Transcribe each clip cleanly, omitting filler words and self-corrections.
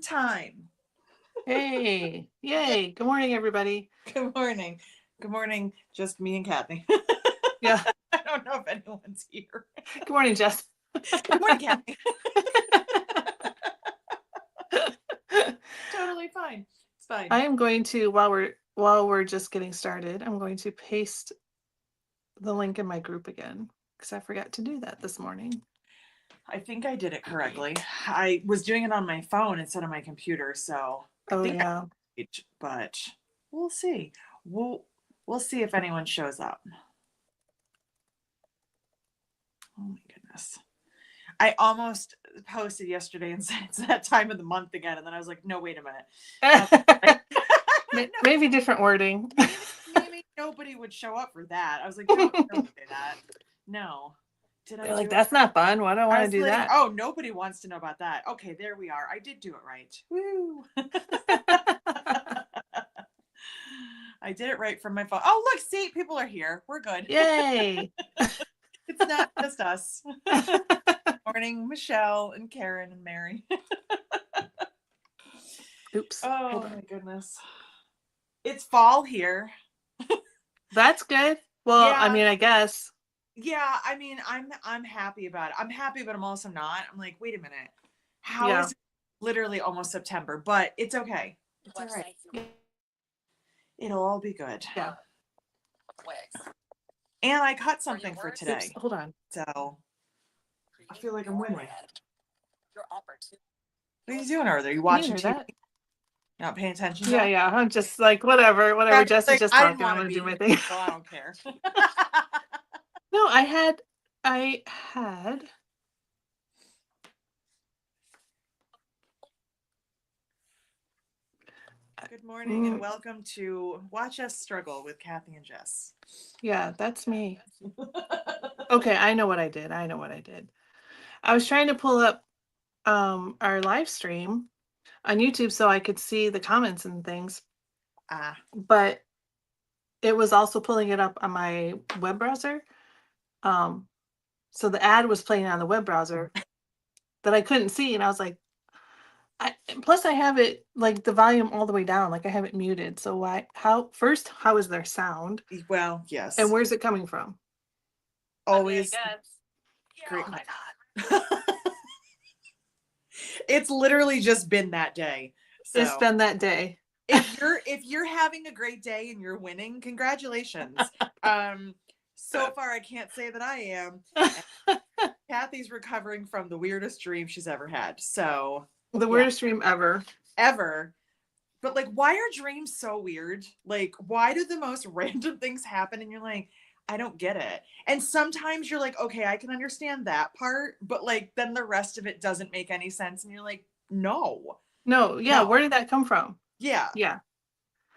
time. Hey, yay. Good morning, everybody. Good morning. Good morning, just me and Kathy. Yeah. I don't know if anyone's here. Good morning, Jess. Good morning, Kathy. Totally fine. It's fine. I am going to, while we're just getting started, I'm going to paste the link in my group again because I forgot to do that this morning. I think I did it correctly. I was doing it on my phone instead of my computer, so I think yeah. but we'll see. We'll see if anyone shows up. Oh my goodness. I almost posted yesterday and said it's that time of the month again, and then I was like, no, wait a minute. Maybe different wording. Maybe nobody would show up for that. I was like, don't say that. No. Did I They're do like, it? that's not fun. Why do I I want was to do like, that? oh, nobody wants to know about that. Okay, there we are. I did do it right. Woo. I did it right from my phone. Oh, look, see, people are here. We're good. Yay. It's not just us. Morning, Michelle and Karen and Mary. Oops. Oh my goodness. It's fall here. That's good. Well, Yeah. I mean, I guess. Yeah, I mean, I'm happy about it. I'm happy, but I'm also not. I'm like, wait a minute. How is it literally almost September? But it's okay. It's all right. It'll all be good. Yeah. And I cut something for today. Oops, hold on. So I feel like I'm winning. What are you doing over there? You watching TV? That? You're not paying attention? Yeah. I'm just like, whatever. Jesse's like, just talking. I'm going to do my thing. So I don't care. No, I had. Good morning and welcome to Watch Us Struggle with Kathy and Jess. Yeah, that's me. Okay, I know what I did. I was trying to pull up our live stream on YouTube so I could see the comments and things. But it was also pulling it up on my web browser. So the ad was playing on the web browser that I couldn't see, and I was like, plus I have it like the volume all the way down, like I have it muted. So how is their sound? Well, yes. And where's it coming from? Always. Great. Oh my God. It's literally just been that day. So. It's been that day. If you're having a great day and you're winning, congratulations. So far I can't say that I am. Kathy's recovering from the weirdest dream she's ever had. So the weirdest dream ever. But like, why are dreams so weird? Like, why do the most random things happen and you're like, I don't get it. And sometimes you're like, okay, I can understand that part, but like then the rest of it doesn't make any sense and you're like, no. Where did that come from? Yeah.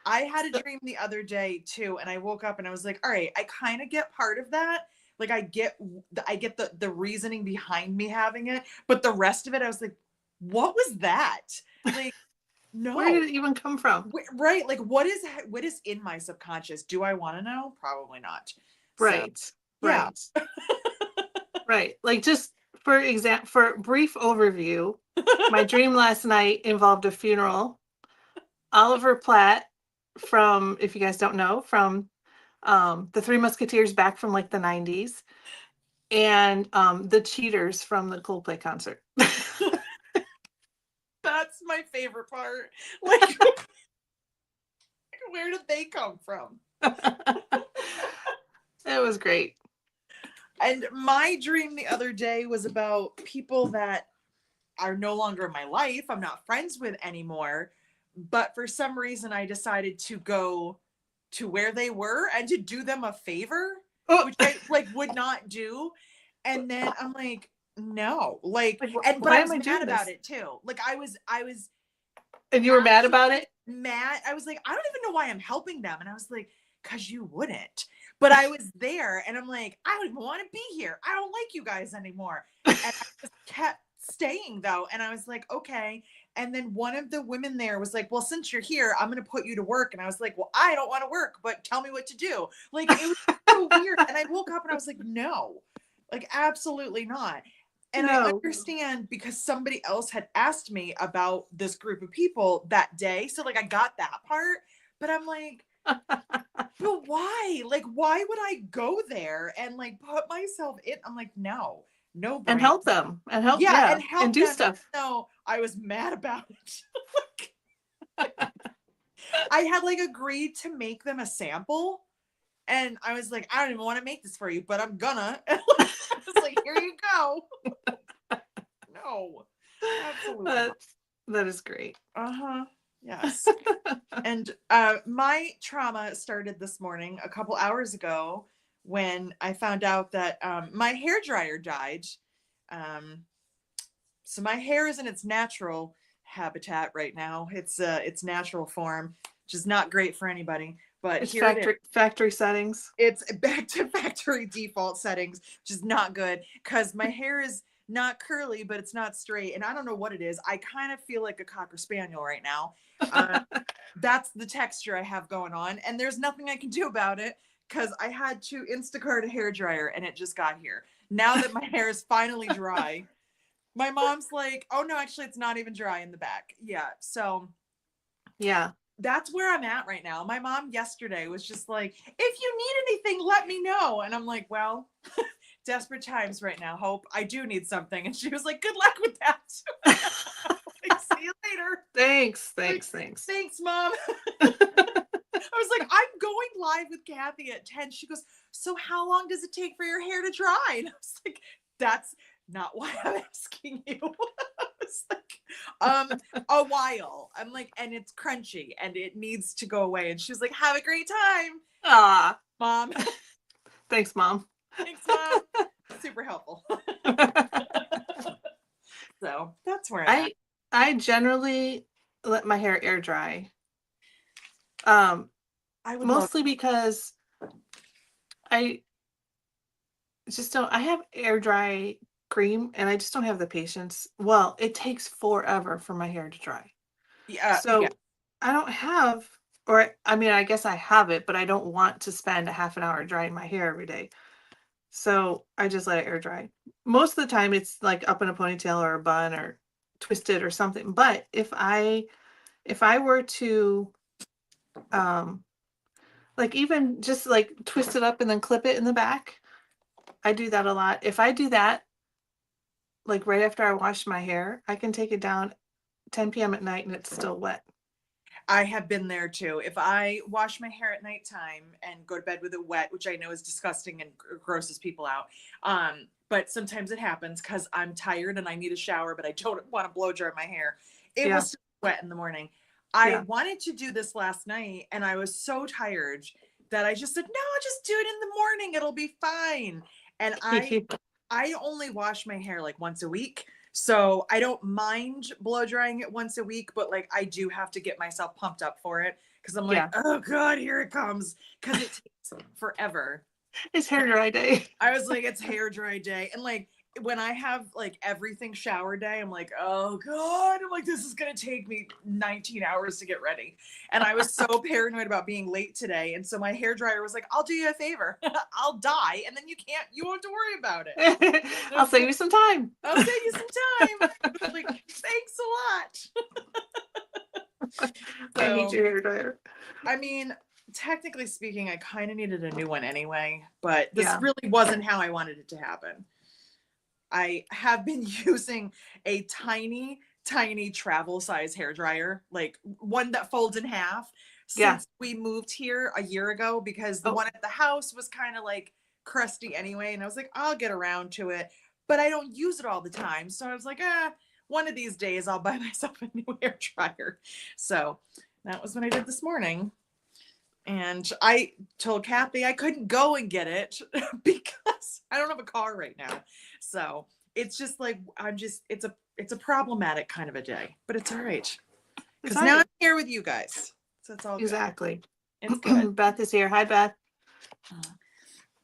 I had a dream the other day too, and I woke up and I was like, all right, I kind of get part of that. Like I get the reasoning behind me having it, but the rest of it, I was like, what was that? Like, no. Where did it even come from? Right. Like what is in my subconscious? Do I want to know? Probably not. Right. So, right. Yeah. Right. Like just for brief overview, my dream last night involved a funeral. Oliver Platt from, if you guys don't know, from the Three Musketeers back from like the 90s, and the Cheaters from the Coldplay concert. That's my favorite part. Like, where did they come from? It was great. And my dream the other day was about people that are no longer in my life. I'm not friends with anymore. But for some reason, I decided to go to where they were and to do them a favor, which I like would not do. And then I'm like, no, like, but I was mad about it too. Like I was. And you were mad about it? Mad. I was like, I don't even know why I'm helping them. And I was like, because you wouldn't. But I was there and I'm like, I don't even want to be here. I don't like you guys anymore. And I just kept staying though. And I was like, okay. And then one of the women there was like, well, since you're here, I'm going to put you to work. And I was like, well, I don't want to work, but tell me what to do. Like, it was so weird. And I woke up and I was like, no, like, absolutely not. And I No. understand because somebody else had asked me about this group of people that day. So like I got that part, but I'm like, but why? Like, why would I go there and like put myself in? I'm like, no, no And brain. help them and help, Yeah, yeah, and and help do them. stuff. No, I was mad about it. I had like agreed to make them a sample. And I was like, I don't even want to make this for you, but I'm gonna. And like, I was like, here you go. No, absolutely not. That is great. Uh-huh. Yes. And my trauma started this morning a couple hours ago when I found out that my hair dryer died. So my hair is in its natural habitat right now. It's its natural form, which is not great for anybody. But It's here it is. factory settings. It's back to factory default settings, which is not good because my hair is not curly, but it's not straight. And I don't know what it is. I kind of feel like a Cocker Spaniel right now. That's the texture I have going on. And there's nothing I can do about it because I had to Instacart a hair dryer and it just got here. Now that my hair is finally dry, my mom's like, oh no, actually, it's not even dry in the back. Yeah. So Yeah. that's where I'm at right now. My mom yesterday was just like, if you need anything, let me know. And I'm like, well, desperate times right now, Hope. I do need something. And she was like, good luck with that. Like, see you later. Thanks. Like, thanks, Mom. I was like, I'm going live with Kathy at 10. She goes, so how long does it take for your hair to dry? And I was like, that's not why I'm asking you. I was like, a while. I'm like, and it's crunchy and it needs to go away. And she was like, have a great time. Ah, Mom. thanks, Mom. Thanks, Mom. Super helpful. So that's where I'm at. I generally let my hair air dry. I would Mostly because I just don't, I have air dry cream and I just don't have the patience. Well, it takes forever for my hair to dry. yeah, So I don't have, or I mean, I guess I have it, but I don't want to spend a half an hour drying my hair every day. So I just let it air dry. Most of the time it's like up in a ponytail or a bun or twisted or something. But if I were to like even just like twist it up and then clip it in the back, I do that a lot. If I do that like right after I wash my hair, I can take it down 10 p.m. at night and it's still wet. I have been there too. If I wash my hair at nighttime and go to bed with it wet, which I know is disgusting and grosses people out, but sometimes it happens because I'm tired and I need a shower, but I don't want to blow dry my hair. It Yeah. was still wet in the morning. I Yeah. wanted to do this last night and I was so tired that I just said, no, just do it in the morning. It'll be fine. And I only wash my hair like once a week. So I don't mind blow drying it once a week, but like I do have to get myself pumped up for it because I'm like, Yeah. oh God, here it comes. Because it takes forever. It's hair dry day. I was like, it's hair dry day. And like when I have like everything shower day, I'm like, oh God, I'm like, this is gonna take me 19 hours to get ready. And I was so paranoid about being late today. And so my hair dryer was like, I'll do you a favor. I'll die. And then you won't have to worry about it. I'll save you some time. I'll save you some time. I was like, thanks a lot. I need your hair dryer. I mean, technically speaking, I kind of needed a new one anyway, but this Yeah. really wasn't how I wanted it to happen. I have been using a tiny travel size hair dryer, like one that folds in half, since we moved here a year ago because the one at the house was kind of like crusty anyway. And I was like, I'll get around to it, but I don't use it all the time. So I was like, one of these days I'll buy myself a new hair dryer. So that was what I did this morning. And I told Kathy I couldn't go and get it because I don't have a car right now. So it's just like, it's a problematic kind of a day, but it's all right. Because now I'm here with you guys. So it's all exactly. Good. It's good. Beth is here. Hi, Beth.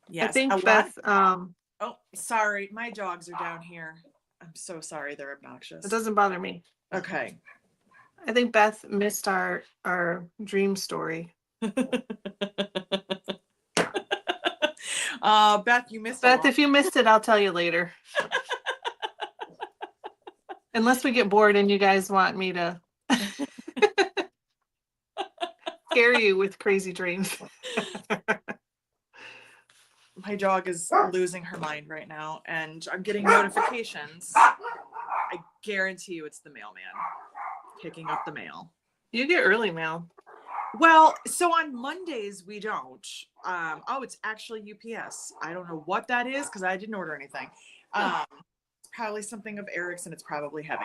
Yes. I think Beth, oh, sorry. My dogs are down here. I'm so sorry. They're obnoxious. It doesn't bother me. Okay. I think Beth missed our dream story. Beth, you missed Beth, if you missed it, I'll tell you later. Unless we get bored and you guys want me to scare you with crazy dreams. My dog is losing her mind right now, and I'm getting notifications. I guarantee you it's the mailman picking up the mail. You get early mail. Well, so on Mondays we don't. It's actually UPS. I don't know what that is because I didn't order anything. It's probably something of Eric's, and it's probably heavy.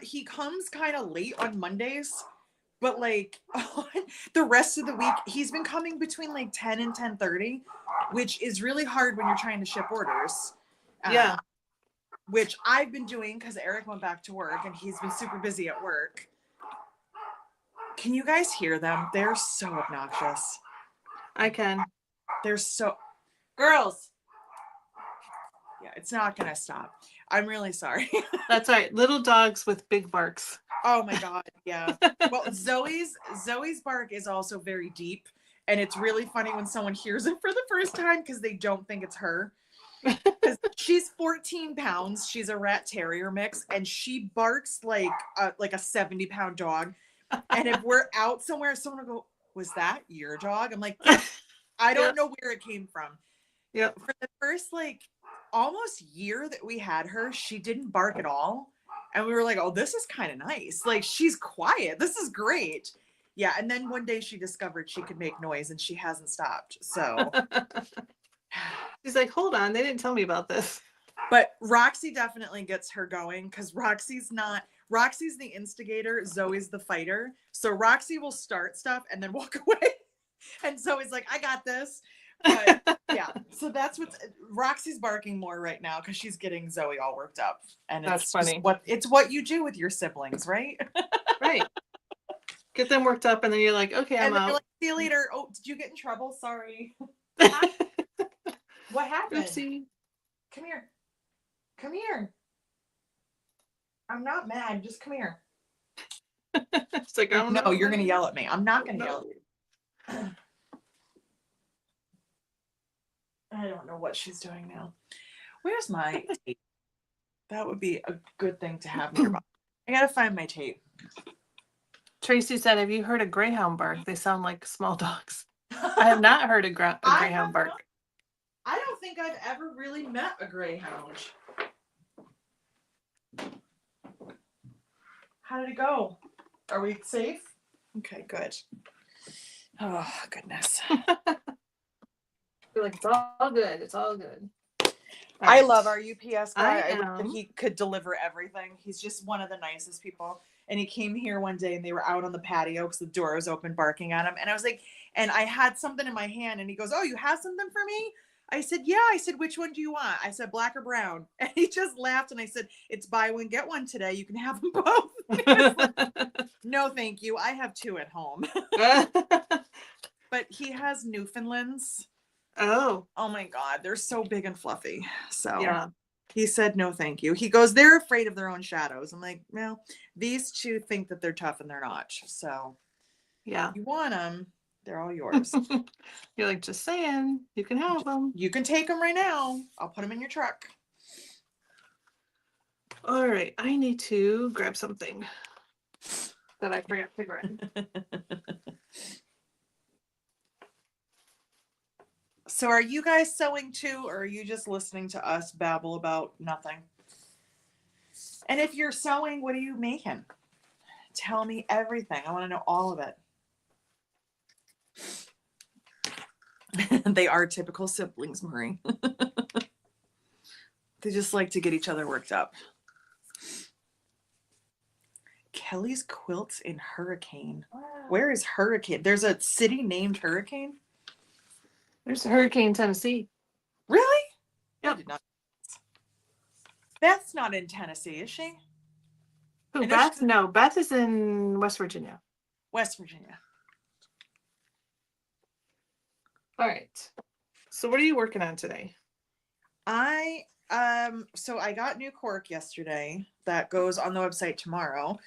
He comes kind of late on Mondays, but like the rest of the week he's been coming between like 10 and 10:30, which is really hard when you're trying to ship orders. Yeah. Which I've been doing because Eric went back to work and he's been super busy at work. Can you guys hear them? They're so obnoxious. I can. They're so... Girls! Yeah, it's not going to stop. I'm really sorry. That's right. Little dogs with big barks. Oh my God, yeah. Well, Zoe's bark is also very deep. And it's really funny when someone hears it for the first time because they don't think it's her. Because she's 14 pounds. She's a rat terrier mix, and she barks like a 70-pound dog. And if we're out somewhere, someone will go, "Was that your dog?" I'm like, yeah. I don't know where it came from. Yeah. For the first like almost year that we had her, she didn't bark at all, and we were like, "Oh, this is kind of nice. Like, she's quiet. This is great." Yeah. And then one day she discovered she could make noise, and she hasn't stopped. So. She's like, hold on, they didn't tell me about this. But Roxy definitely gets her going because Roxy's the instigator, Zoe's the fighter. So Roxy will start stuff and then walk away. And Zoe's like, I got this. But yeah, so that's Roxy's barking more right now because she's getting Zoe all worked up. And that's funny. It's what you do with your siblings, right? Right. Get them worked up and then you're like, okay, I'm out. You're like, see you later. Oh, did you get in trouble? Sorry. What happened? Oopsie. Come here. Come here. I'm not mad. Just come here. It's like, oh no, you're going to yell at me. I'm not going to yell at you. I don't know what she's doing now. Where's my tape? That would be a good thing to have nearby. I got to find my tape. Tracy said, have you heard a greyhound bark? They sound like small dogs. I have not heard a greyhound bark. I don't think I've ever really met a greyhound. How did it go? Are we safe? Okay, good. Oh, goodness. You're like, it's all good. It's all good. I love our UPS guy. I wish that he could deliver everything. He's just one of the nicest people. And he came here one day and they were out on the patio because the door was open barking at him. And I was like, and I had something in my hand and he goes, "Oh, you have something for me?" I said, "Yeah." I said, "Which one do you want?" I said, "Black or brown?" And he just laughed and I said, "It's buy one, get one today. You can have them both." Like, no, thank you. I have two at home. But he has Newfoundlands. Oh my God. They're so big and fluffy. So yeah. He said, "No, thank you." He goes, "They're afraid of their own shadows." I'm like, well, these two think that they're tough and they're not. So yeah, you want them. They're all yours. You're like, just saying, you can have them. You can take them right now. I'll put them in your truck. All right. I need to grab something that I forgot to grab. So are you guys sewing too, or are you just listening to us babble about nothing? And if you're sewing, what are you making? Tell me everything. I want to know all of it. They are typical siblings, Marie. They just like to get each other worked up. Kelly's quilts in Hurricane. Wow. Where is Hurricane? There's a city named Hurricane? There's Hurricane, Tennessee. Really? Yep. Beth's not in Tennessee, is she? Who, Beth? No, Beth is in West Virginia. West Virginia. All right. So what are you working on today? So I got new cork yesterday that goes on the website tomorrow,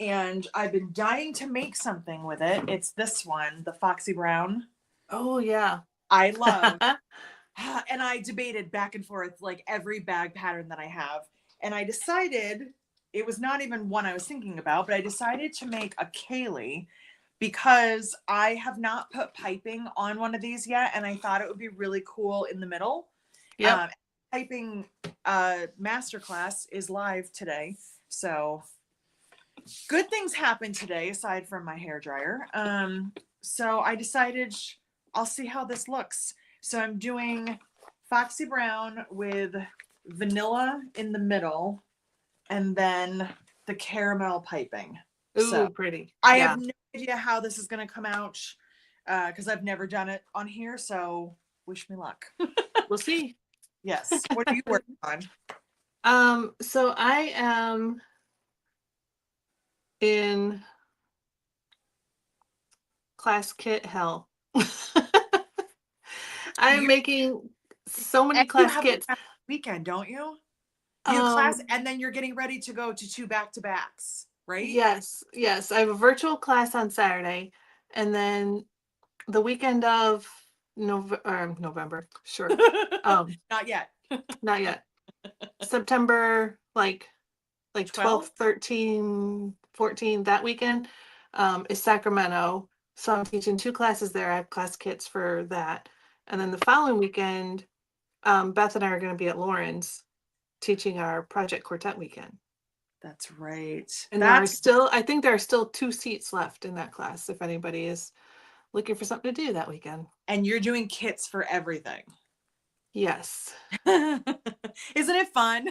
and I've been dying to make something with it. It's this one, the Foxy Brown. Oh yeah. I love And I debated back and forth like every bag pattern that I have. And I decided it was not even one I was thinking about, but I decided to make a Kaylee because I have not put piping on one of these yet. And I thought it would be really cool in the middle. Yep. Piping masterclass is live today. So good things happened today aside from my hair dryer. So I decided I'll see how this looks. So I'm doing Foxy Brown with vanilla in the middle and then the caramel piping. Ooh, So pretty. I Yeah. have no idea how this is going to come out because I've never done it on here. So wish me luck. We'll see. Yes. What are you working on? So I am in class kit hell. I am You making so many and you class have a kits. class weekend, don't you? You class Um, and then you're getting ready to go to 2 back-to-backs, right? yes, yes. I have a virtual class on Saturday, and then the weekend of November, sure. Not yet. Not yet. September, like 12, 12? 13, 14, that weekend, is Sacramento. So I'm teaching 2 classes there. I have class kits for that. And then the following weekend, Beth and I are going to be at Lauren's teaching our project quartet weekend. That's right. And That's I think there are still 2 seats left in that class if anybody is looking for something to do that weekend. and you're doing kits for everything. Yes. Isn't it fun?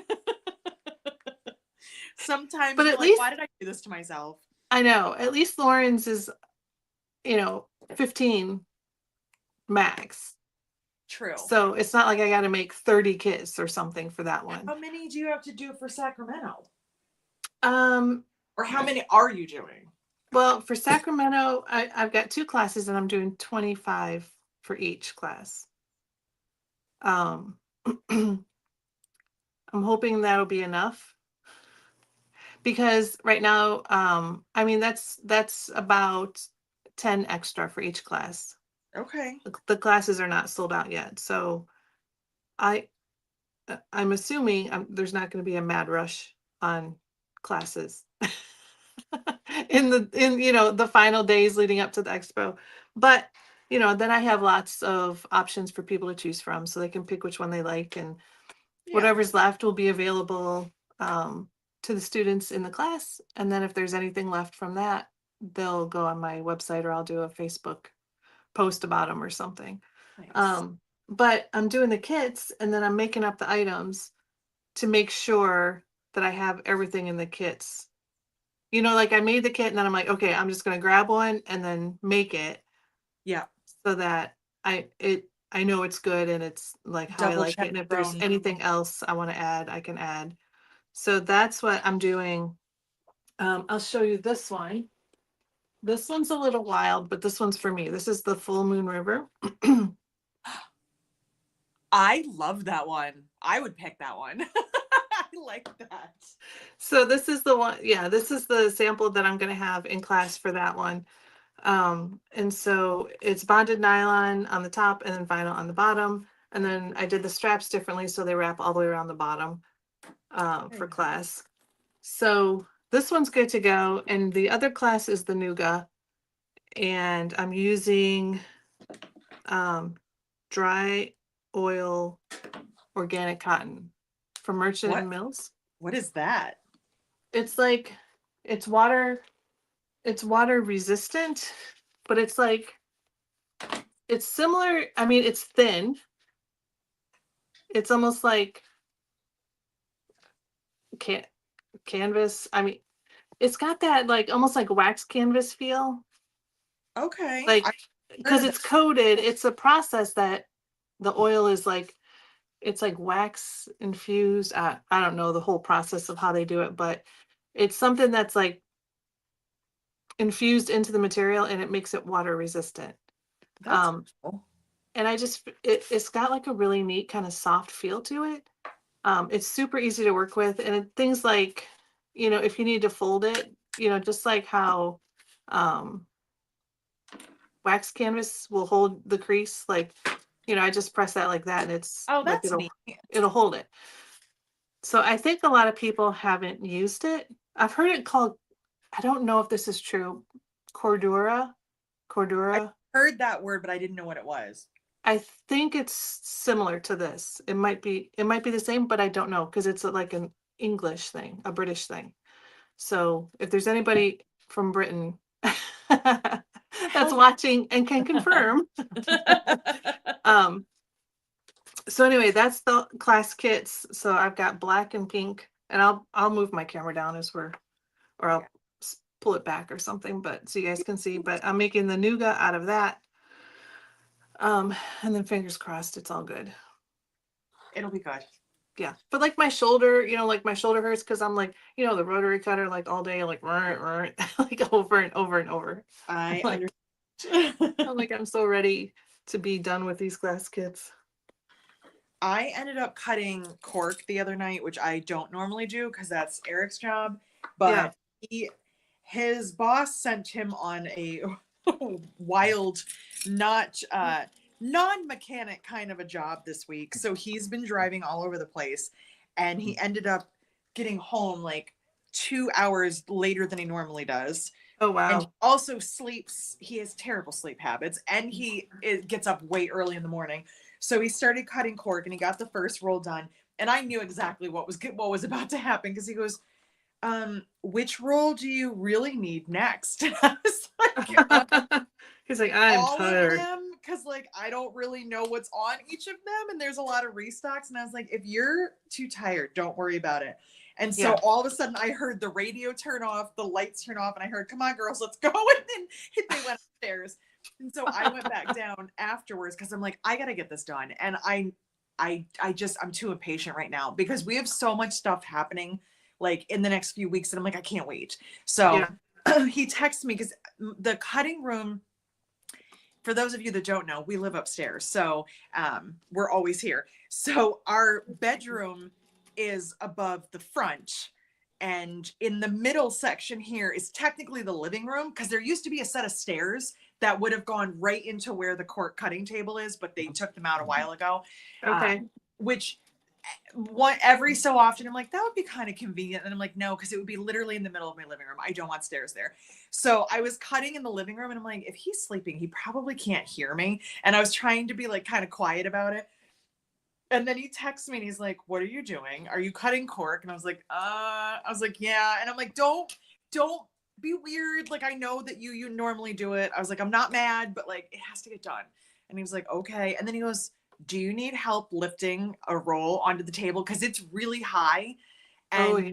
Sometimes But you're at like, least, why did I do this to myself? I know, at least Lauren's is, 15 max. True. So it's not like I got to make 30 kits or something for that one. How many do you have to do for Sacramento? Um, Or how many are you doing? well, for Sacramento, I've got 2 classes and I'm doing 25 for each class. I'm hoping that'll be enough because right now, I mean, that's about 10 extra for each class. Okay. The classes are not sold out yet. So I, I'm assuming there's not going to be a mad rush on classes in the final days leading up to the expo. But then I have lots of options for people to choose from, so they can pick which one they like, and Yeah. whatever's left will be available to the students in the class. And then if there's anything left from that, they'll go on my website or I'll do a Facebook post about them or something. Nice. But I'm doing the kits and then I'm making up the items to make sure that I have everything in the kits. Like I made the kit and then I'm like, okay, I'm just gonna grab one and then make it Yeah. so that I know it's good and it's like how I Double like check it. And if your there's own. anything else I want to add, I can add. So that's what I'm doing. I'll show you this one. This one's a little wild, but this one's for me. This is the Full Moon River. I love that one. I would pick that one. I like that. So this is the one, yeah, this is the sample that I'm going to have in class for that one. And so it's bonded nylon on the top and then vinyl on the bottom. And then I did the straps differently so they wrap all the way around the bottom for class. So this one's good to go. And the other class is the Nuga. And I'm using dry oil organic cotton from Merchant and Mills. What is that? It's like it's water resistant, but it's similar. I mean, it's thin. It's almost like canvas. I mean, it's got that like almost like wax canvas feel. Okay. Like because it's coated, it's a process that the oil is like it's like wax infused. I don't know the whole process of how they do it, but it's something that's like infused into the material and it makes it water resistant. That's cool. And it's got like a really neat kind of soft feel to it. It's super easy to work with, and things like, if you need to fold it, just like how wax canvas will hold the crease, like I just press that like that, and it's Oh, like that's neat. it'll hold it. So I think a lot of people haven't used it. I've heard it called, I don't know if this is true, Cordura. I Cordura. heard that word, but I didn't know what it was. I think it's similar to this. It might be the same, but I don't know because it's like an English thing, a British thing. So if there's anybody from Britain that's Help. watching and can confirm, um, so anyway, that's the class kits. So I've got black and pink, and I'll move my camera down or I'll pull it back or something, but so you guys can see. But I'm making the nougat out of that. And then fingers crossed, it's all good. It'll be good. Yeah, but like my shoulder, like my shoulder hurts because I'm like, the rotary cutter like all day, like like over and over and over. I like, understand. I'm like, I'm so ready to be done with these glass kits. I ended up cutting cork the other night, which I don't normally do because that's Eric's job. But his boss sent him on a wild, not non-mechanic kind of a job this week. So he's been driving all over the place, and he ended up getting home like 2 hours later than he normally does. Oh wow. And he also sleeps. He has terrible sleep habits, and it gets up way early in the morning. So he started cutting cork, and he got the first roll done. And I knew exactly what was about to happen because he goes, which roll do you really need next? And I was like, he's like, I'm all tired. of them, because like I don't really know what's on each of them, and there's a lot of restocks. And I was like, if you're too tired, don't worry about it. And so all of a sudden I heard the radio turn off, the lights turn off, and I heard, come on, girls, let's go. And then they went upstairs. And so I went back down afterwards because I'm like, I gotta get this done. And I'm too impatient right now because we have so much stuff happening like in the next few weeks, and I'm like, I can't wait. So he texted me because the cutting room, for those of you that don't know, we live upstairs. So we're always here. So our bedroom is above the front. And in the middle section here is technically the living room because there used to be a set of stairs that would have gone right into where the cork cutting table is, but they took them out a while ago. Okay. Which every so often I'm like, that would be kind of convenient. And I'm like, no, because it would be literally in the middle of my living room. I don't want stairs there. So I was cutting in the living room, and I'm like, if he's sleeping, he probably can't hear me. And I was trying to be like kind of quiet about it. And then he texts me and he's like, what are you doing? Are you cutting cork? And I was like, yeah. And I'm like, don't be weird. Like, I know that you normally do it. I was like, I'm not mad, but like, it has to get done. And he was like, okay. And then he goes, do you need help lifting a roll onto the table? Cause it's really high. And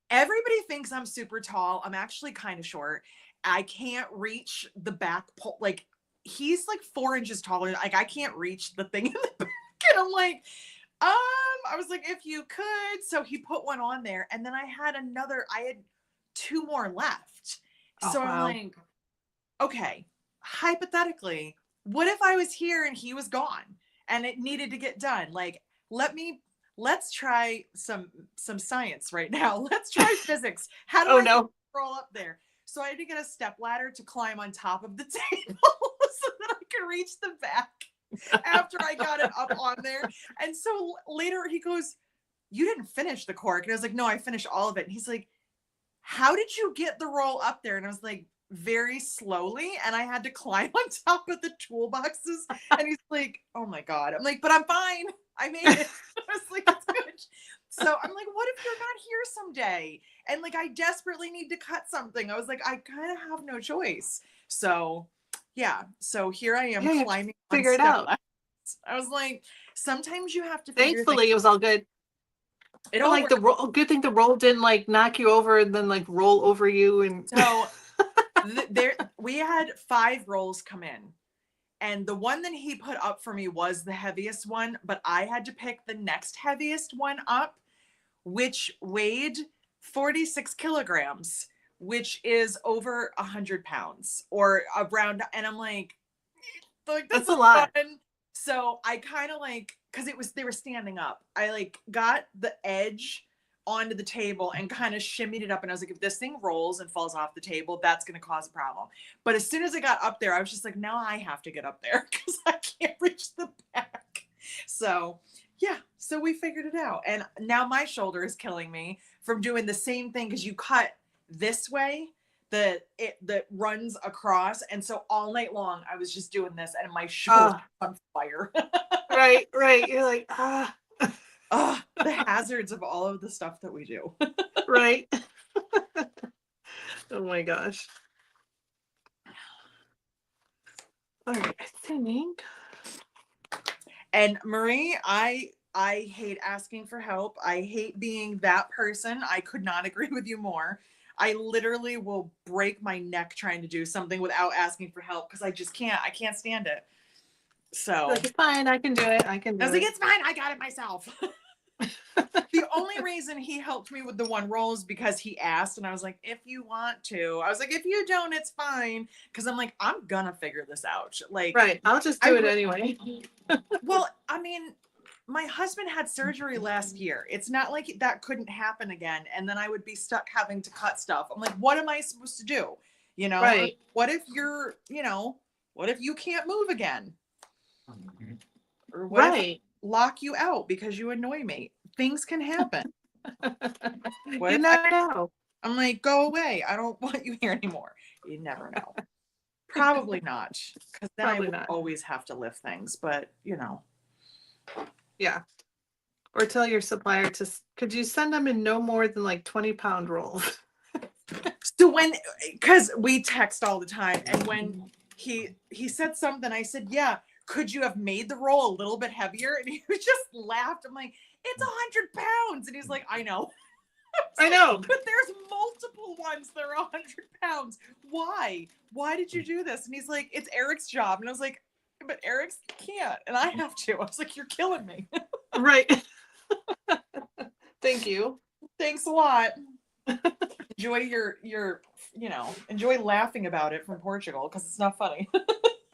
everybody thinks I'm super tall. I'm actually kind of short. I can't reach the back pole. Like, he's like 4 inches taller. Like, I can't reach the thing in the back. And I'm like, I was like, if you could. So he put one on there, and then I had 2 more left. So I'm like, okay, hypothetically, what if I was here and he was gone and it needed to get done? Like, let's try some science right now. Let's try physics. How do I roll up there? So I had to get a step ladder to climb on top of the table so that I could reach the back after I got it up on there. And so later he goes, you didn't finish the cork. And I was like, no, I finished all of it. And he's like, how did you get the roll up there? And I was like, very slowly. And I had to climb on top of the toolboxes. And he's like, oh my God. I'm like, but I'm fine. I made it. I was like, it's good. So I'm like, what if you're not here someday? And like, I desperately need to cut something. I was like, I kind of have no choice. So yeah. So here I am climbing. Figure it out. I was like, sometimes you have to Thankfully, it was all good. It all like the roll. Good thing the roll didn't like knock you over and then like roll over you. And so we had 5 rolls come in, and the one that he put up for me was the heaviest one, but I had to pick the next heaviest one up, which weighed 46 kilograms, which is over 100 pounds or around. And I'm like that's a lot. Fun. So I kind of like, cause they were standing up. I like got the edge onto the table and kind of shimmied it up. And I was like, if this thing rolls and falls off the table, that's going to cause a problem. But as soon as I got up there, I was just like, now I have to get up there because I can't reach the back. So yeah, so we figured it out. And now my shoulder is killing me from doing the same thing, because you cut this way that runs across. And so all night long I was just doing this and my shoulder on fire. Right. You're like, The hazards of all of the stuff that we do. Right. Oh my gosh. All right, I think. And Marie, I hate asking for help. I hate being that person. I could not agree with you more. I literally will break my neck trying to do something without asking for help, because I just can't. I can't stand it. So Like, it's fine. I can do it. I was like, it's fine. I got it myself. The only reason he helped me with the one roll is because he asked, and I was like, if you want to. I was like, if you don't, it's fine. Because I'm like, I'm gonna figure this out. Like, right. I'll just do it anyway. Well, I mean, my husband had surgery last year. It's not like that couldn't happen again. And then I would be stuck having to cut stuff. I'm like, what am I supposed to do? You know, right. What if what if you can't move again? Or what if I lock you out because you annoy me? Things can happen. You never know. I'm like, go away. I don't want you here anymore. You never know. Probably not. Because then I would always have to lift things, but Yeah. Or tell your supplier could you send them in no more than like 20-pound rolls? So because we text all the time, and when he said something, I said, yeah, could you have made the roll a little bit heavier? And he just laughed. I'm like, it's 100 pounds. And he's like, I know. I know. But there's multiple ones that are 100 pounds. Why did you do this? And he's like, it's Eric's job. And I was like, but Eric's can't, and I have to. I was like, you're killing me. Right. Thank you. Thanks a lot. Enjoy enjoy laughing about it from Portugal, because it's not funny.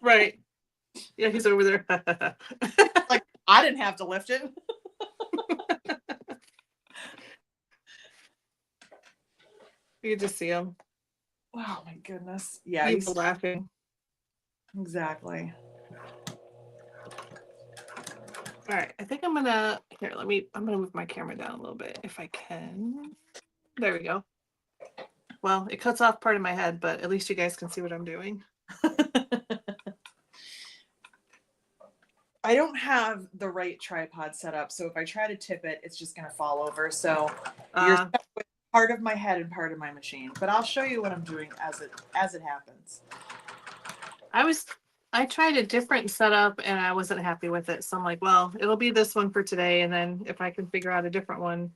Right. Yeah, he's over there. Like, I didn't have to lift it. You can just see him. Oh my goodness. Yeah, he's laughing. Exactly. All right, I think I'm gonna move my camera down a little bit if I can. There we go. Well, it cuts off part of my head, but at least you guys can see what I'm doing. I don't have the right tripod set up, so if I try to tip it, it's just gonna fall over. So you're stuck with part of my head and part of my machine. But I'll show you what I'm doing as it happens. I tried a different setup and I wasn't happy with it. So I'm like, well, it'll be this one for today. And then if I can figure out a different one,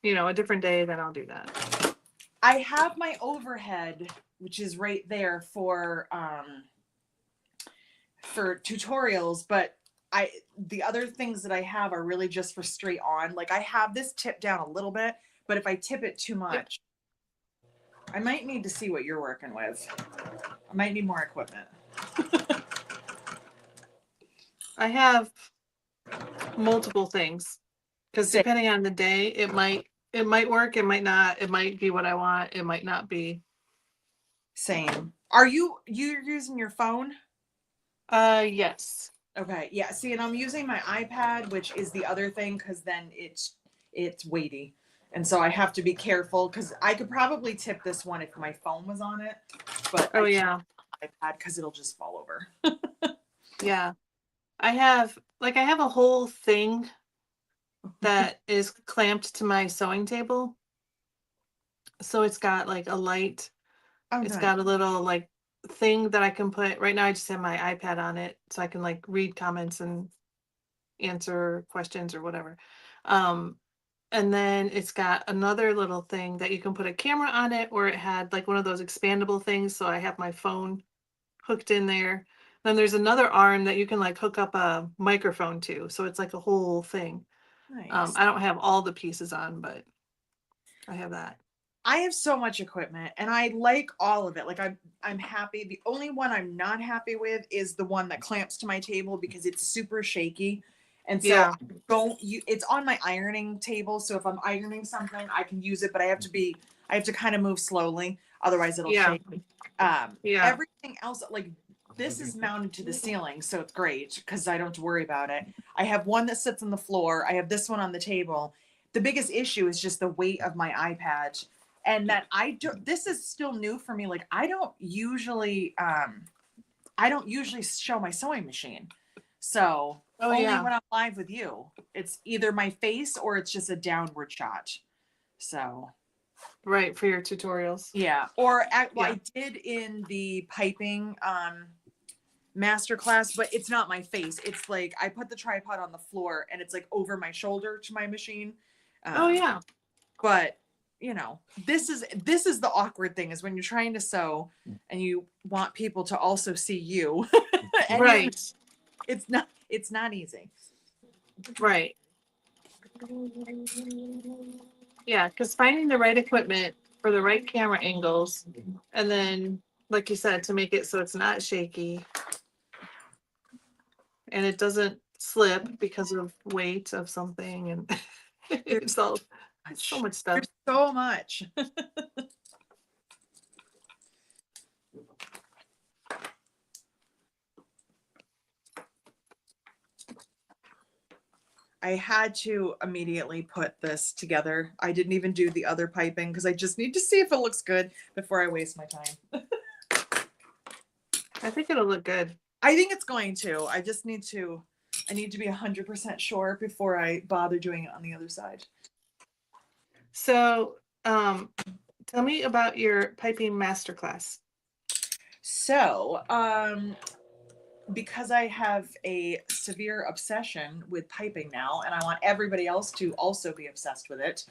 a different day, then I'll do that. I have my overhead, which is right there for tutorials, but the other things that I have are really just for straight on. Like, I have this tip down a little bit, but if I tip it too much, I might need to see what you're working with. I might need more equipment. I have multiple things because depending on the day, it might work, it might not, it might be what I want, it might not be. Same. Are you're using your phone? Yes. Okay. Yeah. See, and I'm using my iPad, which is the other thing, because then it's weighty, and so I have to be careful, because I could probably tip this one if my phone was on it, but yeah, iPad, because it'll just fall over. Yeah. I have a whole thing that is clamped to my sewing table. So it's got like a light. It's got a little like thing that I can put. Right now I just have my iPad on it so I can like read comments and answer questions or whatever. And then it's got another little thing that you can put a camera on it, or it had like one of those expandable things. So I have my phone hooked in there. Then there's another arm that you can like hook up a microphone to. So it's like a whole thing. Nice. I don't have all the pieces on, but I have that. I have so much equipment and I like all of it. Like, I'm happy. The only one I'm not happy with is the one that clamps to my table, because it's super shaky. And so Yeah. it's on my ironing table. So if I'm ironing something, I can use it, but I have to kind of move slowly. Otherwise it'll Yeah. shake. Yeah. Everything else, like this is mounted to the ceiling. So it's great because I don't have to worry about it. I have one that sits on the floor. I have this one on the table. The biggest issue is just the weight of my iPad, and that this is still new for me. Like I don't usually show my sewing machine. So Oh, only yeah. when I'm live with you, it's either my face or it's just a downward shot. So Right. For your tutorials. yeah. Yeah. I did in the piping masterclass, but it's not my face. It's like I put the tripod on the floor and it's like over my shoulder to my machine. Oh, Um, yeah. but you know, this is the awkward thing is when you're trying to sew and you want people to also see you. And Right. it's not easy. Right. Yeah, because finding the right equipment for the right camera angles, and then, like you said, to make it so it's not shaky and it doesn't slip because of weight of something, and it's all so much stuff. There's so much. I had to immediately put this together. I didn't even do the other piping because I just need to see if it looks good before I waste my time. I think it'll look good. I think it's going to. I need to be 100% sure before I bother doing it on the other side. So, tell me about your piping masterclass. So, because I have a severe obsession with piping now, and I want everybody else to also be obsessed with it,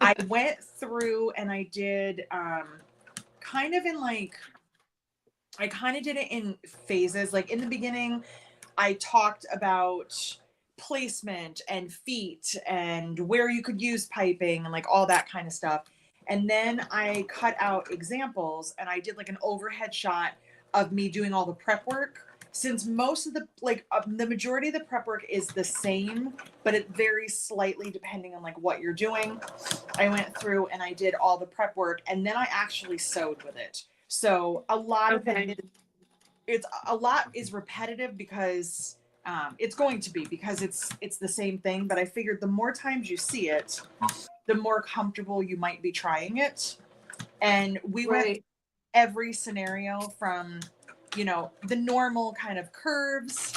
I went through and I did kind of in like, I kind of did it in phases. Like in the beginning, I talked about placement and feet and where you could use piping and like all that kind of stuff. And then I cut out examples and I did like an overhead shot of me doing all the prep work. Since most of the majority of the prep work is the same, but it varies slightly depending on like what you're doing. I went through and I did all the prep work and then I actually sewed with it. So a lot of it is repetitive because it's going to be because it's the same thing. But I figured the more times you see it, the more comfortable you might be trying it. And we went every scenario from, you know, the normal kind of curves,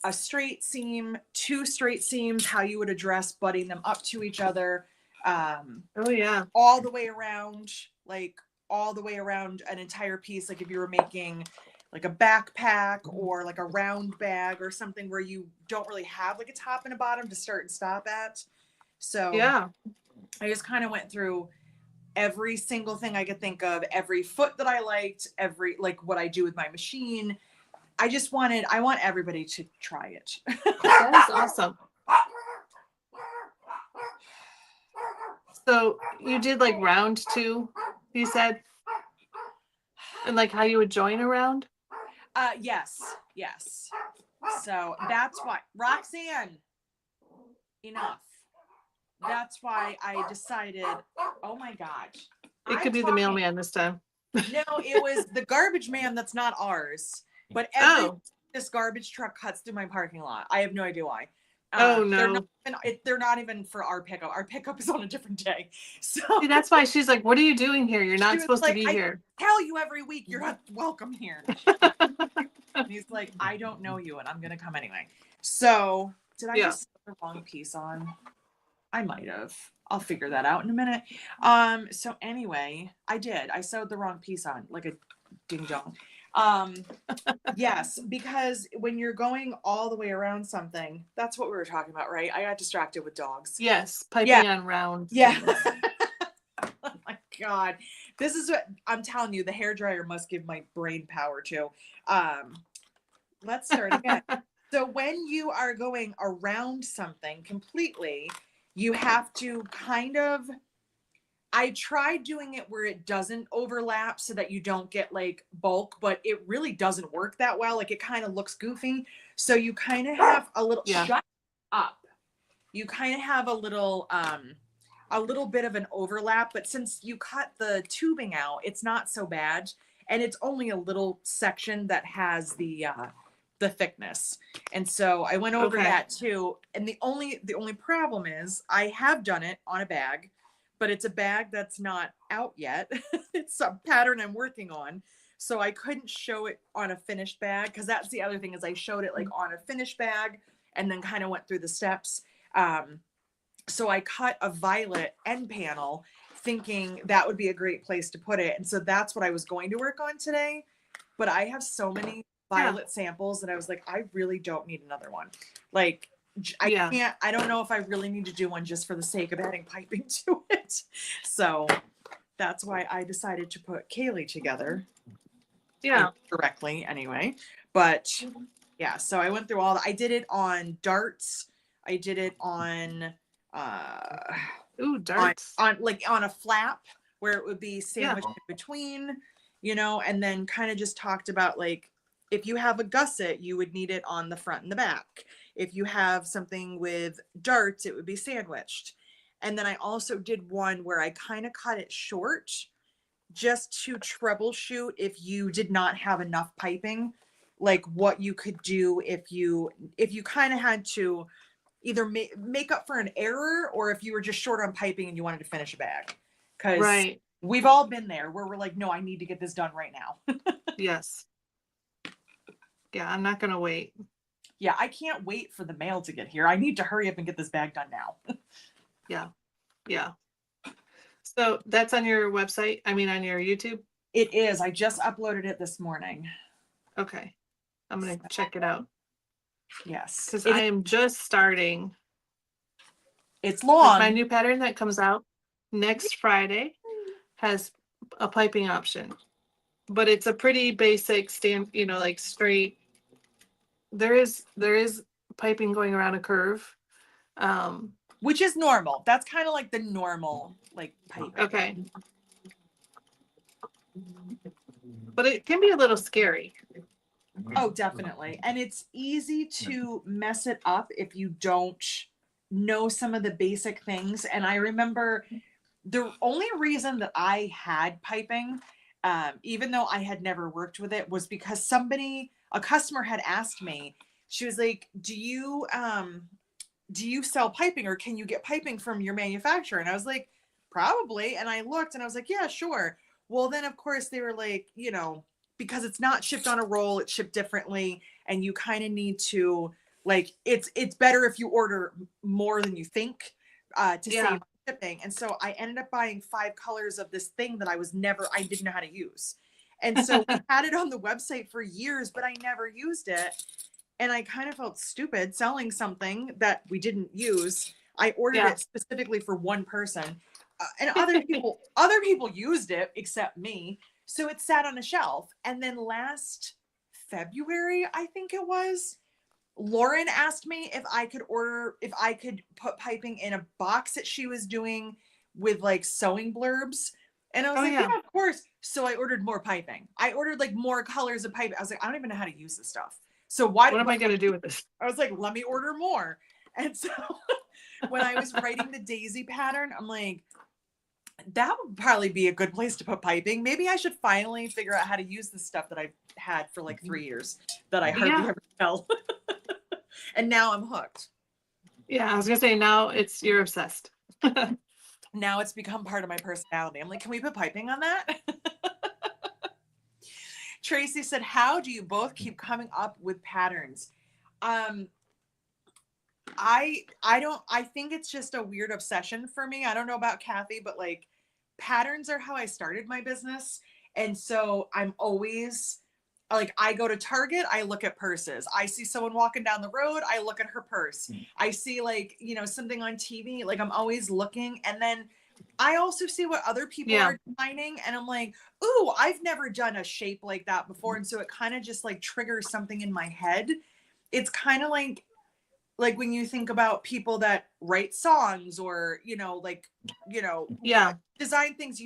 a straight seam, two straight seams, how you would address butting them up to each other. Oh yeah. All the way around, an entire piece. Like if you were making like a backpack or like a round bag or something where you don't really have like a top and a bottom to start and stop at. So yeah, I just kind of went through every single thing I could think of, every foot that I liked, like what I do with my machine. I want everybody to try it. that is awesome. So you did like round 2, you said? And like how you would join a round? Yes. So that's why, Roxanne, enough. That's why I decided, oh my gosh. It could be the mailman this time. No, it was the garbage man that's not ours. But this garbage truck cuts through my parking lot. I have no idea why. Oh no. They're not even for our pickup. Our pickup is on a different day. So see, that's why she's like, what are you doing here? You're not supposed to be here. I tell you every week you're not welcome here. And he's like, I don't know you and I'm gonna come anyway. So did I just put the wrong piece on? I might have. I'll figure that out in a minute. So anyway, I sewed the wrong piece on, like a ding dong. Yes, because when you're going all the way around something, that's what we were talking about, right? I got distracted with dogs. Yes, piping on round. Yeah. Oh my God. This is what I'm telling you, the hairdryer must give my brain power to. Let's start again. So when you are going around something completely, you have to I tried doing it where it doesn't overlap so that you don't get like bulk, but it really doesn't work that well. Like it kind of looks goofy. So you kind of have a little shut. up, you kind of have a little bit of an overlap, but since you cut the tubing out, it's not so bad. And it's only a little section that has the thickness. And so I went over Okay. that too. And the only problem is I have done it on a bag, but it's a bag that's not out yet. It's a pattern I'm working on. So I couldn't show it on a finished bag, because that's the other thing, is I showed it like on a finished bag and then kind of went through the steps. So I cut a violet end panel thinking that would be a great place to put it. And so that's what I was going to work on today. But I have so many violet samples that I was like, I really don't need another one. Like, I can't, I don't know if I really need to do one just for the sake of adding piping to it. So that's why I decided to put Kaylee together. Yeah. Directly anyway. But yeah, so I went through all that. I did it on darts. I did it on darts. On like on a flap where it would be sandwiched in between, you know, and then kind of just talked about like, if you have a gusset, you would need it on the front and the back. If you have something with darts, it would be sandwiched. And then I also did one where I kind of cut it short just to troubleshoot if you did not have enough piping, like what you could do if you kind of had to either make up for an error, or if you were just short on piping and you wanted to finish a bag. Because we've all been there where we're like, no, I need to get this done right now. Yes. Yeah, I'm not going to wait. Yeah, I can't wait for the mail to get here. I need to hurry up and get this bag done now. Yeah. Yeah. So that's on your website? I mean, on your YouTube? It is. I just uploaded it this morning. Okay. I'm going to check it out. Yes. Because I am just starting. It's long. Like my new pattern that comes out next Friday has a piping option. But it's a pretty basic like straight. There is piping going around a curve. Which is normal. That's kind of like the normal like piping. Okay. But it can be a little scary. Oh, definitely. And it's easy to mess it up if you don't know some of the basic things. And I remember the only reason that I had piping, even though I had never worked with it, was because a customer had asked me, she was like, do you sell piping, or can you get piping from your manufacturer? And I was like, probably. And I looked and I was like, yeah, sure. Well, then of course they were like, you know, because it's not shipped on a roll, it's shipped differently. And you kind of need to like, it's better if you order more than you think to save shipping. And so I ended up buying 5 colors of this thing that I didn't know how to use. And so we had it on the website for years, but I never used it. And I kind of felt stupid selling something that we didn't use. I ordered it specifically for one person, and other people used it except me. So it sat on a shelf. And then last February, I think it was, Lauren asked me if I could put piping in a box that she was doing with like sewing blurbs. And I was yeah, of course. So I ordered more piping. I ordered like more colors of piping. I was like, I don't even know how to use this stuff. So what am I going to do with this? I was like, let me order more. And so when I was writing the daisy pattern, I'm like, that would probably be a good place to put piping. Maybe I should finally figure out how to use the stuff that I've had for like 3 years that I hardly ever sell. And now I'm hooked. Yeah, I was going to say, now you're obsessed. Now it's become part of my personality. I'm like, can we put piping on that? Tracy said, how do you both keep coming up with patterns? I think it's just a weird obsession for me. I don't know about Kathy, but like patterns are how I started my business. And so I'm always like, I go to Target, I look at purses. I see someone walking down the road, I look at her purse. I see like, you know, something on TV, like I'm always looking. And then I also see what other people are designing, and I'm like, ooh, I've never done a shape like that before. And so it kind of just like triggers something in my head. It's kind of like when you think about people that write songs or, you know, like, you know, design things,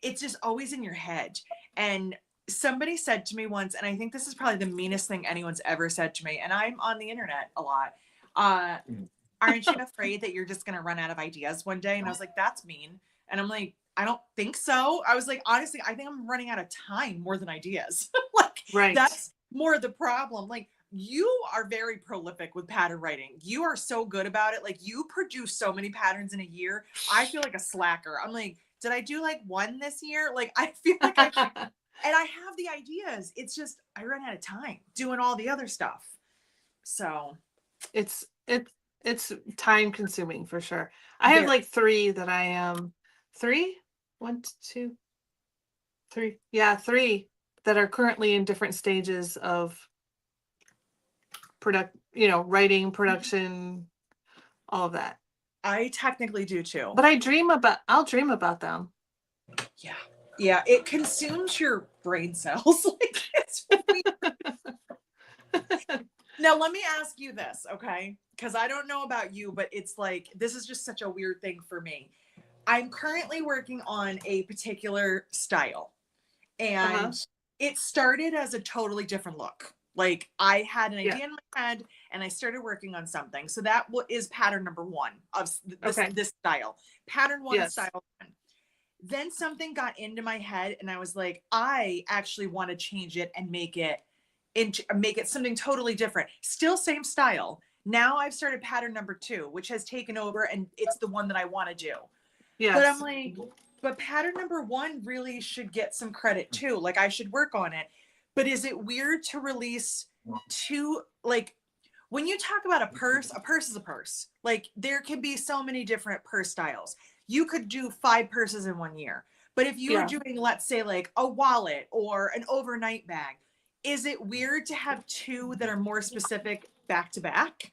it's just always in your head. And somebody said to me once, and I think this is probably the meanest thing anyone's ever said to me, and I'm on the internet a lot. Aren't you afraid that you're just going to run out of ideas one day? And I was like, that's mean. And I'm like, I don't think so. I was like, honestly, I think I'm running out of time more than ideas. Like, Right. that's more the problem. Like, you are very prolific with pattern writing. You are so good about it. Like, you produce so many patterns in a year. I feel like a slacker. I'm like, did I do like one this year? Like, I feel like I should. And I have the ideas. It's just, I run out of time doing all the other stuff. So It's time consuming for sure. I have very. like three that I am three, one, two, three. Yeah, three that are currently in different stages of writing, production, all of that. I technically do too. But I'll dream about them. Yeah. Yeah. It consumes your brain cells. Like, it's weird. Now, let me ask you this, okay? Because I don't know about you, but it's like, this is just such a weird thing for me. I'm currently working on a particular style, and it started as a totally different look. Like, I had an idea in my head and I started working on something. So that is pattern number one of this style. Pattern one, style one. Then something got into my head and I was like, I actually want to change it and make it something totally different. Still same style. Now I've started pattern number two, which has taken over, and it's the one that I want to do. Yes. But I'm like, but pattern number one really should get some credit too. Like, I should work on it. But is it weird to release two, like, when you talk about a purse is a purse. Like, there can be so many different purse styles. You could do 5 purses in 1 year. But if you were doing, let's say, like a wallet or an overnight bag, is it weird to have 2 that are more specific back to back?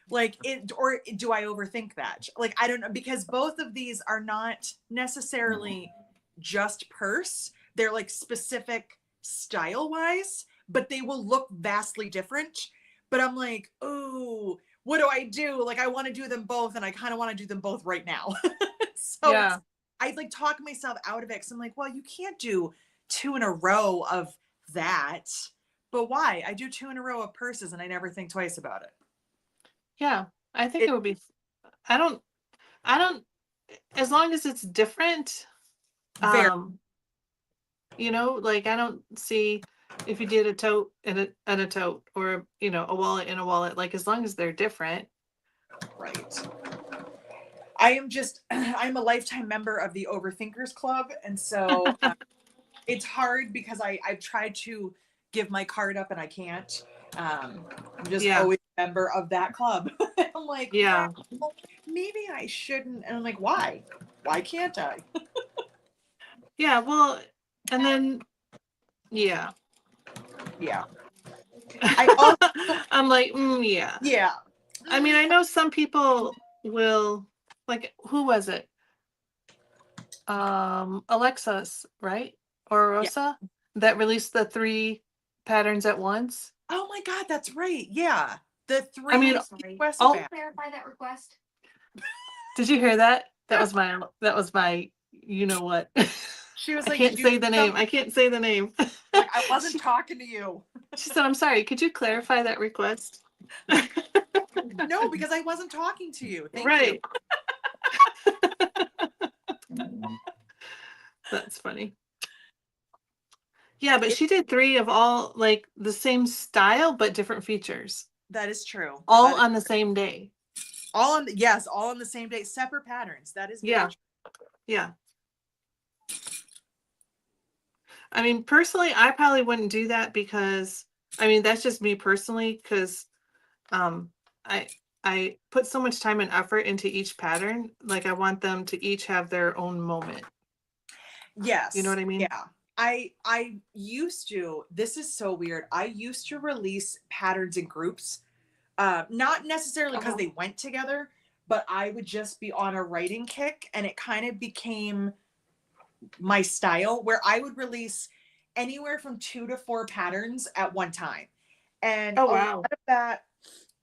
Like, or do I overthink that? Like, I don't know, because both of these are not necessarily just purse. They're like specific style wise, but they will look vastly different. But I'm like, oh, what do I do? Like, I want to do them both, and I kind of want to do them both right now. So I like talk myself out of it, because I'm like, well, you can't do 2 in a row of that. But why? I do 2 in a row of purses and I never think twice about it. Yeah, I think it would be. I don't. As long as it's different. Like, I don't see if you did a tote and a tote, or a wallet and a wallet. Like, as long as they're different. Right. I'm a lifetime member of the Overthinkers Club, and so it's hard because I've tried to give my card up and I can't. I'm just always a member of that club. I'm like, well, maybe I shouldn't. And I'm like, why? Why can't I? Well, and then, Yeah. I'm like, yeah. Yeah. I mean, I know some people will, like, who was it? Alexa's, right? Or Rosa, that released the 3 patterns at once. Oh my God, that's right. Yeah. The 3. I mean, I'll clarify that request. Did you hear that? That was my, you know what? She was like, I can't say the name. I can't say the name. Like, I wasn't talking to you. She said, I'm sorry. Could you clarify that request? No, because I wasn't talking to you. Thank you. That's funny. Yeah, but she did 3 of all, like, the same style, but different features. That is true. All on the same day. All on the same day. Separate patterns. That is true. Yeah. I mean, personally, I probably wouldn't do that, because, I mean, that's just me personally, because I put so much time and effort into each pattern. Like, I want them to each have their own moment. Yes. You know what I mean? Yeah. I used to, this is so weird. I used to release patterns in groups, not necessarily because they went together, but I would just be on a writing kick, and it kind of became my style, where I would release anywhere from 2 to 4 patterns at one time. And a lot of that,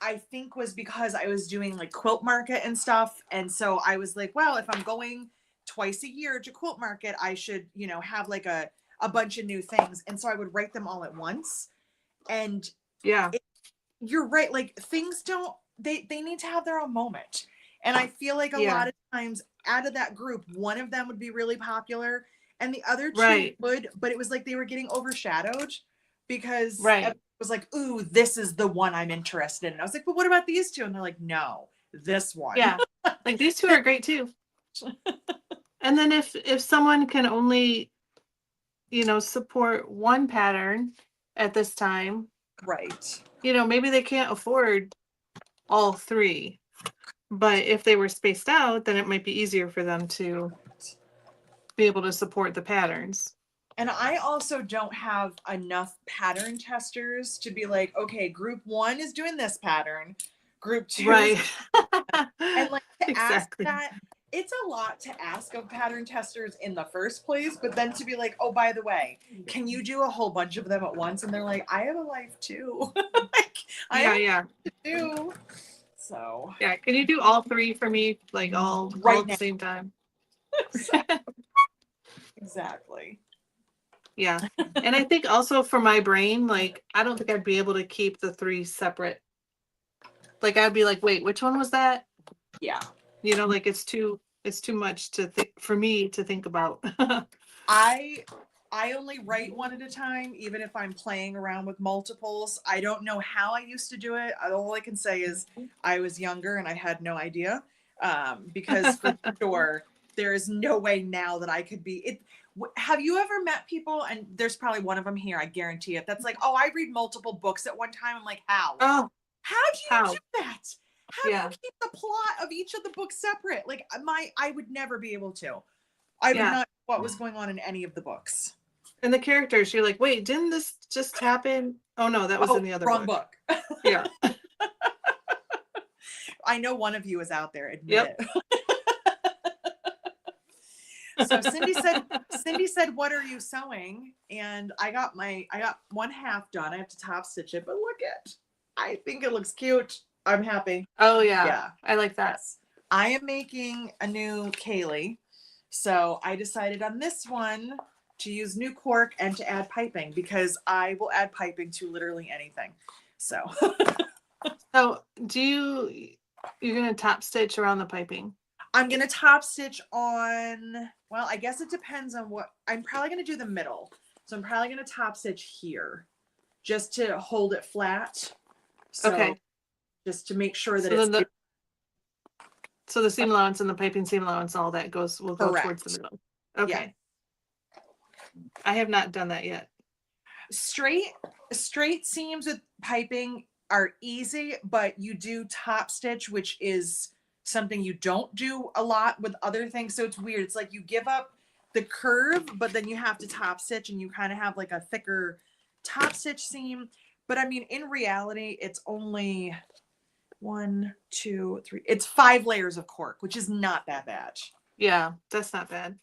I think, was because I was doing like quilt market and stuff. And so I was like, well, if I'm going twice a year to quilt market, I should, have like a bunch of new things. And so I would write them all at once. And you're right. Like, things don't they need to have their own moment. And I feel like a lot of times out of that group, one of them would be really popular and the other two would, but it was like they were getting overshadowed because it was like, ooh, this is the one I'm interested in. I was like, but what about these two? And they're like, no, this one. Yeah. Like these two are great too. And then if someone can only, you know, support one pattern at this time, right, you know, maybe they can't afford all three. But if they were spaced out, then it might be easier for them to be able to support the patterns. And I also don't have enough pattern testers to be like, okay, group 1 is doing this pattern, group 2 is and like to ask that, it's a lot to ask of pattern testers in the first place, but then to be like, oh, by the way, can you do a whole bunch of them at once? And they're like, I have a life too. Like, I have to do. So yeah, can you do all three for me, like all at the same time? Exactly. Yeah. And I think also for my brain, like I don't think I'd be able to keep the three separate. Like I'd be like, wait, which one was that? Yeah. You know, like it's too much to think for me to think about. I only write one at a time, even if I'm playing around with multiples. I don't know how I used to do it. All I can say is I was younger and I had no idea. Because for sure, there is no way now that I could be it. Have you ever met people, and there's probably one of them here, I guarantee it, that's like, oh, I read multiple books at one time. I'm like, how? Oh, how do you do that? How do Yeah. you keep the plot of each of the books separate? Like I would never be able to. I would not know what was going on in any of the books. And the characters, you're like, wait, didn't this just happen? Oh no, that was in the other wrong book. Yeah. I know one of you is out there, admit it. So Cindy said, what are you sewing? And I got one half done. I have to top stitch it, but look at, I think it looks cute. I'm happy. Oh yeah. I like that. Yes. I am making a new Kaylee. So I decided on this one to use new cork and to add piping, because I will add piping to literally anything. So So you're gonna top stitch around the piping? I'm gonna top stitch on, well, I guess it depends on what, I'm probably gonna do the middle. So I'm probably gonna top stitch here just to hold it flat. So just to make sure that so the seam allowance and the piping seam allowance, all that will go towards the middle. Okay. Yeah. I have not done that yet. Straight seams with piping are easy, but you do top stitch, which is something you don't do a lot with other things. So it's weird. It's like you give up the curve, but then you have to top stitch, and you kind of have like a thicker top stitch seam. But I mean, in reality, it's only 1, 2, 3. It's 5 layers of cork, which is not that bad. Yeah, that's not bad.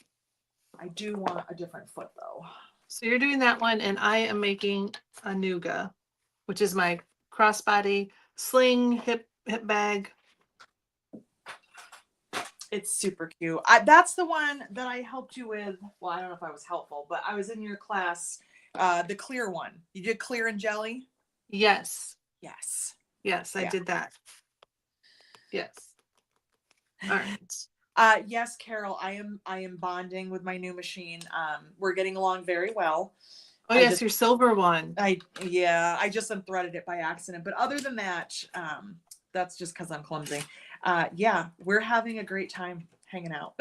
I do want a different foot though. So you're doing that one, and I am making a Nuga, which is my crossbody sling hip bag. It's super cute. That's the one that I helped you with. Well, I don't know if I was helpful, but I was in your class, the clear one. You did clear and jelly? Yes. Yes. Yes, I did that. Yes. All right. Yes, Carol, I am bonding with my new machine. We're getting along very well. Oh yes, your silver one. I just unthreaded it by accident. But other than that, that's just because I'm clumsy. Yeah, we're having a great time hanging out.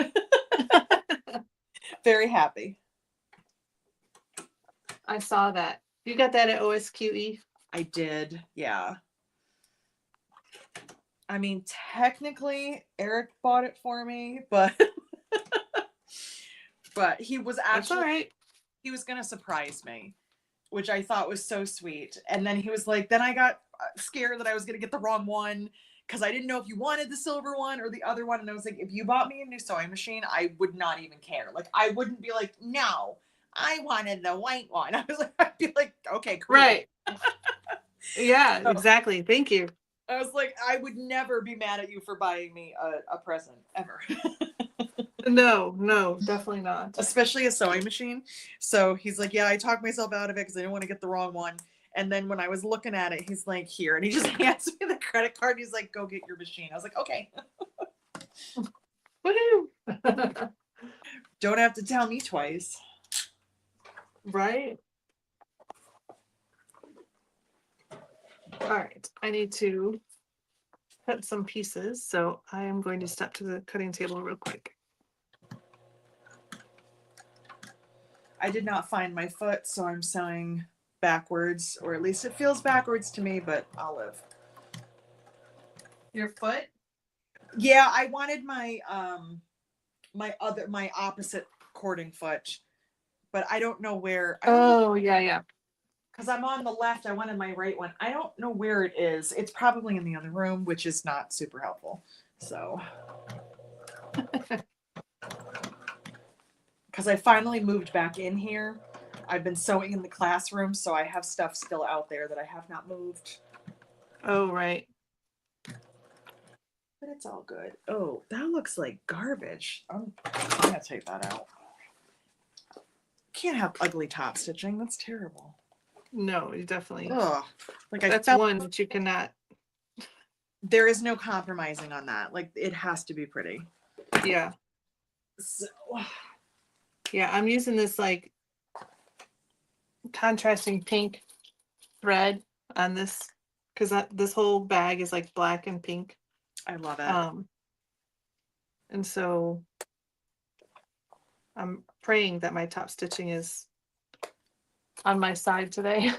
Very happy. I saw that. You got that at OSQE? I did, yeah. I mean, technically, Eric bought it for me, but but he was actually, all right. He was gonna surprise me, which I thought was so sweet. And then he was like, then I got scared that I was gonna get the wrong one, because I didn't know if you wanted the silver one or the other one. And I was like, if you bought me a new sewing machine, I would not even care. Like, I wouldn't be like, no, I wanted the white one. I was like, I'd be like, okay, cool. Right. Yeah, so, exactly. Thank you. I was like, I would never be mad at you for buying me a present ever. No, definitely not. Especially a sewing machine. So he's like, yeah, I talked myself out of it because I didn't want to get the wrong one. And then when I was looking at it, he's like, here. And he just hands me the credit card. He's like, go get your machine. I was like, okay. Woohoo! Don't have to tell me twice. Right? All right. I need to cut some pieces. So I am going to step to the cutting table real quick. I did not find my foot, so I'm sewing backwards, or at least it feels backwards to me, but I'll live. Your foot? Yeah, I wanted my my opposite cording foot, but I don't know where. Oh, yeah. Because I'm on the left, I wanted my right one. I don't know where it is. It's probably in the other room, which is not super helpful. So, because I finally moved back in here. I've been sewing in the classroom, so I have stuff still out there that I have not moved. Oh, right. But it's all good. Oh, that looks like garbage. I'm gonna take that out. Can't have ugly top stitching. That's terrible. No, you definitely. Ugh. Like That's felt one that you cannot. there is no compromising on that. Like it has to be pretty. Yeah. So Yeah, I'm using this like contrasting pink thread on this because this whole bag is like black and pink. I love it. And so I'm praying that my top stitching is on my side today.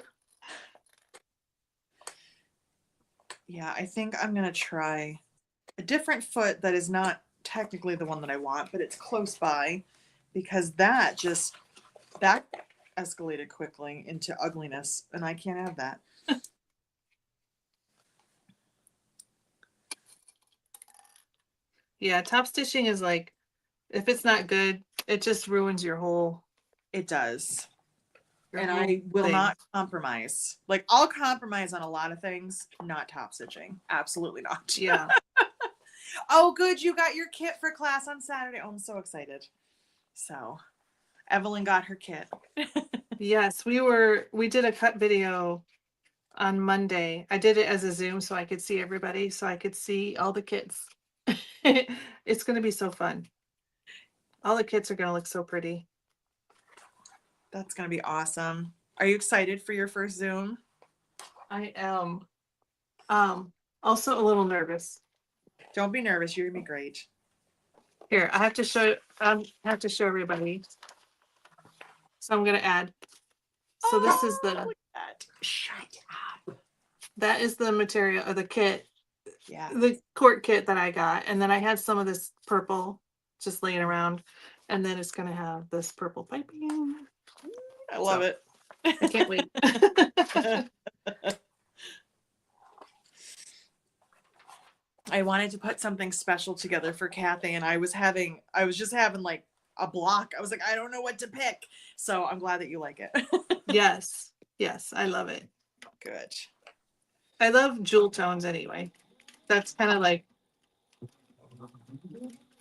Yeah, I think I'm gonna try a different foot that is not technically the one that I want, but it's close by, because that escalated quickly into ugliness, and I can't have that. Yeah, top stitching is like, if it's not good, it just ruins your whole. It does. Your And whole I will thing. not compromise. Like I'll compromise on a lot of things, not top stitching. Absolutely not. Yeah. Oh, good. You got your kit for class on Saturday. Oh, I'm so excited. So Evelyn got her kit. Yes, we did a cut video on Monday. I did it as a Zoom so I could see everybody, so I could see all the kits. It's going to be so fun. All the kits are going to look so pretty. That's going to be awesome. Are you excited for your first Zoom? I am also a little nervous. Don't be nervous. You're going to be great. Here, I have to show everybody. So I'm going to add. So this is look at that. Shut up. that is the material or the kit, Yeah. the cork kit that I got. And then I had some of this purple just laying around. And then it's going to have this purple piping. I love it. I can't wait. I wanted to put something special together for Kathy, and I was just having like a block. I was like, I don't know what to pick. So I'm glad that you like it. Yes. Yes. I love it. Good. I love jewel tones anyway. That's kind of like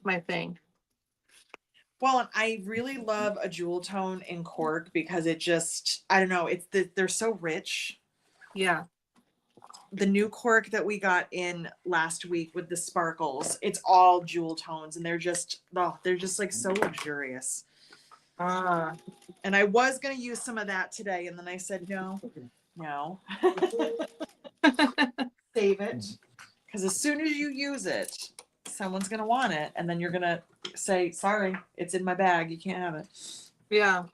my thing. Well, and I really love a jewel tone in cork because it just, I don't know, they're so rich. Yeah. The new cork that we got in last week with the sparkles, it's all jewel tones, and they're just like so luxurious. And I was going to use some of that today, and then I said, no. Save it. Because as soon as you use it, someone's going to want it, and then you're going to say, sorry, it's in my bag. You can't have it. Yeah.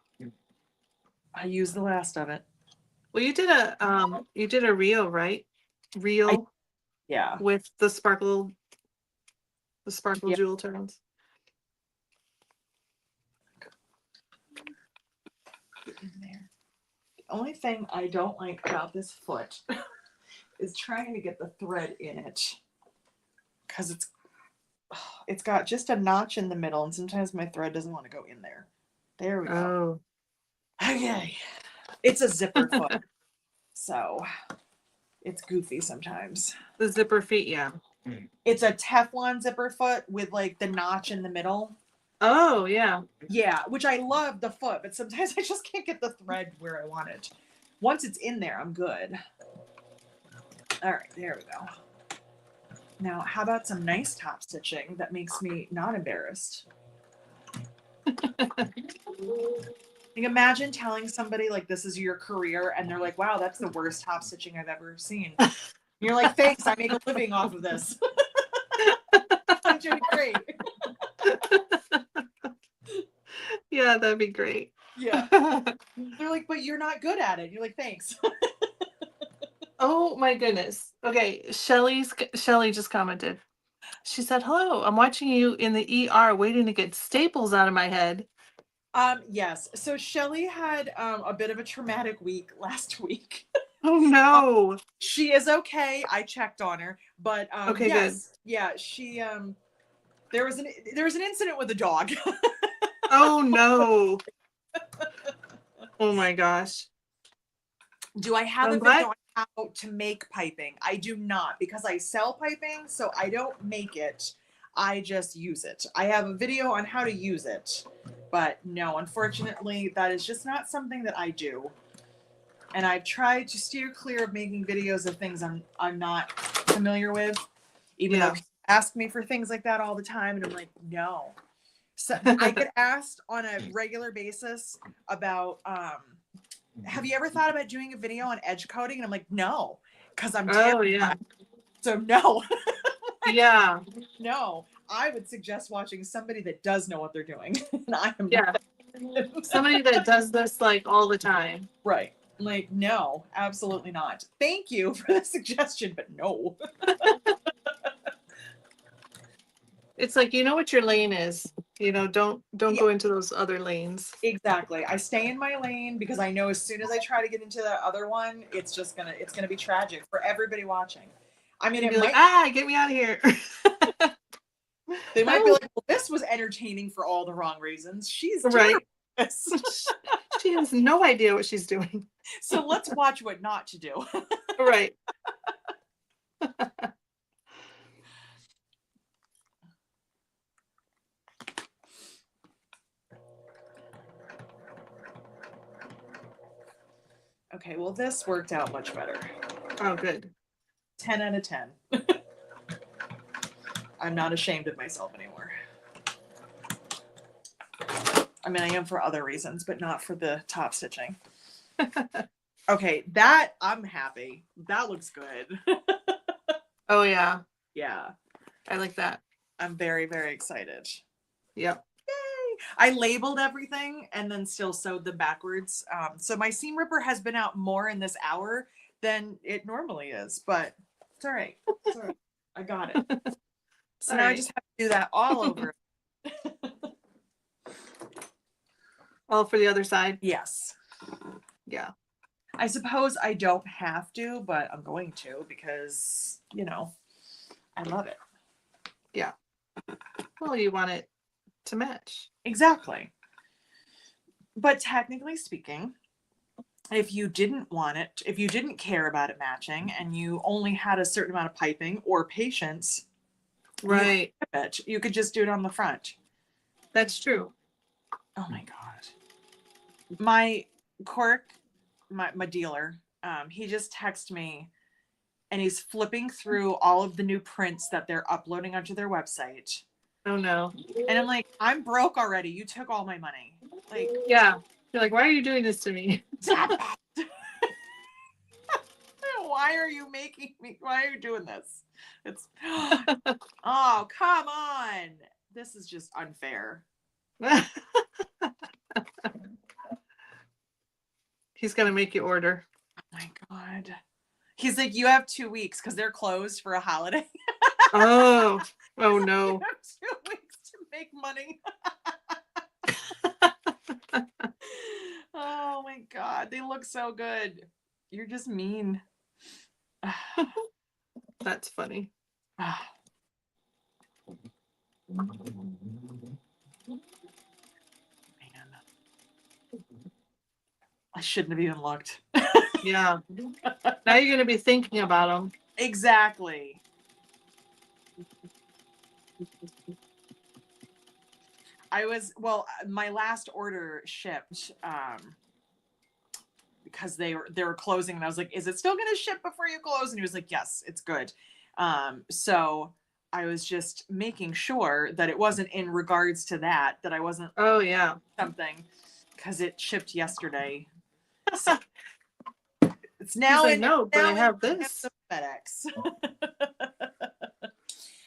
I used the last of it. Well, you did a reel, right? Reel. Yeah. With the sparkle Yeah. jewel tones. In there. The only thing I don't like about this foot is trying to get the thread in it, because it's got just a notch in the middle, and sometimes my thread doesn't want to go in there. There we go. Oh. Okay. It's a zipper foot, so it's goofy sometimes. The zipper feet, yeah. It's a Teflon zipper foot with like the notch in the middle. Oh, yeah. Yeah, which I love the foot, but sometimes I just can't get the thread where I want it. Once it's in there, I'm good. All right, there we go. Now, how about some nice top stitching that makes me not embarrassed? Like, imagine telling somebody like this is your career and they're like, wow, that's the worst top stitching I've ever seen. And you're like, thanks, I make a living off of this. I'm doing great. Yeah, that'd be great. Yeah. They're like, but you're not good at it. You're like, thanks. Oh my goodness. Okay, Shelly just commented. She said, "Hello, I'm watching you in the ER waiting to get staples out of my head." Yes. So Shelly had a bit of a traumatic week last week. Oh no. She is okay. I checked on her, but Okay, yes, yeah, she there was an incident with a dog. Oh no. Oh my gosh. Do I have I'm a video glad- on how to make piping? I do not, because I sell piping, so I don't make it. I just use it. I have a video on how to use it, but no, unfortunately, that is just not something that I do. And I've tried to steer clear of making videos of things I'm not familiar with, even though people ask me for things like that all the time, and I'm like, no. So I get asked on a regular basis about have you ever thought about doing a video on edge coding? And I'm like, no, because I'm terrible. yeah. So no. Yeah. No, I would suggest watching somebody that does know what they're doing. And I am Yeah. Somebody that does this like all the time. right. Like, no, absolutely not. Thank you for the suggestion, but no. It's like, you know what your lane is. You know, don't go into those other lanes. Exactly. I stay in my lane because I know as soon as I try to get into the other one, it's gonna be tragic for everybody watching. I mean, You'd it be like, might get me out of here. they might be like, well, this was entertaining for all the wrong reasons. She's Right. She She has no idea what she's doing. So let's watch what not to do. Right. Okay, well, this worked out much better. Oh, good. 10 out of 10. I'm not ashamed of myself anymore. I mean, I am for other reasons, but not for the top stitching. Okay, that I'm happy. That looks good. Oh, yeah. Yeah. I like that. I'm very, very excited. Yep. Yay! I labeled everything and then still sewed them backwards. So my seam ripper has been out more in this hour than it normally is, but it's all right. It's all right. I got it. So now I just have to do that all over. All for the other side? Yes. Yeah. I suppose I don't have to, but I'm going to because, you know, I love it. Yeah. Well, you want it to match. Exactly. But technically speaking, if you didn't want it, if you didn't care about it matching and you only had a certain amount of piping or patience, right, you could just do it on the front. That's true. Oh my God. My Cork, my dealer, he just texted me and he's flipping through all of the new prints that they're uploading onto their website. Oh no. And I'm like, I'm broke already. You took all my money. Like, yeah. You're like, why are you doing this to me? Stop it. Why are you doing this? It's oh, come on. This is just unfair. He's gonna make you order. Oh my God. He's like, you have 2 weeks because they're closed for a holiday. Oh no. You have 2 weeks to make money. Oh my God. They look so good. You're just mean. That's funny. I shouldn't have even looked. Yeah. Now you're gonna be thinking about them. Exactly. my last order shipped because they were closing, and I was like, is it still going to ship before you close? And he was like, yes, it's good. So I was just making sure that it wasn't in regards to that I wasn't Oh yeah. something, because it shipped yesterday. So it's He's now like, in no, but I now have in this. the FedEx.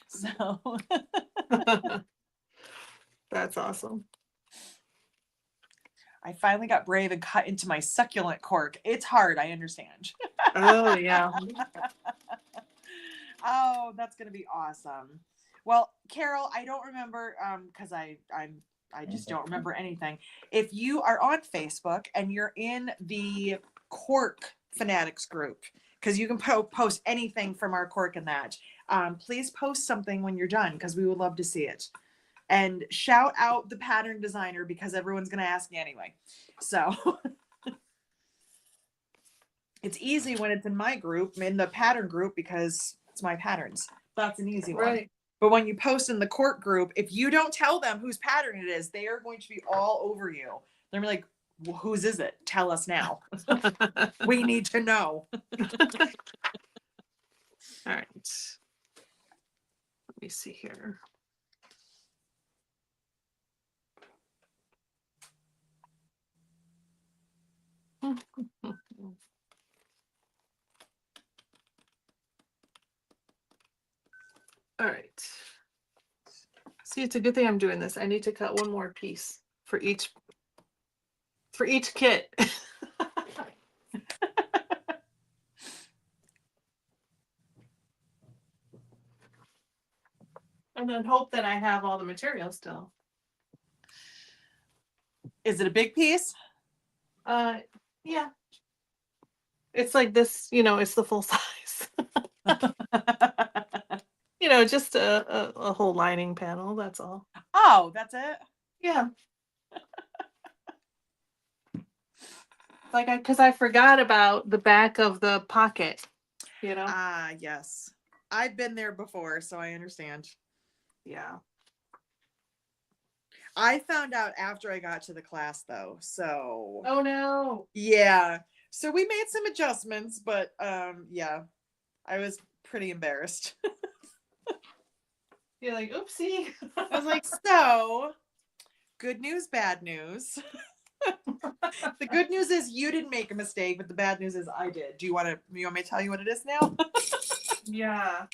So That's awesome. I finally got brave and cut into my succulent cork. It's hard, I understand. Oh yeah. Oh, that's gonna be awesome. Well, Carol, I don't remember because I just don't remember anything. If you are on Facebook and you're in the cork fanatics group, because you can post anything from our cork and that, please post something when you're done, because we would love to see it. And shout out the pattern designer, because everyone's gonna ask me anyway. So it's easy when it's in my group, in the pattern group, because it's my patterns. That's an easy one. Right. But when you post in the cork group, if you don't tell them whose pattern it is, they are going to be all over you. They're gonna be like, well, whose is it? Tell us now. We need to know. All right. Let me see here. All right. See, it's a good thing I'm doing this. I need to cut one more piece for each kit. And then hope that I have all the material still. Is it a big piece? Yeah. It's like this, it's the full size. Just a whole lining panel, that's all. Oh, that's it? Yeah. Because I forgot about the back of the pocket, Ah, yes. I've been there before, so I understand. Yeah. I found out after I got to the class, though, so. Oh no. Yeah. So we made some adjustments, but yeah, I was pretty embarrassed. You're like, oopsie. I was like, so, good news, bad news. The good news is you didn't make a mistake, but the bad news is I did. You want me to tell you what it is now? Yeah.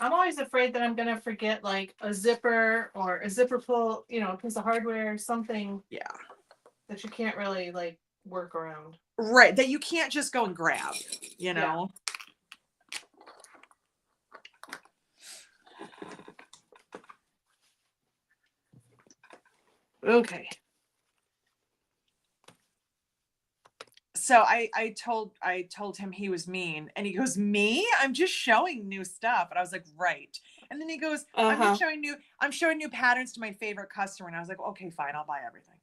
I'm always afraid that I'm going to forget like a zipper or a zipper pull, a piece of hardware, something. Yeah. That you can't really like work around. Right. That you can't just go and grab, you know? Yeah. Okay. So I told him he was mean, and he goes, me? I'm just showing new stuff. And I was like, right. And then he goes, I'm showing new patterns to my favorite customer. And I was like, okay, fine, I'll buy everything.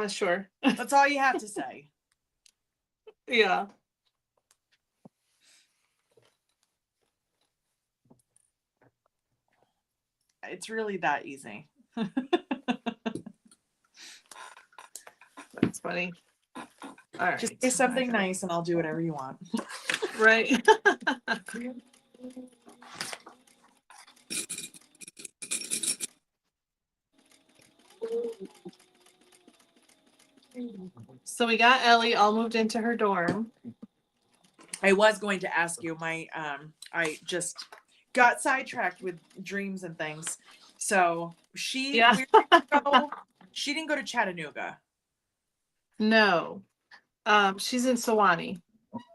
Sure. That's all you have to say. Yeah. It's really that easy. That's funny. All right. Just say something nice and I'll do whatever you want. Right. So we got Ellie all moved into her dorm. I was going to ask you, I just got sidetracked with dreams and things. So she didn't go to Chattanooga. No. She's in Sewanee.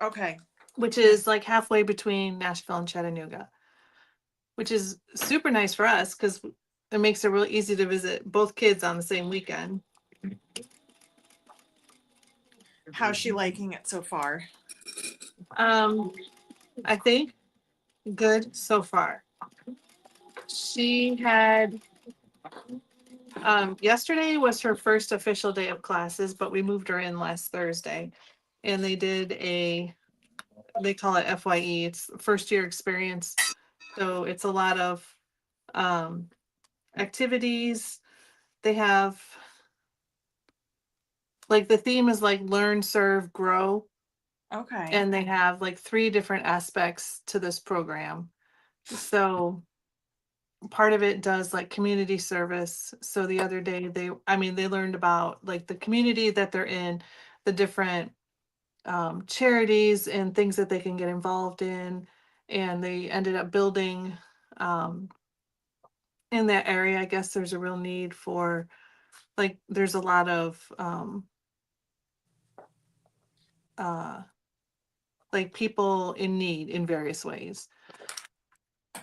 Okay. Which is like halfway between Nashville and Chattanooga. Which is super nice for us because it makes it really easy to visit both kids on the same weekend. How's she liking it so far? I think good so far. She had yesterday was her first official day of classes, but we moved her in last Thursday, and they did they call it FYE. It's first year experience, so it's a lot of activities. They have like the theme is like learn, serve, grow. Okay. And they have like 3 different aspects to this program. So part of it does like community service. So the other day they learned about like the community that they're in, the different charities and things that they can get involved in. And they ended up building um, in that area. I guess there's a real need for like, there's a lot of uh, like people in need in various ways.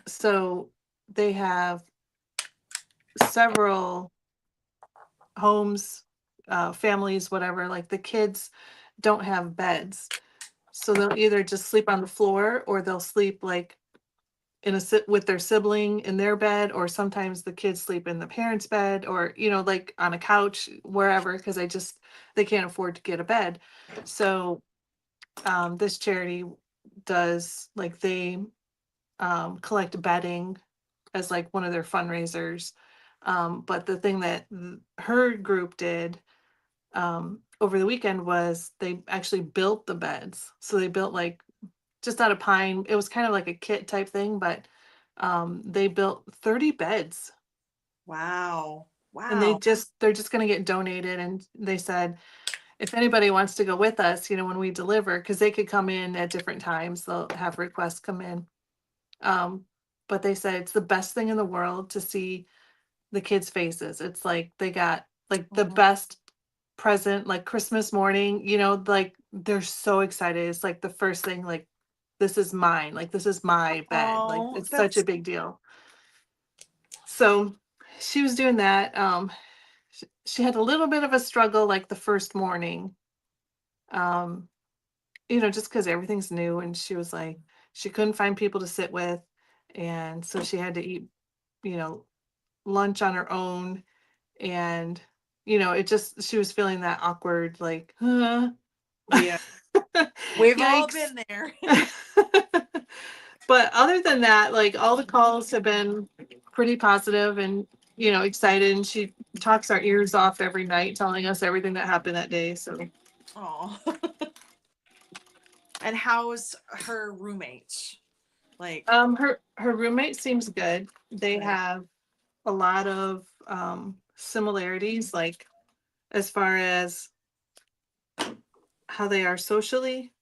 So they have several homes, families, whatever, like the kids don't have beds. So they'll either just sleep on the floor or they'll sleep like in a sit with their sibling in their bed, or sometimes the kids sleep in the parents' bed, or like on a couch, wherever, because they can't afford to get a bed. So this charity does like they collect bedding as like one of their fundraisers. But the thing that her group did over the weekend was they actually built the beds. So they built like just out of pine. It was kind of like a kit type thing, but they built 30 beds, Wow. and Wow. they're just going to get donated. And they said if anybody wants to go with us, when we deliver, because they could come in at different times, they'll have requests come in. But they said it's the best thing in the world to see the kids' faces. It's like they got like the Mhm. best present, like Christmas morning, like they're so excited. It's like the first thing, like, this is mine, like this is my bed. Like Oh, it's such a that's big deal. So she was doing that. She had a little bit of a struggle like the first morning. Um, just because everything's new, and she was like, she couldn't find people to sit with. And so she had to eat, you know, lunch on her own. And, she was feeling that awkward, like, huh? yeah. We've all Yikes. been there. But other than that, like all the calls have been pretty positive and, excited. And she talks our ears off every night, telling us everything that happened that day. So, Oh. And how's her roommate? Like, her roommate seems good. They good. have a lot of similarities, like as far as how they are socially.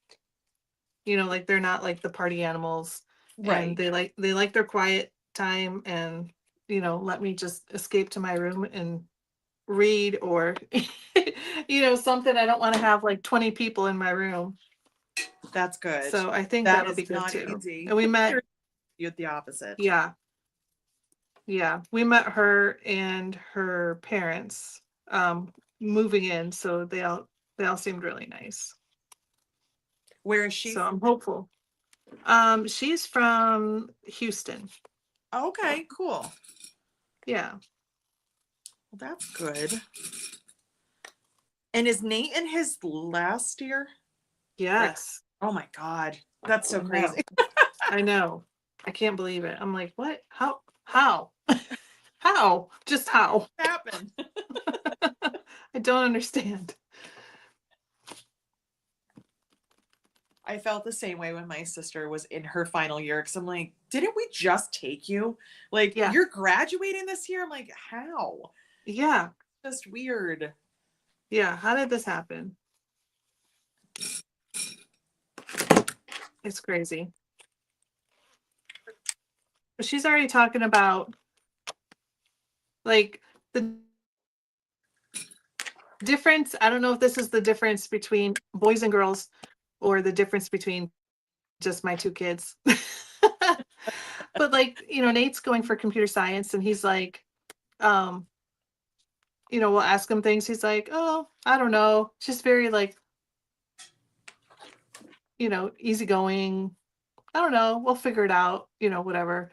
Like they're not like the party animals, and Right. they like their quiet time, and let me just escape to my room and read, or something. I don't want to have like 20 people in my room. That's good. So I think That that'll is be good not too. easy. And we met, You're the opposite. yeah, we met her and her parents moving in, so they all seemed really nice. Where is she So from? I'm hopeful. She's from Houston. Okay, cool. Yeah. Well, that's good. And is Nate in his last year? Like, Yes. oh my God. That's so I know. crazy. I know. I can't believe it. I'm like, what? How? How? Just how? Happened. I don't understand. I felt the same way when my sister was in her final year because I'm like, didn't we just take you? Like, Yeah. you're graduating this year? I'm like, how? Yeah. Just weird. Yeah. How did this happen? It's crazy. But she's already talking about like the difference. I don't know if this is the difference between boys and girls, or the difference between just my 2 kids. But like, Nate's going for computer science, and he's like, we'll ask him things. He's like, oh, I don't know. Just very like, easygoing. I don't know. We'll figure it out, whatever.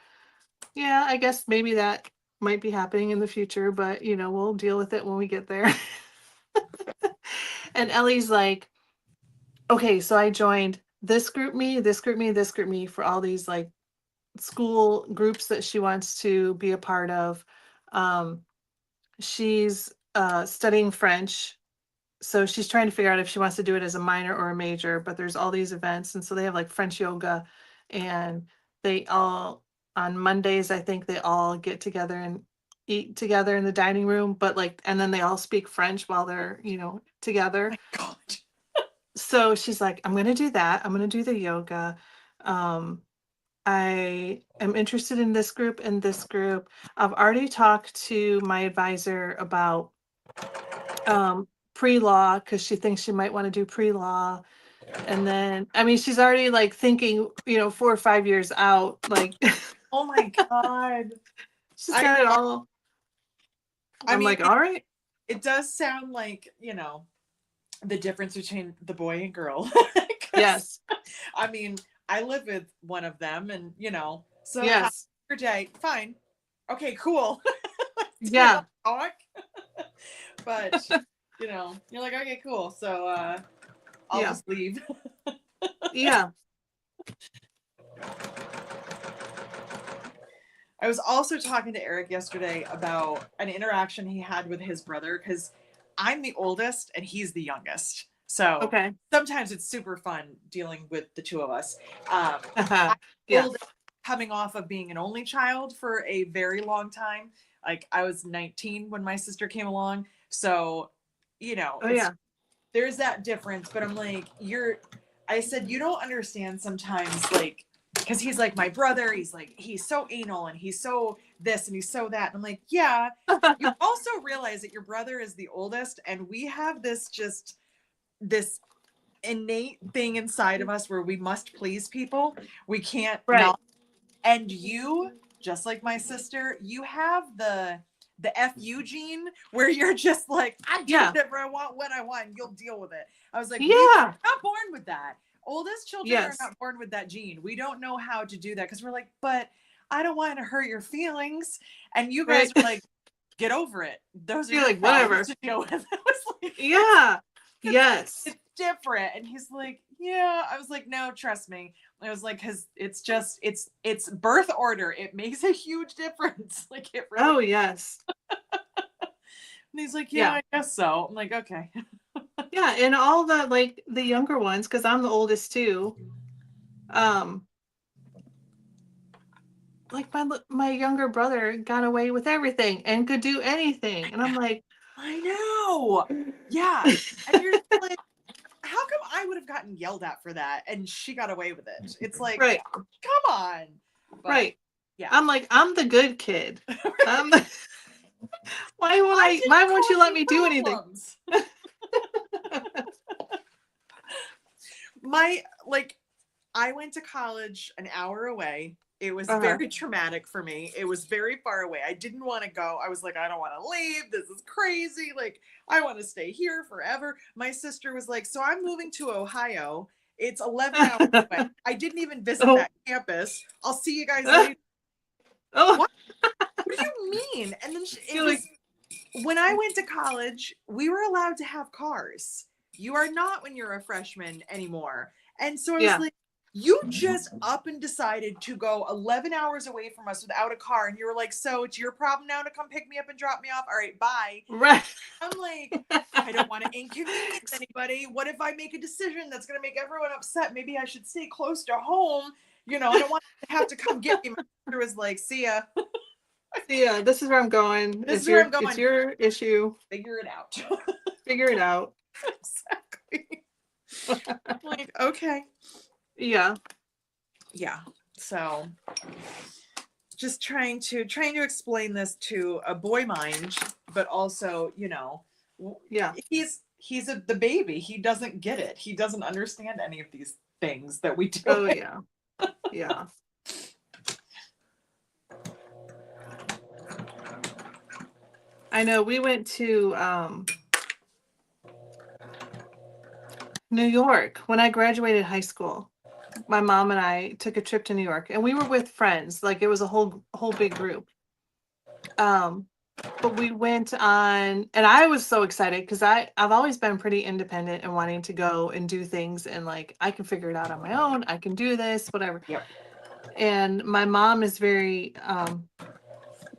Yeah, I guess maybe that might be happening in the future, but we'll deal with it when we get there. And Ellie's like, okay, so I joined this group me, this group me, this group me, for all these like school groups that she wants to be a part of. She's studying French. So she's trying to figure out if she wants to do it as a minor or a major, but there's all these events. And so they have like French yoga, and they all, on Mondays, I think they all get together and eat together in the dining room, but like, and then they all speak French while they're, together. My God. So she's like, I'm going to do that. I'm going to do the yoga. I am interested in this group and this group. I've already talked to my advisor about pre-law, because she thinks she might want to do pre-law. And then, I mean, she's already like thinking, 4 or 5 years out, like Oh my God. she's got it all. I'm mean, like, all right. It does sound like, the difference between the boy and girl. Yes. I mean, I live with one of them, and so Yes. your day, fine. Okay, cool. Yeah. Talk. But you're like, okay, cool. So I'll just leave. Yeah. I was also talking to Eric yesterday about an interaction he had with his brother, because I'm the oldest and he's the youngest. So Okay. sometimes it's super fun dealing with the two of us. Yeah. Coming off of being an only child for a very long time. Like, I was 19 when my sister came along. So, there's that difference. But I'm like, I said, you don't understand sometimes, like, because he's like my brother. He's like, he's so anal and he's so this and he's so that. And I'm like, yeah. You also realize that your brother is the oldest, and we have this innate thing inside of us where we must please people. We can't not. And you, just like my sister, you have the FU gene where you're just like, I do whatever I want when I want, and you'll deal with it. I was like, we're not born with that. Oldest children are not born with that gene. We don't know how to do that, because we're like, but I don't want to hurt your feelings. And you guys are like, get over it. Those are like, whatever to deal with. I was like, yes. It's different. And he's like, yeah. I was like, no, trust me. I was like, because it's just, it's birth order. It makes a huge difference. Like, it really. Oh, yes. And he's like, yeah, I guess so. I'm like, okay. Yeah, and all the younger ones, because I'm the oldest too. Like my younger brother got away with everything and could do anything, and I'm like, I know. Yeah. And you're just like, how come I would have gotten yelled at for that and she got away with it? It's like, come on. But, yeah. I'm like, I'm the good kid. Why won't you let me do anything? I went to college an hour away. It was very traumatic for me. It was very far away. I didn't want to go. I was like, I don't want to leave. This is crazy. Like, I want to stay here forever. My sister was like, so I'm moving to Ohio. It's 11 hours away. I didn't even visit that campus. I'll see you guys later. What do you mean? And then when I went to college, we were allowed to have cars. You are not when you're a freshman anymore. And so I was like, you just up and decided to go 11 hours away from us without a car. And you were like, so it's your problem now to come pick me up and drop me off? All right, bye. Right. I'm like, I don't want to inconvenience anybody. What if I make a decision that's going to make everyone upset? Maybe I should stay close to home. I don't want to have to come get me. My sister was like, see ya. Yeah, this is where I'm going. It's your issue. Figure it out. Figure it out. Exactly. Like, okay. Yeah. So just trying to explain this to a boy mind, but also, he's the baby. He doesn't get it. He doesn't understand any of these things that we do. Oh, yeah. Yeah. I know we went to New York when I graduated high school. My mom and I took a trip to New York, and we were with friends. Like, it was a whole big group. But we went on, and I was so excited because I've always been pretty independent and wanting to go and do things, and like, I can figure it out on my own. I can do this, whatever. Yep. And my mom is very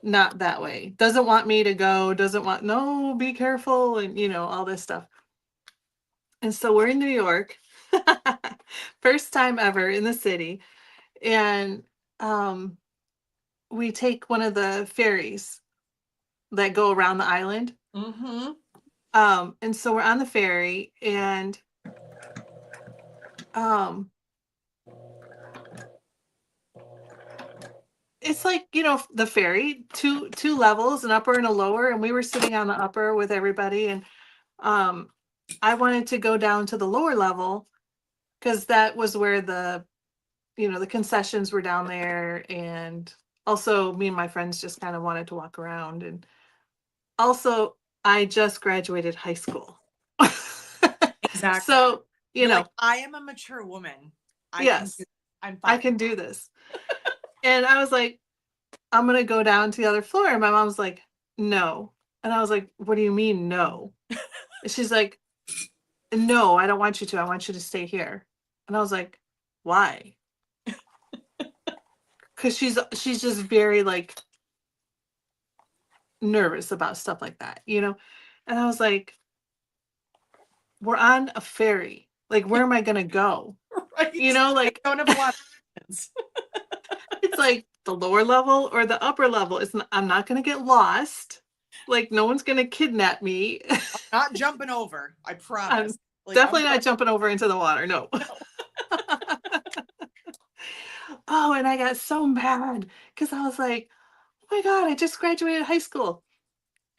not that way. Doesn't want me to go, doesn't want, no, be careful, and all this stuff. And so we're in New York, first time ever in the city, and we take one of the ferries that go around the island. Mm-hmm. And so we're on the ferry, and it's like, the ferry, two levels, an upper and a lower, and we were sitting on the upper with everybody, and I wanted to go down to the lower level because that was where the concessions were down there, and also me and my friends just kind of wanted to walk around, and also I just graduated high school. Exactly. So, You're like, I am a mature woman. Yes, I'm fine. I can do this. And I was like, I'm going to go down to the other floor. And my mom was like, no. And I was like, what do you mean, no? And she's like, no, I don't want you to. I want you to stay here. And I was like, why? Because she's just very like nervous about stuff like that, And I was like, we're on a ferry. Like, where am I going to go? Right. Like, I don't have a lot of options. It's like the lower level or the upper level. I'm not going to get lost. Like, no one's going to kidnap me. I'm not jumping over. I promise. Definitely not jumping over into the water. No. Oh, and I got so mad because I was like, oh my God, I just graduated high school.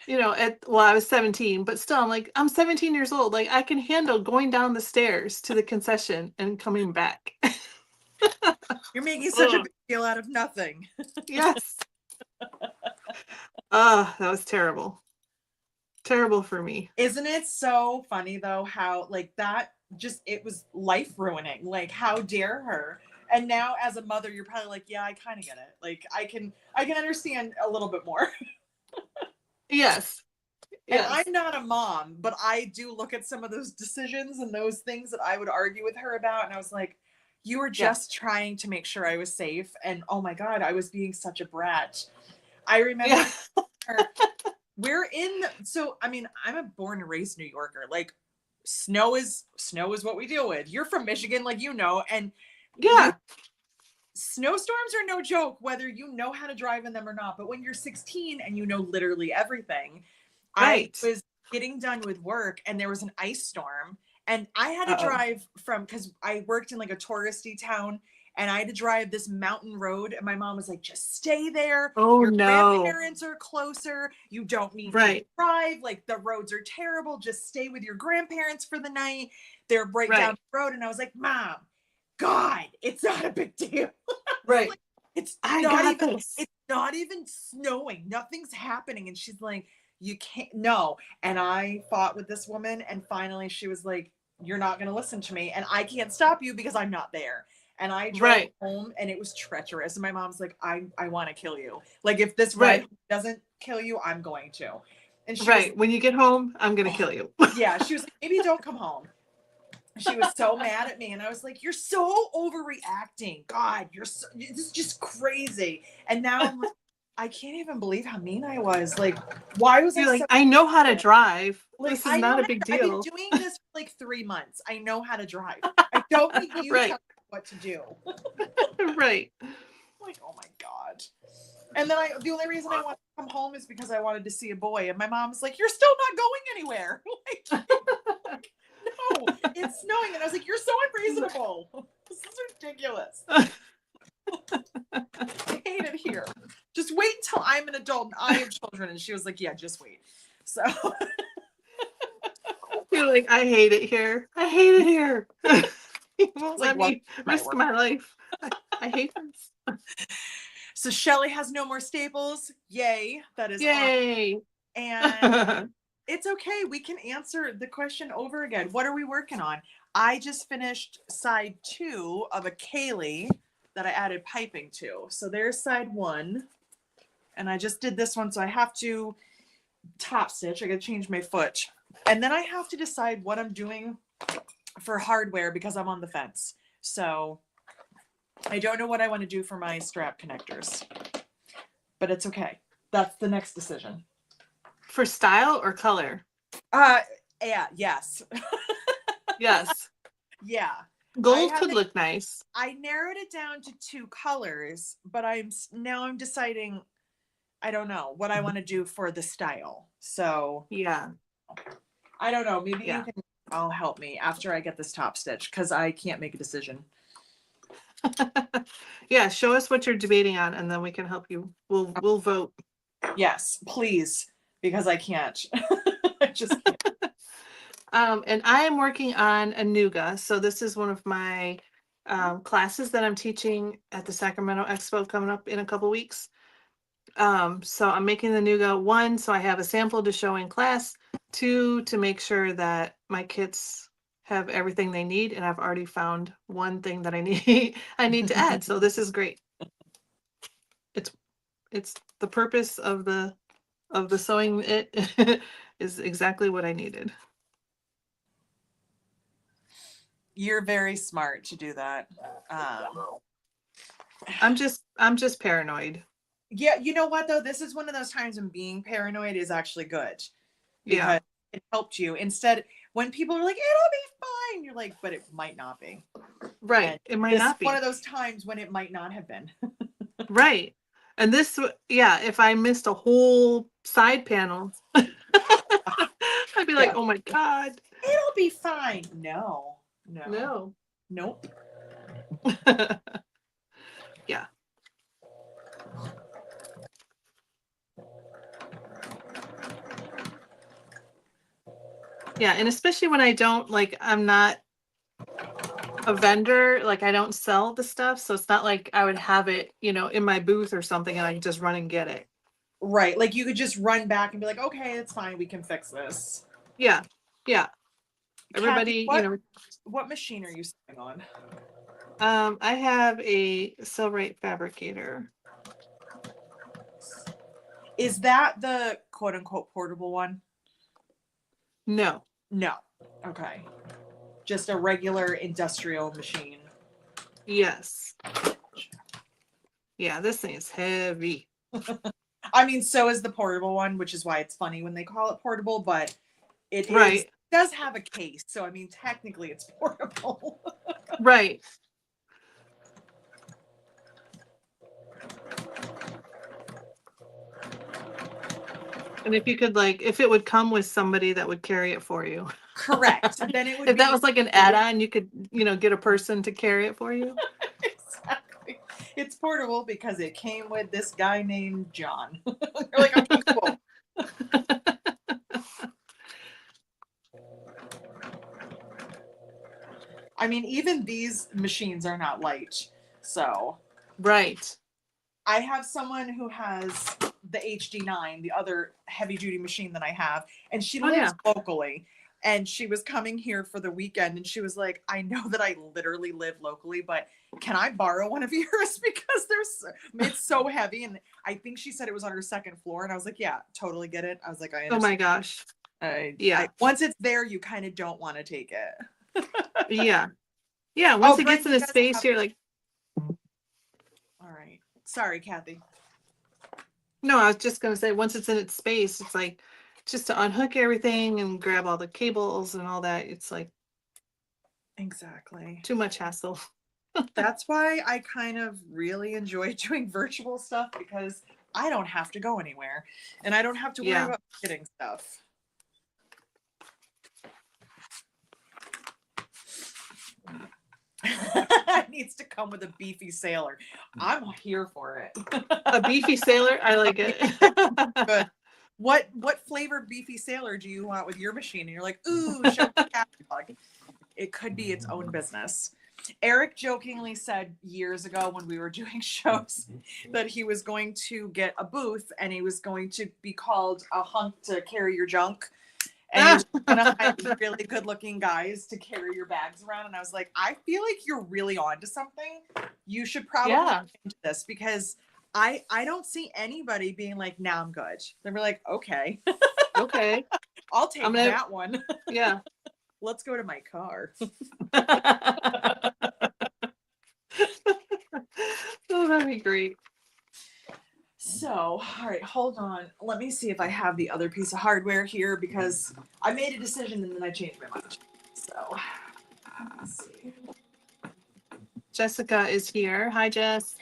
I was 17, but still, I'm like, I'm 17 years old. Like, I can handle going down the stairs to the concession and coming back. You're making such a big deal out of nothing. Yes. Oh, that was terrible. Terrible for me. Isn't it so funny though how like that it was life ruining. Like, how dare her? And now as a mother, you're probably like, yeah, I kind of get it. Like, I can understand a little bit more. Yes. And I'm not a mom, but I do look at some of those decisions and those things that I would argue with her about. And I was like, you were just trying to make sure I was safe. And oh my God, I was being such a brat. I remember I'm a born and raised New Yorker. Like, snow is what we deal with. You're from Michigan, like, and snowstorms are no joke, whether you know how to drive in them or not. But when you're 16 and you know literally everything, right. I was getting done with work and there was an ice storm and I had to drive because I worked in like a touristy town and I had to drive this mountain road. And my mom was like, just stay there. Oh, your no. grandparents are closer. You don't need to drive. Like, the roads are terrible. Just stay with your grandparents for the night. They're right down the road. And I was like, Mom, God, it's not a big deal. Right. Like, it's not even snowing. Nothing's happening. And she's like, you can't, no. And I fought with this woman. And finally she was like, you're not going to listen to me. And I can't stop you because I'm not there. And I drove home and it was treacherous. And my mom's like, I want to kill you. Like, if this ride doesn't kill you, I'm going to. And she was, when you get home, I'm going to kill you. Yeah. She was like, maybe don't come home. She was so mad at me. And I was like, you're so overreacting. God, this is just crazy. And now I'm like, I can't even believe how mean I was. Like, why was I I know how to drive. Like, this is not a big deal. I've been doing this for like 3 months. I know how to drive. I don't need you to tell me what to do. Right. Like, oh my God. And then the only reason I wanted to come home is because I wanted to see a boy. And my mom's like, you're still not going anywhere. Like, no, it's snowing. And I was like, you're so unreasonable. This is ridiculous. I hate it here. Just wait until I'm an adult and I have children. And she was like, yeah, just wait. So you're like, I hate it here. I hate it here. You won't let me risk my life. I hate this. So Shelly has no more staples. Yay. That is yay. Awesome. And it's okay. We can answer the question over again. What are we working on? I just finished side 2 of a Kaylee that I added piping to. So there's side 1. And I just did this one. So I have to top stitch. I got to change my foot. And then I have to decide what I'm doing for hardware because I'm on the fence. So I don't know what I want to do for my strap connectors. But it's okay. That's the next decision. For style or color? Yeah, yes. Yes. Yeah. Gold could look nice. I narrowed it down to 2 colors, but I'm deciding, I don't know what I want to do for the style. So Yeah. I don't know. Maybe Yeah. you can all help me after I get this top stitch, because I can't make a decision. Yeah, show us what you're debating on, and then we can help you. We'll vote. Yes, please, because I can't. I just can't. And I am working on a Nuga. So this is one of my classes that I'm teaching at the Sacramento Expo coming up in a couple weeks. So I'm making the Nuga, 1, so I have a sample to show in class, 2, to make sure that my kits have everything they need, and I've already found one thing that I need to add. So this is great. It's the purpose of the sewing it is exactly what I needed. You're very smart to do that. I'm just paranoid. Yeah, you know what though? This is one of those times when being paranoid is actually good, because Yeah. it helped you. Instead, when people are like, "It'll be fine," you're like, "But it might not be." Right. And It might this not is be. one of those times when it might not have been. Right. And this, yeah, if I missed a whole side panel, I'd be like, Yeah. oh my God. It'll be fine. No. No. Nope. Yeah. Yeah. And especially when I don't, like, I'm not a vendor, like I don't sell the stuff. So it's not like I would have it, in my booth or something and I can just run and get it. Right. Like you could just run back and be like, "Okay, it's fine. We can fix this." Yeah. Yeah. Kathy, Everybody, what machine are you sewing on? I have a Silverite fabricator. Is that the quote unquote portable one? No. No. Okay. Just a regular industrial machine. Yes. Yeah, this thing is heavy. I mean, so is the portable one, which is why it's funny when they call it portable, but it Right. does have a case. So I mean, technically it's portable. Right. And if you could, like, if it would come with somebody that would carry it for you. Correct. Then it would If that was like an add-on, you could, get a person to carry it for you. Exactly. It's portable because it came with this guy named John. You're like, okay, cool. I mean, even these machines are not light. So Right. I have someone who has the HD9, the other heavy duty machine that I have, and she lives locally. And she was coming here for the weekend and she was like, "I know that I literally live locally, but can I borrow one of yours? Because it's so heavy." And I think she said it was on her 2nd floor. And I was like, "Yeah, totally get it." I was like, "I understand." Oh my gosh. Yeah. Once it's there, you kind of don't want to take it. Yeah. Yeah. Once it gets Brenda in a space, you're like, all right. Sorry, Kathy. no, I was just going to say, once it's in its space, it's like, just to unhook everything and grab all the cables and all that. It's like, exactly, too much hassle. That's why I kind of really enjoy doing virtual stuff, because I don't have to go anywhere and I don't have to worry about getting stuff. It needs to come with a beefy sailor. I'm here for it. A beefy sailor? I like it. Good. What flavor beefy sailor do you want with your machine? And you're like, "Ooh, show the catalog." It could be its own business. Eric jokingly said years ago when we were doing shows that he was going to get a booth and he was going to be called a hunk to carry your junk. And he was going to hire really good looking guys to carry your bags around. And I was like, I feel like you're really onto something. You should probably look into this, because I don't see anybody being like, "Nah, I'm good." They're like, "Okay." Okay. I'll take that one. Yeah. Let's go to my car. Oh, that'd be great. So, all right, hold on. Let me see if I have the other piece of hardware here because I made a decision and then I changed my mind. So, let's see. Jessica is here. Hi, Jess.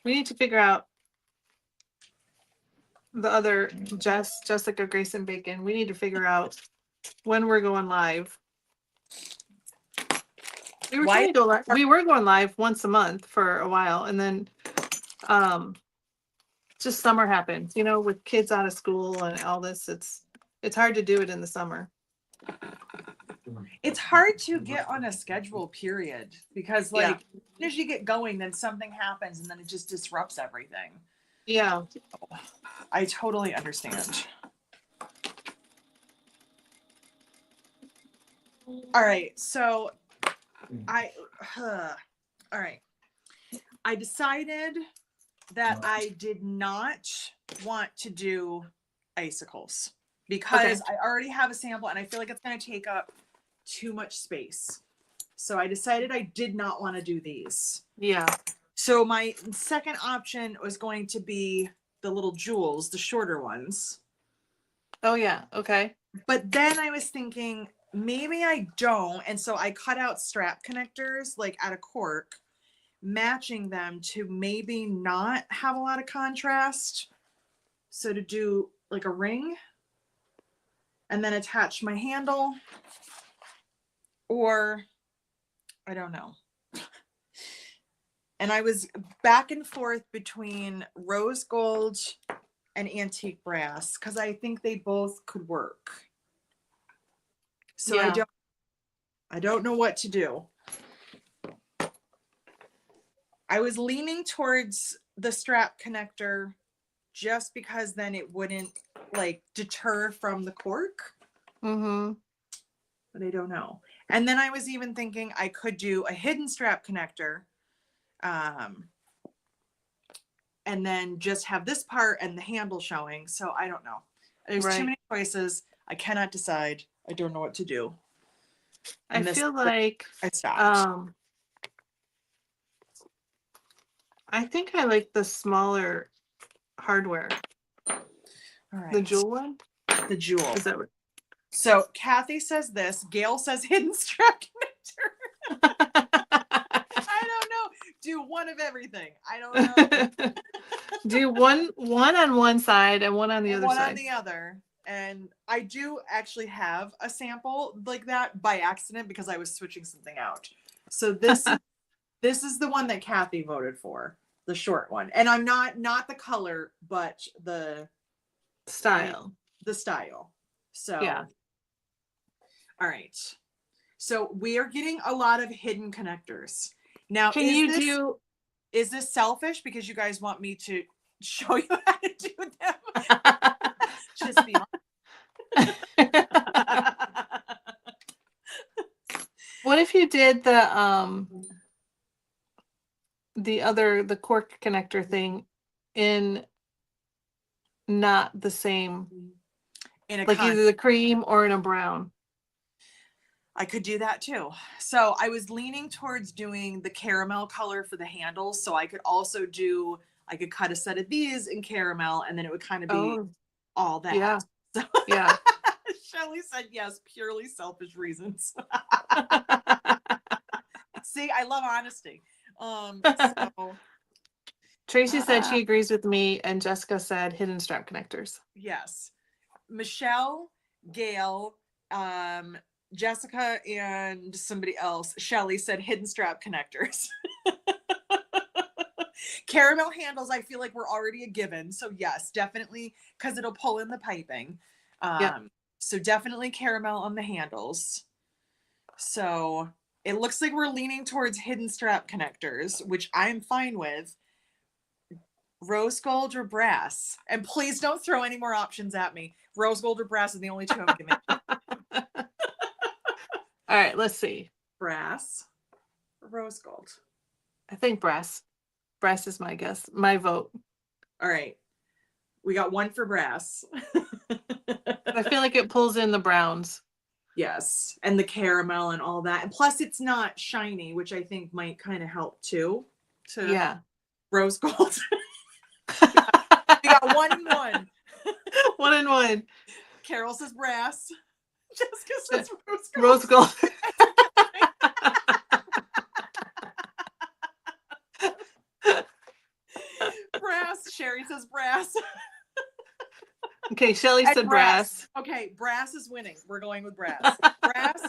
We need to figure out the other Jessica Grayson Bacon. We need to figure out when we're going live. We were trying to go live. We were going live once a month for a while, and then just summer happened. You know, with kids out of school and all this, it's hard to do it in the summer. It's hard to get on a schedule, period, because like as soon as you get going, then something happens and then it just disrupts everything. Yeah. I totally understand. All right, so all right. I decided that I did not want to do icicles because I already have a sample and I feel like it's going to take up too much space. So I decided I did not want to do these. Yeah. So my second option was going to be the little jewels, the shorter ones. Oh yeah. Okay. But then I was thinking maybe I don't. And so I cut out strap connectors like out of cork, matching them to maybe not have a lot of contrast. So to do like a ring and then attach my handle, or I don't know. And I was back and forth between rose gold and antique brass because I think they both could work. So I don't know what to do. I was leaning towards the strap connector just because then it wouldn't like deter from the cork. Mm-hmm. But I don't know. And then I was even thinking I could do a hidden strap connector. And then just have this part and the handle showing. So I don't know. There's too many choices. I cannot decide. I don't know what to do. And I feel like I stopped. I think I like the smaller hardware. All right. The jewel one? The jewel. Is that what? So Kathy says this. Gail says hidden strap connector. I don't know. Do one of everything. I don't know. Do one on one side and one on the other side. One on the other. And I do actually have a sample like that by accident because I was switching something out. So this is the one that Kathy voted for, the short one. And I'm not the color, but the style. The style. So yeah. All right. So we are getting a lot of hidden connectors. Now, is this selfish because you guys want me to show you how to do them? Just be honest. What if you did the cork connector thing in not the same, in a like either the cream or in a brown? I could do that too. So I was leaning towards doing the caramel color for the handles. So I could also I could cut a set of these in caramel and then it would kind of be all that. Yeah. So, yeah. Shelly said yes, purely selfish reasons. See, I love honesty. So Tracy said she agrees with me, and Jessica said hidden strap connectors. Yes. Michelle, Gail, Jessica, and somebody else, Shelly, said hidden strap connectors. Caramel handles, I feel like we're already a given. So yes, definitely, because it'll pull in the piping. So definitely caramel on the handles. So it looks like we're leaning towards hidden strap connectors, which I'm fine with. Rose gold or brass? And please don't throw any more options at me. Rose gold or brass are the only two I'm giving. All right, let's see. Brass or rose gold? I think brass. Brass is my guess. My vote. All right. We got one for Brass. I feel like it pulls in the browns. Yes, and the caramel and all that. And plus it's not shiny, which I think might kind of help too. Yeah. Rose gold. We got 1 and 1. 1 and 1. Carol says Brass. Jessica says rose gold. Rose gold. Brass. Sherry says Brass. Okay, Shelly said brass. Okay, Brass is winning. We're going with Brass. Brass.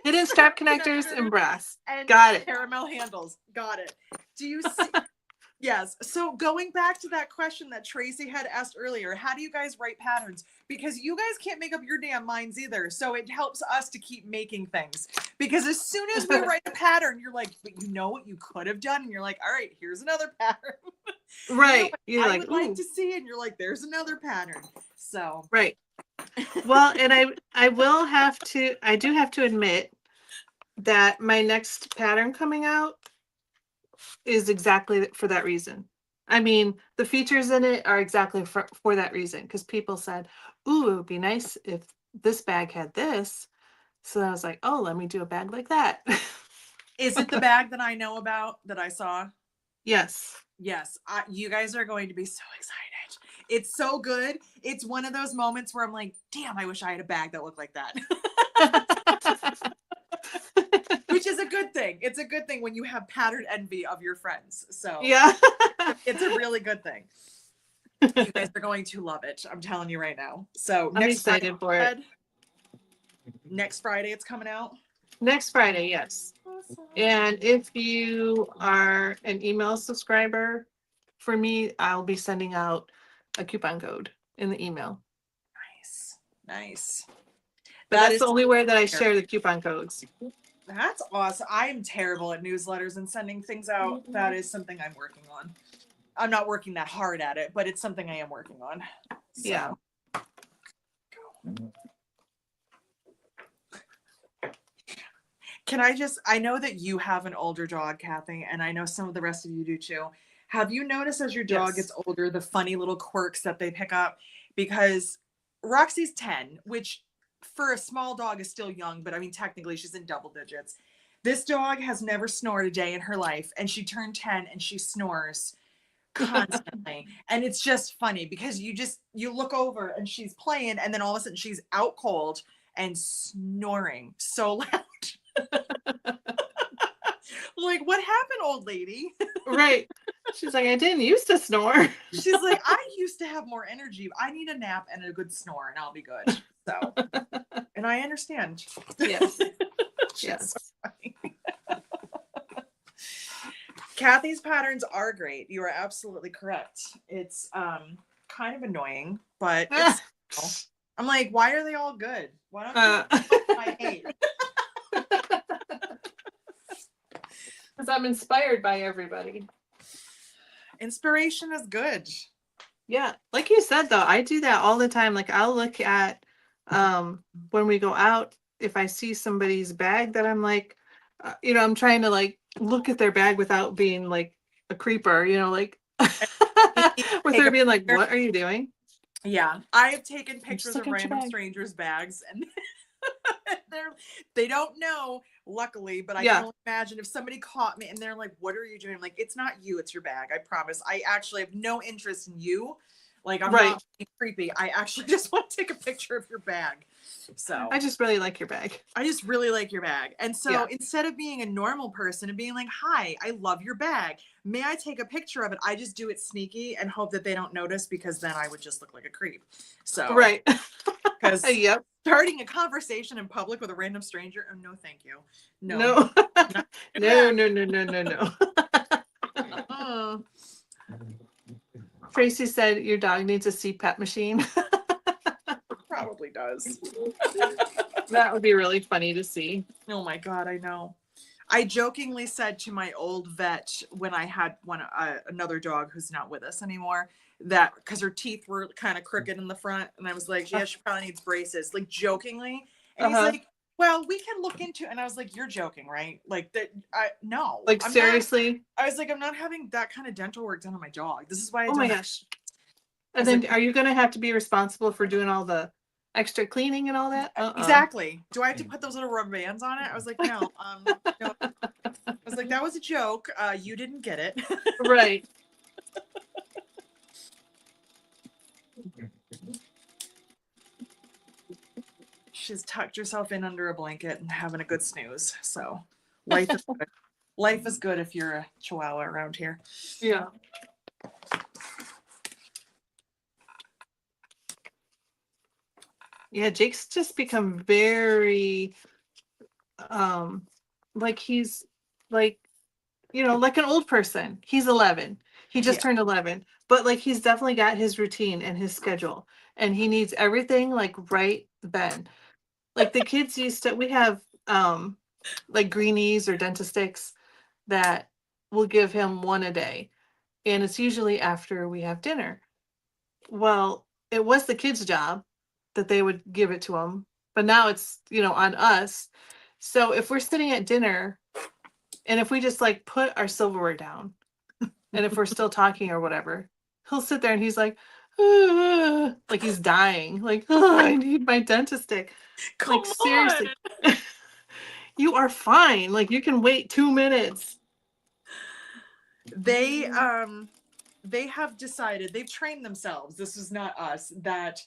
Hidden strap connectors and brass. And Got it. Caramel handles. Got it. Do you see? Yes. So going back to that question that Tracy had asked earlier, how do you guys write patterns? Because you guys can't make up your damn minds either. So it helps us to keep making things. Because as soon as we write a pattern, you're like, but you know what you could have done? And you're like, all right, here's another pattern. Right. You know, you're I like, would like ooh. to see, and you're like, there's another pattern. So Right. Well, and I do have to admit that my next pattern coming out is exactly for that reason. I mean, the features in it are exactly for that reason, because people said, ooh, it would be nice if this bag had this. So I was like, oh, let me do a bag like that. is it the bag that I know about that I saw? Yes. Yes, you guys are going to be so excited. It's so good. It's one of those moments where I'm like, damn, I wish I had a bag that looked like that. Which is a good thing. It's a good thing when you have pattern envy of your friends. So yeah. it's a really good thing. You guys are going to love it. I'm telling you right now. So I'm excited for it. Next Friday it's coming out. Next Friday, yes. Awesome. And if you are an email subscriber for me, I'll be sending out a coupon code in the email. Nice. But that's the only way that I share the coupon codes. That's awesome. I'm terrible at newsletters and sending things out. That is something I'm working on. I'm not working that hard at it, but it's something I am working on. So. Yeah. I know that you have an older dog, Kathy, and I know some of the rest of you do too. Have you noticed as your dog gets older, the funny little quirks that they pick up? Because Roxy's 10, which for a small dog is still young, but I mean, technically she's in double digits. This dog has never snored a day in her life, and she turned 10 and she snores constantly. And it's just funny because you look over and she's playing, and then all of a sudden she's out cold and snoring so loud. Like, what happened, old lady? Right. She's like, I didn't used to snore. She's like, I used to have more energy. I need a nap and a good snore and I'll be good. So, and I understand. Yes. Yes. So Kathy's patterns are great. You are absolutely correct. It's kind of annoying, but it's, I'm like, why are they all good? Why don't you I hate? Because I'm inspired by everybody. Inspiration is good. Yeah. Like you said, though, I do that all the time. Like I'll look at when we go out, if I see somebody's bag that I'm like, I'm trying to like look at their bag without being like a creeper, like with her being like, what are you doing? Yeah. I have taken pictures of random strangers' bags and they don't know, luckily, but I can only imagine if somebody caught me and they're like, what are you doing? I'm like, it's not you, it's your bag. I promise. I actually have no interest in you. Like, I'm not being creepy. I actually just want to take a picture of your bag. So I just really like your bag. I just really like your bag. And so instead of being a normal person and being like, hi, I love your bag, may I take a picture of it? I just do it sneaky and hope that they don't notice, because then I would just look like a creep. So right. Because starting a conversation in public with a random stranger, oh no, thank you. No. No. Tracy said your dog needs a CPAP machine. Probably does. That would be really funny to see. Oh my God, I know. I jokingly said to my old vet when I had another dog who's not with us anymore, that because her teeth were kind of crooked in the front, and I was like, yeah, she probably needs braces, like jokingly. And he's like, well, we can look into it. And I was like, you're joking, right? Like that. No. Like, seriously? I was like, I'm not having that kind of dental work done on my dog. This is why I oh don't. My gosh. And then are you going to have to be responsible for doing all the extra cleaning and all that? Exactly. Do I have to put those little rubber bands on it? I was like, no. No. I was like, that was a joke. You didn't get it. Right. She's tucked herself in under a blanket and having a good snooze. So life is good. Life is good if you're a Chihuahua around here. Yeah. Yeah, Jake's just become very like he's like, you know, like an old person. He's 11. He just turned 11, but like he's definitely got his routine and his schedule, and he needs everything like right then. Like the kids used to, we have like greenies or Dentastix that will give him one a day, and it's usually after we have dinner. Well, it was the kids' job that they would give it to him, but now it's, you know, on us. So if we're sitting at dinner and if we just like put our silverware down and if we're still talking or whatever, he'll sit there and he's like, "Ah," like he's dying, like, "Oh, I need my Dentastix." Come Like seriously, on. you are fine. Like you can wait 2 minutes. They have decided, they've trained themselves, this is not us, that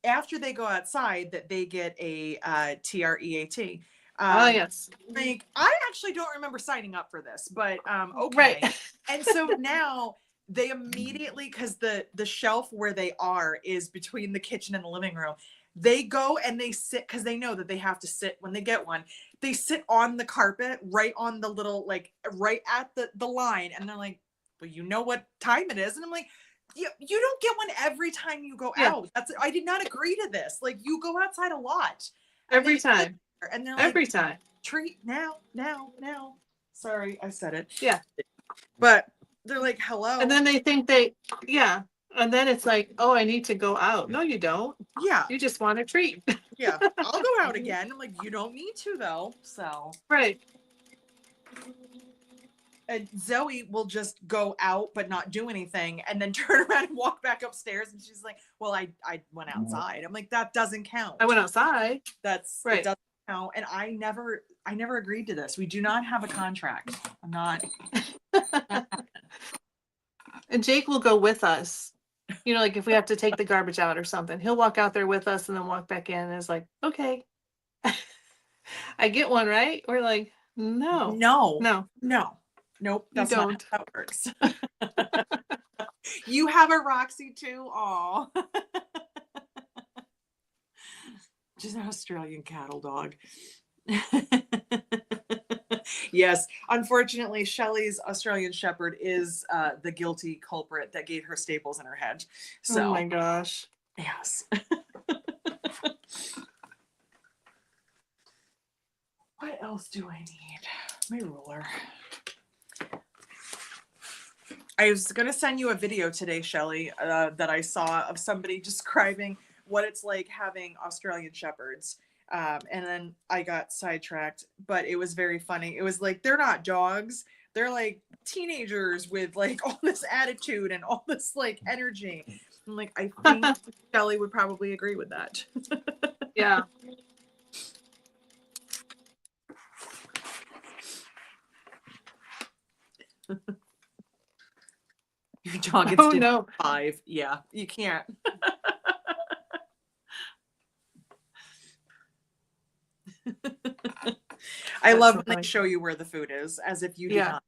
after they go outside that they get a TREAT. Oh yes. Like I actually don't remember signing up for this, but okay. Right. And so now they immediately, because the shelf where they are is between the kitchen and the living room, they go and they sit, because they know that they have to sit when they get one. They sit on the carpet right on the little, like right at the line, and they're like, well, you know what time it is. And I'm like, you don't get one every time you go out. I did not agree to this. Like you go outside a lot. Every time. And they're Every like, time. treat now. Sorry, I said it. Yeah. But they're like, hello. And then they think yeah. And then it's like, oh, I need to go out. No, you don't. Yeah. You just want a treat. Yeah. I'll go out again. I'm like, you don't need to though. So. Right. And Zoe will just go out but not do anything and then turn around and walk back upstairs, and she's like, well, I went outside. I'm like, that doesn't count. I went outside. That's right. It doesn't count. And I never agreed to this. We do not have a contract. I'm not. And Jake will go with us. You know, like if we have to take the garbage out or something, he'll walk out there with us and then walk back in and is like, okay. I get one, right? We're like, no. Nope, that's don't. not how it works. You have a Roxy too? Aw. Just an Australian cattle dog. Yes, unfortunately, Shelley's Australian Shepherd is the guilty culprit that gave her staples in her head. So, oh my gosh. Yes. What else do I need? My ruler. I was going to send you a video today, Shelley, that I saw of somebody describing what it's like having Australian Shepherds. And then I got sidetracked, but it was very funny. It was like, they're not dogs. They're like teenagers with like all this attitude and all this like energy. I'm like, I think Shelley would probably agree with that. Yeah. Your dog gets Oh no. 5. Yeah, you can't. I love when they show you where the food is, as if you do not.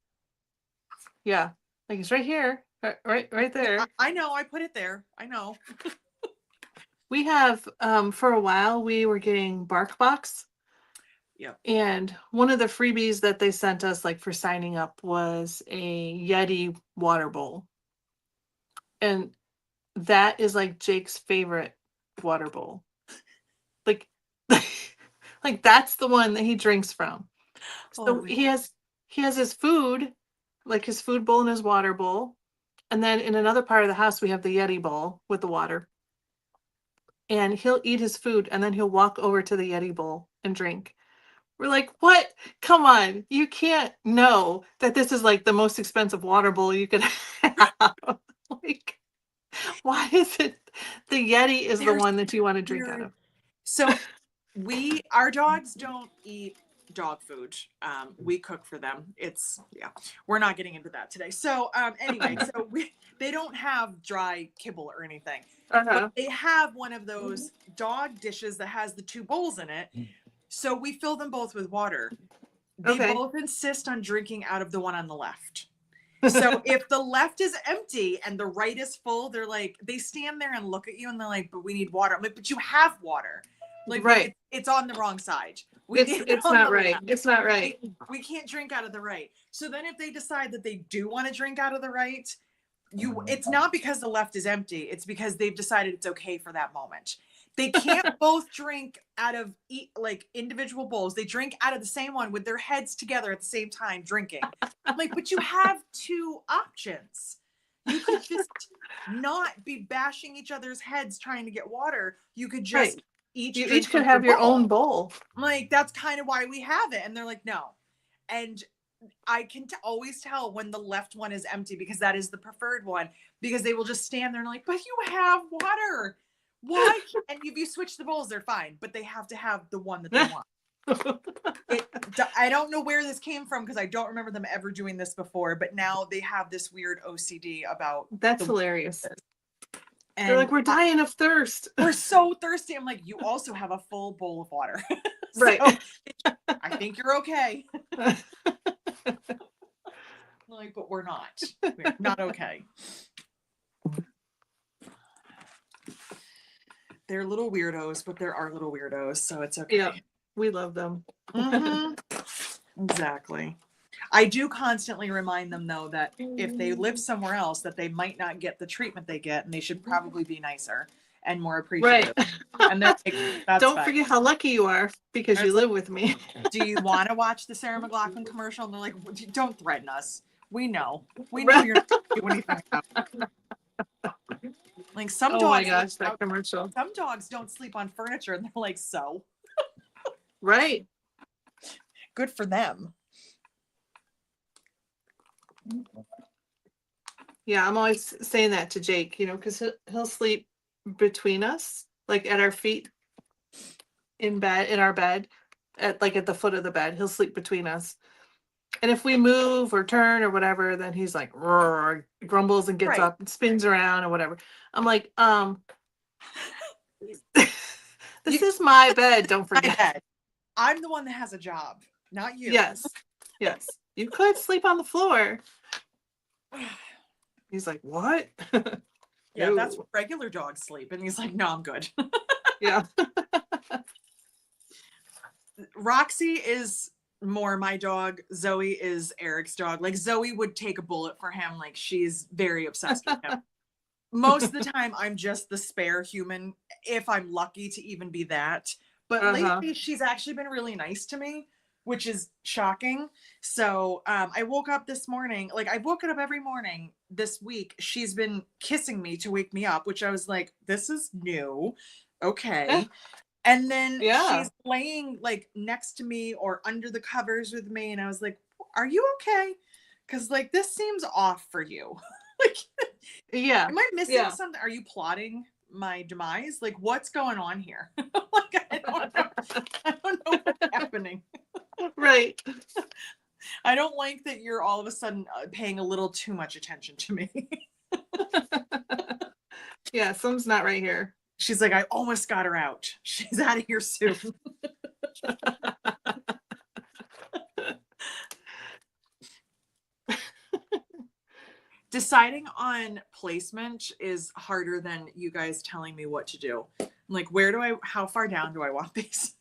Yeah, like it's right here, right there. I know, I put it there. I know. We have, for a while, we were getting BarkBox. Yep. And one of the freebies that they sent us, like for signing up, was a Yeti water bowl. And that is like Jake's favorite water bowl. Like, like that's the one that he drinks from. So he has his food, like his food bowl and his water bowl. And then in another part of the house, we have the Yeti bowl with the water. And he'll eat his food and then he'll walk over to the Yeti bowl and drink. We're like, what? Come on. You can't know that this is like the most expensive water bowl you could have. Like, Why is it the Yeti is the There's one that you want to drink out weird- of? So our dogs don't eat dog food. We cook for them. We're not getting into that today. So anyway, they don't have dry kibble or anything, Uh-huh. but they have one of those dog dishes that has the two bowls in it. So we fill them both with water. They Okay. both insist on drinking out of the one on the left. So if the left is empty and the right is full, they're like, they stand there and look at you and they're like, but we need water. I'm like, but you have water. Like, Right. it's on the wrong side. We need it It's on not the right. left. It's not right. We can't drink out of the right. So then if they decide that they do want to drink out of the right, it's not because the left is empty. It's because they've decided it's okay for that moment. They can't both drink out of like individual bowls. They drink out of the same one with their heads together at the same time drinking. I'm like, but you have two options. You could just not be bashing each other's heads trying to get water. You could just Right. each You drink each could from have your bowl. own bowl. I'm like, that's kind of why we have it. And they're like, no. And I can always tell when the left one is empty because that is the preferred one, because they will just stand there and like, but you have water. Why? And if you switch the bowls, they're fine, but they have to have the one that they want. I don't know where this came from because I don't remember them ever doing this before, but now they have this weird OCD about That's hilarious. and They're like, we're dying of thirst. we're so thirsty. I'm like, you also have a full bowl of water. Right. So, I think you're okay. Like, but we're not. We're not okay. They're little weirdos, but they're our little weirdos, so it's okay. Yeah, we love them. Mhm. Exactly. I do constantly remind them though that if they live somewhere else, that they might not get the treatment they get, and they should probably be nicer and more appreciative. Right. And they're like, that's Don't fine. forget how lucky you are because you live with me. Do you want to watch the Sarah McLachlan commercial? And they're like, don't threaten us. We know. We know you're not going to do anything about it. Like some dogs. Oh my gosh, that commercial. Some dogs don't sleep on furniture, and they're like, so. Right. Good for them. Yeah, I'm always saying that to Jake, because he'll sleep between us, like at our feet in our bed, at the foot of the bed. He'll sleep between us. And if we move or turn or whatever, then he's like, roar, grumbles and gets Right. up and spins around or whatever. I'm like, this is my bed, don't forget. I'm the one that has a job, not you. Yes. Yes. You could sleep on the floor. He's like, what? Yeah, No. that's where regular dogs sleep. And he's like, no, I'm good. Yeah. Roxy is more my dog. Zoe is Eric's dog. Like Zoe would take a bullet for him. Like she's very obsessed with him. Most of the time, I'm just the spare human, if I'm lucky to even be that. But lately, she's actually been really nice to me, which is shocking. So I woke up this morning, like I've woken up every morning this week. She's been kissing me to wake me up, which I was like, this is new. Okay. And then she's laying like next to me or under the covers with me. And I was like, are you okay? Because like, this seems off for you. Like, yeah. Am I missing something? Are you plotting my demise? Like, what's going on here? Like, I don't know what's happening. Right. I don't like that you're all of a sudden paying a little too much attention to me. Yeah, something's not right here. She's like, I almost got her out. She's out of here soon. Deciding on placement is harder than you guys telling me what to do. I'm like, how far down do I want these?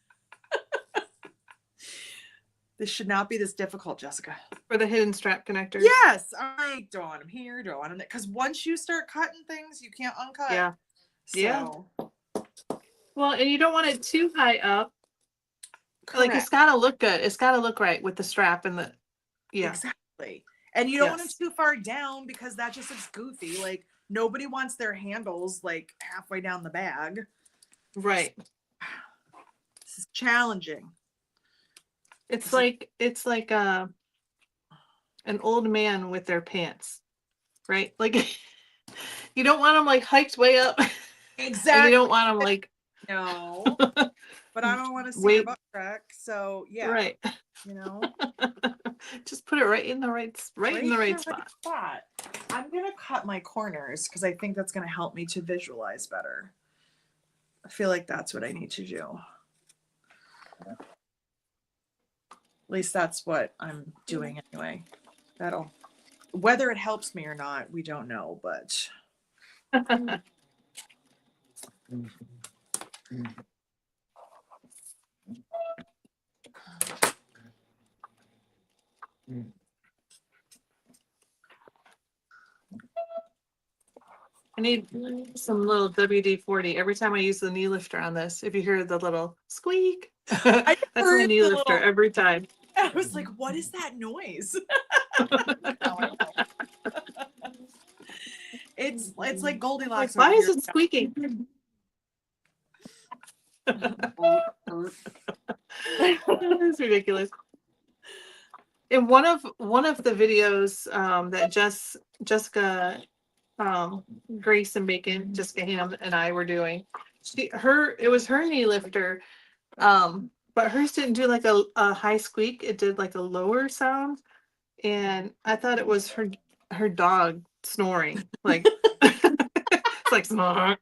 This should not be this difficult, Jessica. For the hidden strap connectors. Yes. I'm like, do I want them here? Do I want them there? Because once you start cutting things, you can't uncut. Yeah. So. Yeah. Well, and you don't want it too high up. Correct. Like, it's got to look good. It's got to look right with the strap and the, Exactly. And you don't want them too far down because that just looks goofy. Like, nobody wants their handles, like, halfway down the bag. Right. This is challenging. It's like an old man with their pants, right? Like, You don't want them like hiked way up. And Exactly. you don't want them like No, but I don't want to see your Wait. butt crack. So yeah, right. you know, Just put it right in the right spot. spot. I'm gonna cut my corners because I think that's gonna help me to visualize better. I feel like that's what I need to do. At least that's what I'm doing anyway. That'll, whether it helps me or not, we don't know, but I need some little WD-40 every time I use the knee lifter on this. If you hear the little squeak, I that's my heard knee the lifter little, every time. I was like, what is that noise? Now I know. It's like Like, Goldilocks why over is here. it squeaking? It's ridiculous. In one of the videos that Jessica Grace and Bacon, Jessica Ham and I were doing, it was her knee lifter, but hers didn't do like a high squeak, it did like a lower sound, and I thought it was her dog snoring, like it's like snore.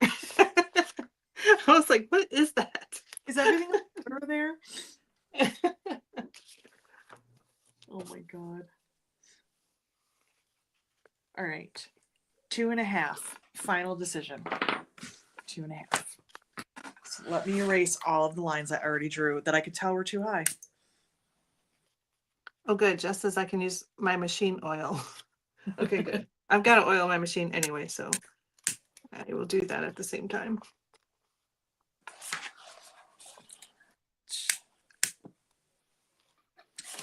I was like, what is that? Is everything over there? Oh my God. All right. 2.5. Final decision. 2.5. So let me erase all of the lines I already drew that I could tell were too high. Oh, good. Just as I can use my machine oil. Okay, good. I've got to oil my machine anyway, so I will do that at the same time.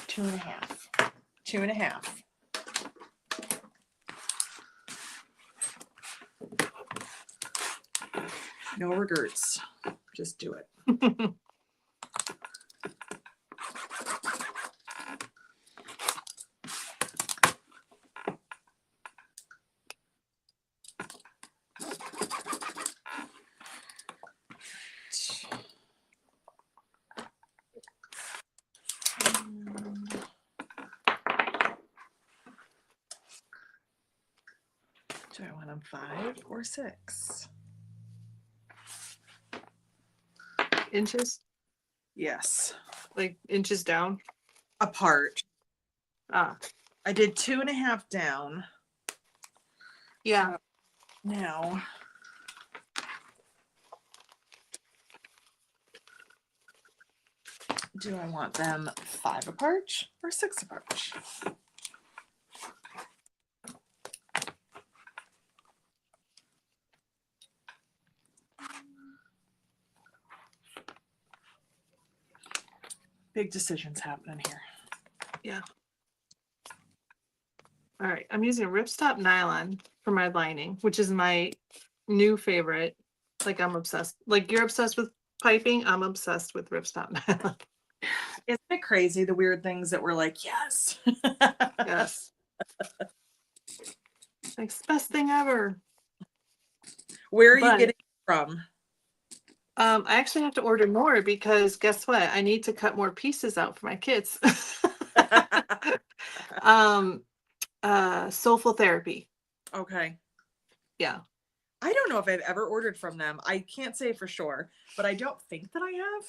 Two and a half. 2.5. No regrets. Just do it. Do I want them 5 or 6? Inches, Yes. like inches down. Apart. Ah, I did 2.5 down. yeah. Now, do I want them 5 apart or 6 apart? Big decisions happening here. Yeah. All right. I'm using ripstop nylon for my lining, which is my new favorite. Like I'm obsessed. Like you're obsessed with piping. I'm obsessed with ripstop nylon. Isn't it crazy the weird things that we're like, yes. Yes. Like it's the best thing ever. Where are you But getting it from? I actually have to order more because guess what? I need to cut more pieces out for my kids. Soulful Therapy. Okay. Yeah. I don't know if I've ever ordered from them. I can't say for sure, but I don't think that I have.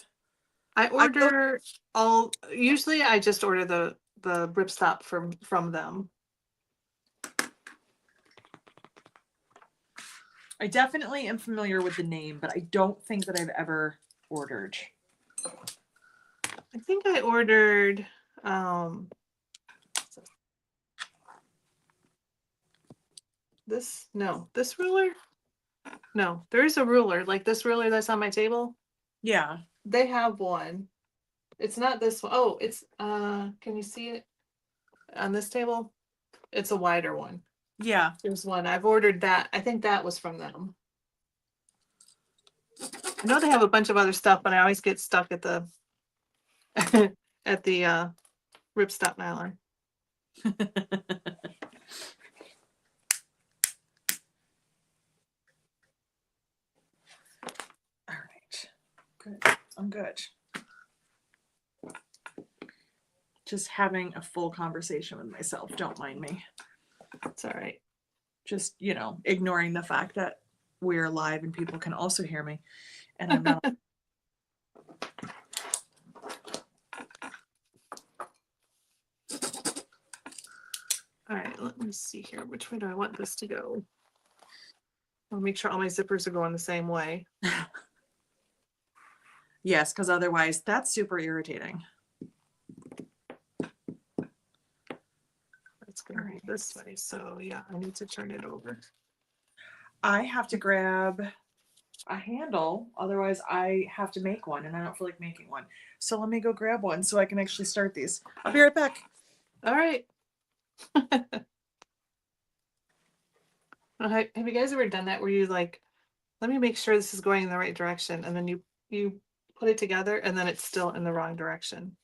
I order usually I just order the ripstop from them. I definitely am familiar with the name, but I don't think that I've ever ordered. I think I ordered this ruler. No, there is a ruler, like this ruler that's on my table. Yeah. They have one. It's not this one. Oh, it's can you see it on this table? It's a wider one. Yeah. There's one. I've ordered that. I think that was from them. I know they have a bunch of other stuff, but I always get stuck at the at the ripstop nylon. Good. I'm good. Just having a full conversation with myself. Don't mind me. It's all right. Just, ignoring the fact that we're live and people can also hear me. And I'm not. All right, let me see here. Which way do I want this to go? I'll make sure all my zippers are going the same way. Yes, because otherwise that's super irritating. It's going to be this way. So yeah, I need to turn it over. I have to grab a handle. Otherwise I have to make one and I don't feel like making one. So let me go grab one so I can actually start these. I'll be right back. All right. Have you guys ever done that where you like, let me make sure this is going in the right direction, and then you put it together and then it's still in the wrong direction?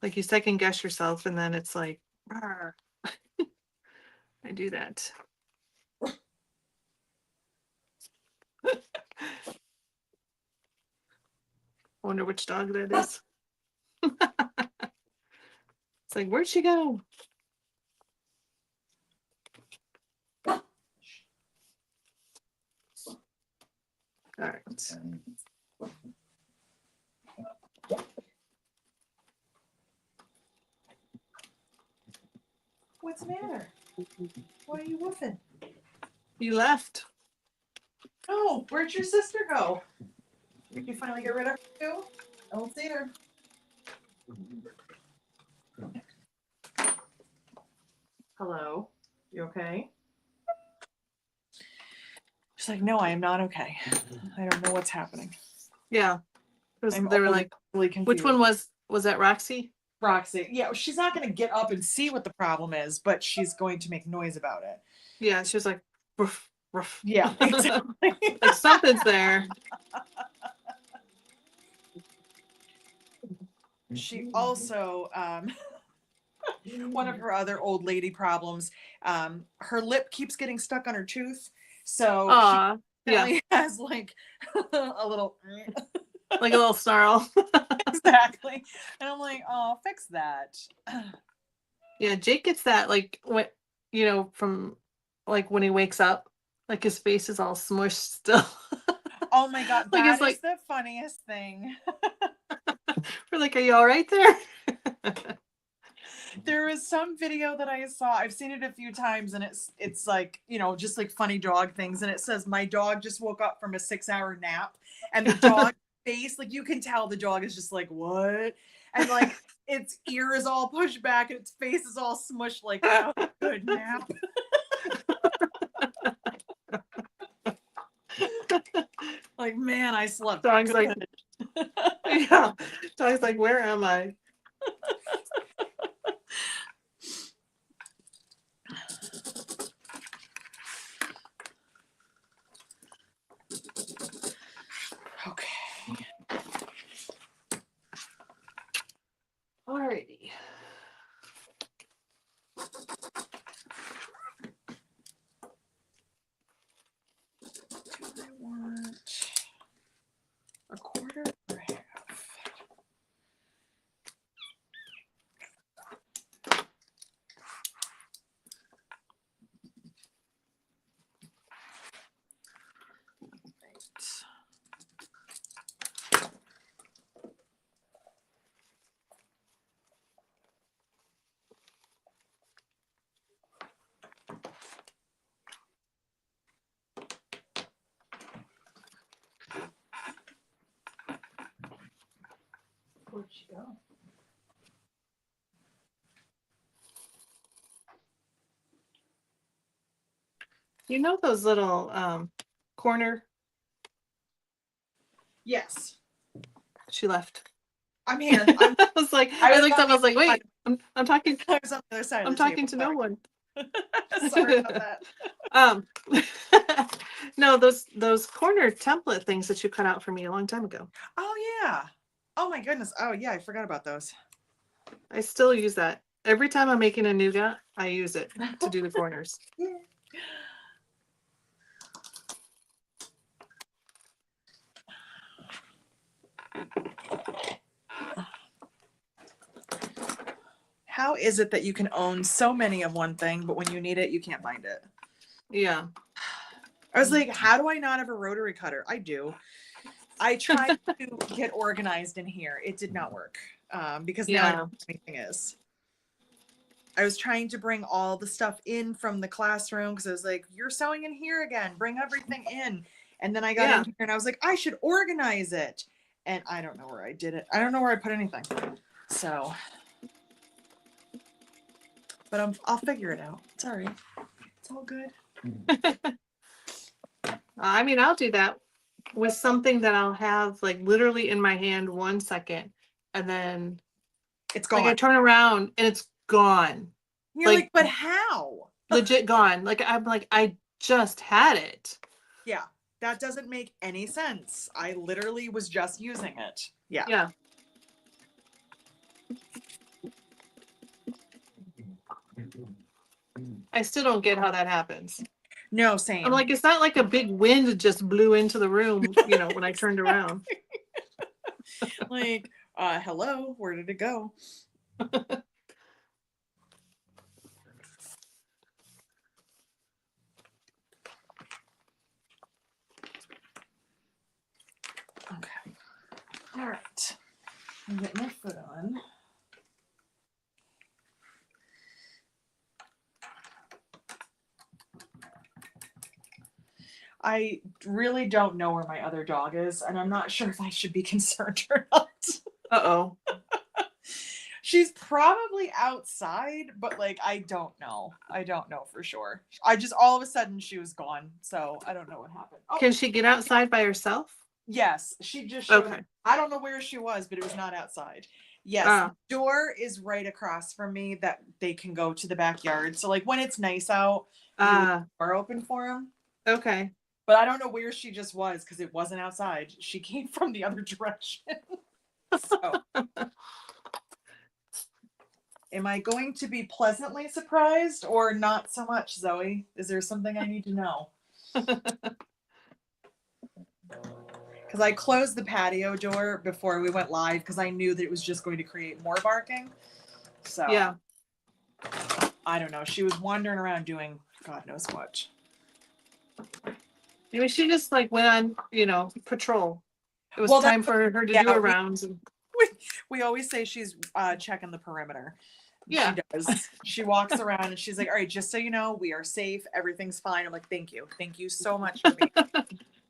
Like you second guess yourself and then it's like, I do that. I wonder which dog that is. It's like, where'd she go? All right. What's the matter? Why are you woofing? You left. Oh, where'd your sister go? Did you finally get rid of her too? I don't see her. Hello? You okay? She's like, no, I am not okay. I don't know what's happening. Yeah. They were really, like, really confused. which one was that Roxy? Roxy. Yeah, she's not going to get up and see what the problem is, but she's going to make noise about it. Yeah, she was like, ruff, ruff. Yeah, exactly. Like something's there. She also, one of her other old lady problems, her lip keeps getting stuck on her tooth. So Aww, she definitely has like a little... like a little snarl. Exactly. And I'm like, oh, fix that. Yeah, Jake gets that like when from like when he wakes up, like his face is all smushed still. Oh my god, like that it's is like the funniest thing. we're like, are you all right there? There was some video that I saw. I've seen it a few times, and it's like, just like funny dog things. And it says, my dog just woke up from a 6-hour nap, and the dog face, like you can tell the dog is just like, what? And like its ear is all pushed back and its face is all smushed like, oh, good nap. Like, man, I slept. Dog's good. like, yeah. Dog's like, where am I? Okay. Alrighty. Do I want a quarter or a half? Where'd she go? You know those little corner? Yes. She left. I'm here. I was like, I looked up, I was like, wait, I'm talking. I was on the other side. I'm talking to no one. Sorry about that. No, those corner template things that you cut out for me a long time ago. Oh yeah. Oh my goodness. Oh yeah, I forgot about those. I still use that. Every time I'm making a nougat, I use it to do the corners. How is it that you can own so many of one thing, but when you need it, you can't find it? Yeah. I was like, how do I not have a rotary cutter? I do. I tried to get organized in here. It did not work because now I don't know what anything is. I was trying to bring all the stuff in from the classroom because I was like, you're sewing in here again. Bring everything in. And then I got in here and I was like, I should organize it. And I don't know where I did it. I don't know where I put anything. So, but I'll figure it out. It's all right. It's all good. I mean, I'll do that with something that I'll have like literally in my hand 1 second, and then it's gone. Like I turn around and it's gone. You're like, but how? Legit gone. Like I'm like, I just had it. Yeah, that doesn't make any sense. I literally was just using it. Yeah. Yeah. I still don't get how that happens. No, same. I'm like, it's not like a big wind just blew into the room, you know, when I turned around. Like, hello, where did it go? Okay. All right. I'm getting my foot on. I really don't know where my other dog is, and I'm not sure if I should be concerned or not. Uh-oh. She's probably outside, but like, I don't know. I don't know for sure. I just, all of a sudden she was gone. So I don't know what happened. Oh, can she get outside by herself? Yes. She just showed okay. up. I don't know where she was, but it was not outside. Yes. The door is right across from me that they can go to the backyard. So like when it's nice out, the door open for them. Okay. But I don't know where she just was because it wasn't outside. She came from the other direction. So, am I going to be pleasantly surprised or not so much, Zoe? Is there something I need to know? Because I closed the patio door before we went live because I knew that it was just going to create more barking. So, yeah. I don't know. She was wandering around doing God knows what. Maybe she just like went on, you know, patrol. It was time for her to do her rounds. We always say she's checking the perimeter. Yeah. She does. She walks around and she's like, all right, just so you know, we are safe. Everything's fine. I'm like, thank you. Thank you so much for me.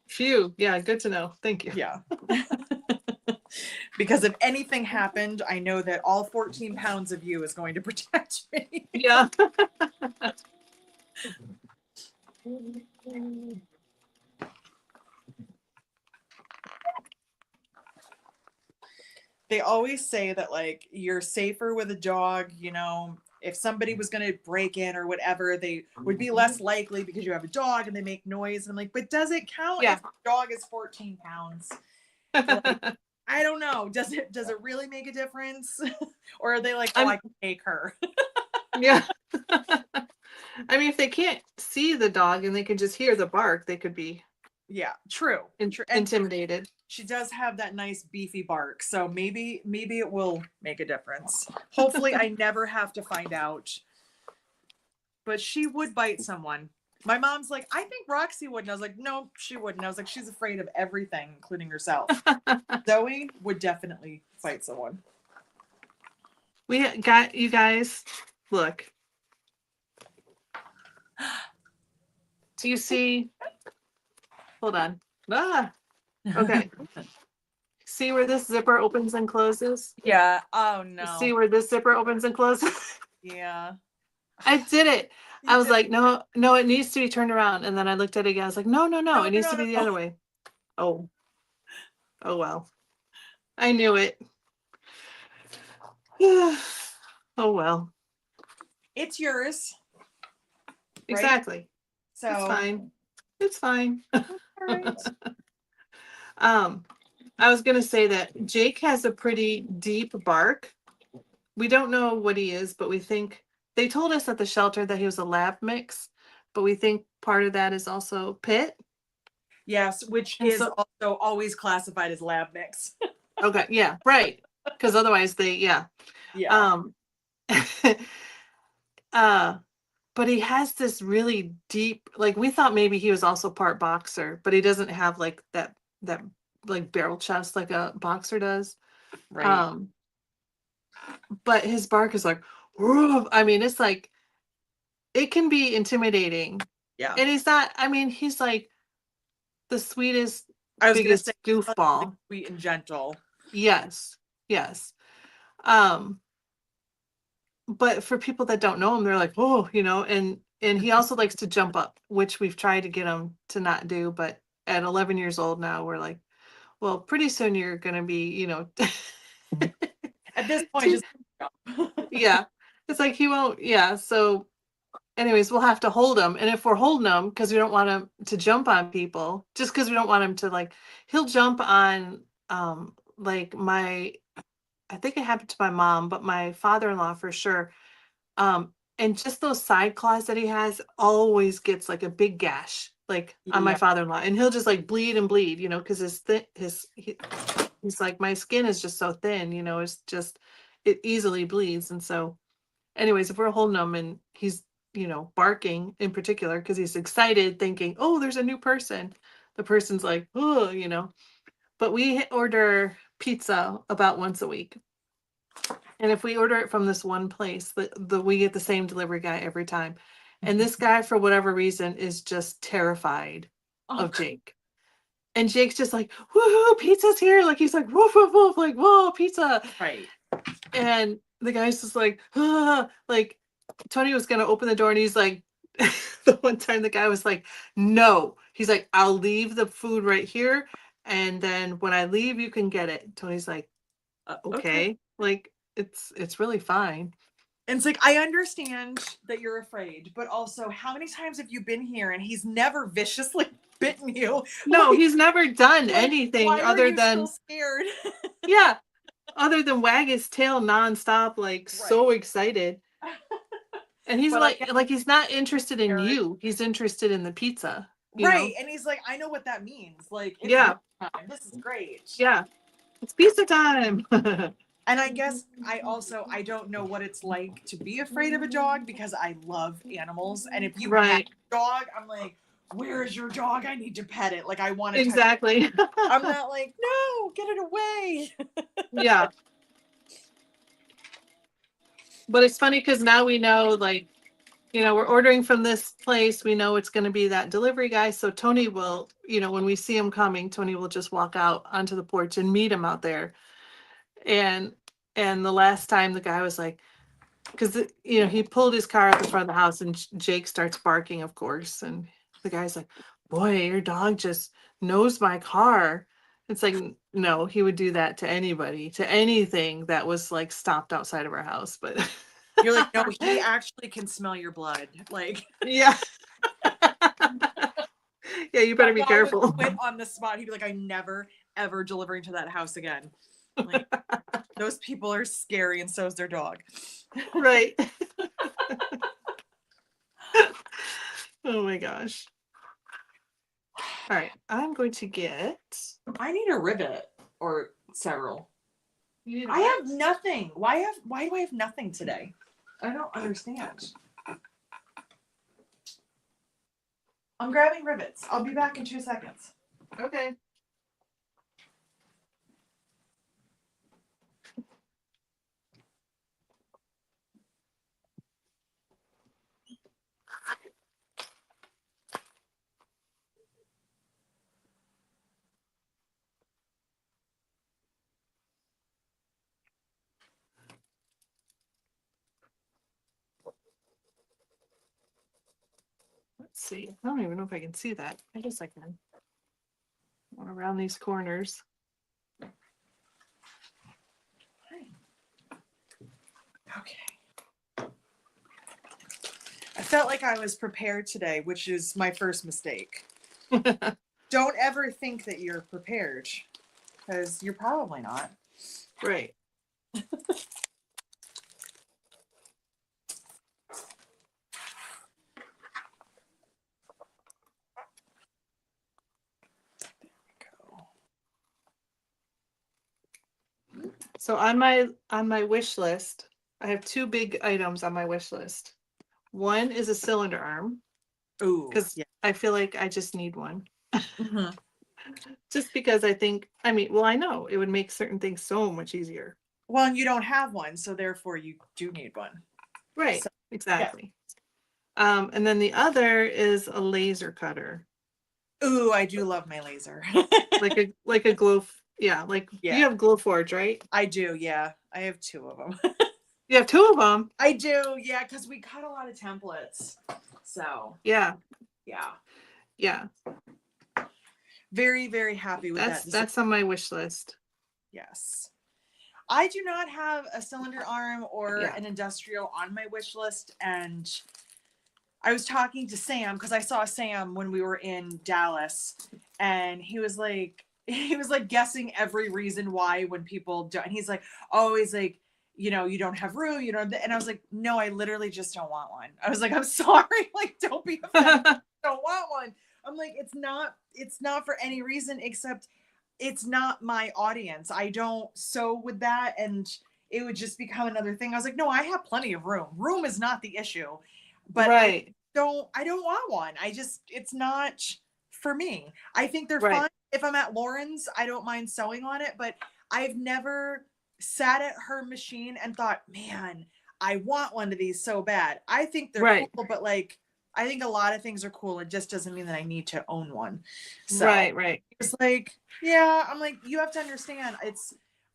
Phew. Yeah, good to know. Thank you. Yeah. Because if anything happened, I know that all 14 pounds of you is going to protect me. Yeah. They always say that like you're safer with a dog, you know, if somebody was going to break in or whatever, they would be less likely because you have a dog and they make noise. And I'm like, but does it count if the dog is 14 pounds? Like, I don't know. Does it really make a difference? Or are they like, oh, I can take her? Yeah. I mean, if they can't see the dog and they can just hear the bark, they could be true. Intimidated. She does have that nice beefy bark, so maybe it will make a difference. Hopefully I never have to find out. But she would bite someone. My mom's like, I think Roxy would. And I was like, no, she wouldn't. I was like, she's afraid of everything, including herself. Zoe would definitely fight someone. We got, you guys, look. Do you see? Hold on. Okay. See where this zipper opens and closes? Yeah. Oh no. See where this zipper opens and closes? Yeah. I did it. I was like, no, it needs to be turned around. And then I looked at it again. I was like, no, it needs to be the other way. Oh well. I knew it. Oh well. It's yours. Exactly. Right? So it's fine. All right. I was gonna say that Jake has a pretty deep bark. We don't know what he is, but we think they told us at the shelter that he was a lab mix, but we think part of that is also pit. Yes, which is also always classified as lab mix. Okay, yeah, right. Because otherwise Yeah. Um, uh, but he has this really deep, like we thought maybe he was also part boxer, but he doesn't have like that like barrel chest like a boxer does. Right. But his bark is like, "Woof." I mean, it's like it can be intimidating. Yeah. And he's not, I mean, he's like the sweetest, I was gonna say biggest goofball. sweet and gentle. Yes. Yes. Um, but for people that don't know him, they're like, oh, and he also likes to jump up, which we've tried to get him to not do, but at 11 years old now, we're like, well, pretty soon you're gonna be, At this point, just yeah. It's like he won't, yeah. So anyways, we'll have to hold him. And if we're holding him because we don't want him to jump on people, just because we don't want him to like, he'll jump on like I think it happened to my mom, but my father-in-law for sure. And just those side claws that he has always gets like a big gash, like on my yeah. father-in-law, and he'll just like bleed and bleed, because he's like my skin is just so thin, it's just it easily bleeds, and so, anyways, if we're holding him and he's barking in particular because he's excited, thinking, oh, there's a new person, the person's like, oh, but we order pizza about once a week. And if we order it from this one place, we get the same delivery guy every time. And this guy, for whatever reason, is just terrified of Jake. And Jake's just like, woohoo, pizza's here. Like he's like, woof, woof, woof, like, whoa, pizza. Right. And the guy's just like, ah, like Tony was gonna open the door and he's like, the one time the guy was like, no. He's like, I'll leave the food right here. And then when I leave, you can get it. Tony's like, okay. Like it's really fine. And it's like, I understand that you're afraid, but also, how many times have you been here and he's never viciously bitten you? No, Like, he's never done anything why other are you than still scared? yeah, other than wag his tail nonstop, like so excited. And he's But like he's not interested in you. He's interested in the pizza. Right. And he's like, I know what that means. Like, it's Yeah. time. This is great. Yeah. It's pizza time. And I guess I don't know what it's like to be afraid of a dog because I love animals. And if you have Right. a dog, I'm like, where is your dog? I need to pet it. Like, I want to Exactly. touch it. I'm not like, no, get it away. Yeah. But it's funny because now we know, like, we're ordering from this place. We know it's going to be that delivery guy. So Tony will, when we see him coming, Tony will just walk out onto the porch and meet him out there. And the last time the guy was like, because he pulled his car up in front of the house and Jake starts barking, of course, and the guy's like, boy, your dog just knows my car. It's like, no, he would do that to anybody, to anything that was like stopped outside of our house. But You're like, no, he actually can smell your blood. Like, yeah. Yeah, you better be careful. Quit on the spot. He'd be like, I'm never ever delivering to that house again. Like, those people are scary, and so is their dog. Right. Oh my gosh. All right, I'm going to get. I need a rivet or several. I I have nothing. Why do I have nothing today? I don't understand. I'm grabbing rivets. I'll be back in 2 seconds. Okay. Let's see. I don't even know if I can see that. I guess I can. Around these corners. Okay. I felt like I was prepared today, which is my first mistake. Don't ever think that you're prepared, because you're probably not. Right. So on my wish list, I have two big items on my wish list. One is a cylinder arm Ooh, because yeah. I feel like I just need one. Mhm. Just because I think, I mean, well, I know it would make certain things so much easier. Well, and you don't have one, so therefore you do need one. Right. So, Exactly. And then the other is a laser cutter, ooh, I do love my laser. like a glow. Yeah, like Yeah. you have Glowforge, right? I do, yeah. I have two of them. You have two of them. I do, yeah, because we cut a lot of templates. So, Yeah, yeah. yeah. Very, very happy with that. That's on my wish list. Yes. I do not have a cylinder arm or Yeah. an industrial on my wish list. And I was talking to Sam because I saw Sam when we were in Dallas, and he was like guessing every reason why when people don't. And he's like, oh, he's like, you know, you don't have room, you don't. And I was like, no, I literally just don't want one. I was like, I'm sorry, like, don't be offended. I don't want one. I'm like, it's not for any reason except it's not my audience. I don't sew with that, and it would just become another thing. I was like, no, I have plenty of room. Room is not the issue, but Right. I don't want one. It's not for me. I think they're Right. fun. If I'm at Lauren's, I don't mind sewing on it, but I've never sat at her machine and thought, man, I want one of these so bad. I think they're Right. cool, but like, I think a lot of things are cool. It just doesn't mean that I need to own one. So Right. it's like, yeah, I'm like, you have to understand,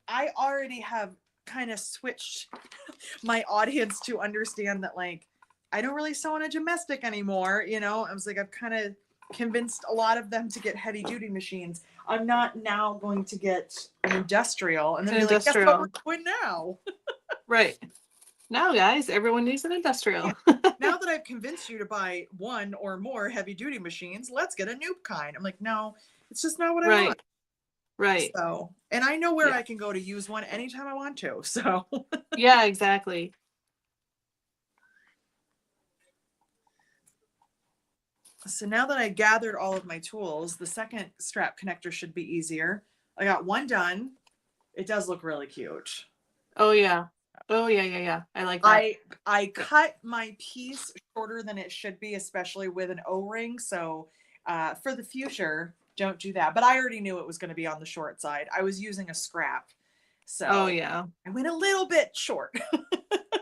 I already have kind of switched my audience to understand that, like, I don't really sew on a domestic anymore. You know, I was like, I've kind of convinced a lot of them to get heavy duty machines. I'm not now going to get an industrial and then An be like, guess what industrial. we're doing now? Right. Now, guys, everyone needs an industrial. Now that I've convinced you to buy one or more heavy duty machines, let's get a new kind. I'm like, no, it's just not what I want. Right. So, and I know where Yeah. I can go to use one anytime I want to. So, Yeah, exactly. so now that I gathered all of my tools, the second strap connector should be easier. I got one done. It does look really cute. Oh yeah. Yeah. I like that. I cut my piece shorter than it should be, especially with an O-ring. So for the future, don't do that. But I already knew it was going to be on the short side. I was using a scrap. So Oh yeah. I went a little bit short.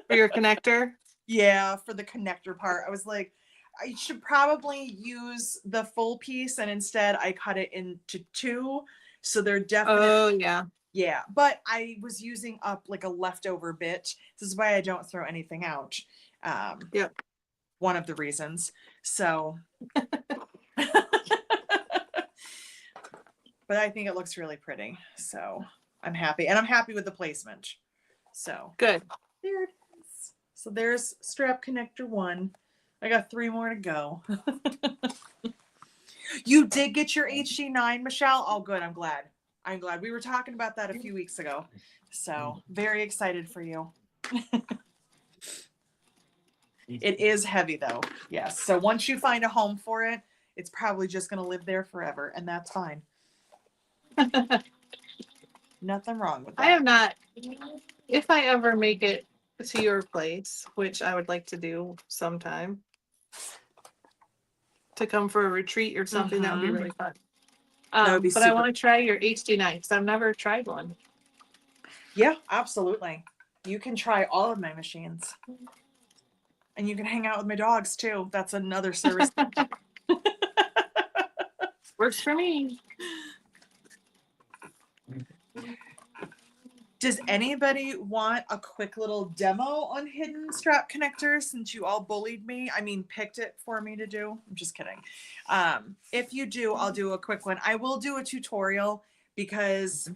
For your connector? Yeah, for the connector part. I was like, I should probably use the full piece, and instead I cut it into two. So they're definitely, Oh yeah. yeah. But I was using up like a leftover bit. This is why I don't throw anything out. Yep. One of the reasons. So, but I think it looks really pretty. So I'm happy, and I'm happy with the placement. So Good. there it is. So there's strap connector one. I got 3 more to go. You did get your HD9, Michelle? Oh, good. I'm glad. I'm glad. We were talking about that a few weeks ago. So very excited for you. It is heavy though. Yes. So once you find a home for it, it's probably just going to live there forever. And that's fine. Nothing wrong with that. I have not, if I ever make it to your place, which I would like to do sometime, to come for a retreat or something, that would be really fun. That would be but I super. want to try your HD9 because I've never tried one. Yeah, absolutely. You can try all of my machines. And you can hang out with my dogs too. That's another service. Works for me. Does anybody want a quick little demo on hidden strap connectors since you all bullied me? I mean, picked it for me to do. I'm just kidding. If you do, I'll do a quick one. I will do a tutorial because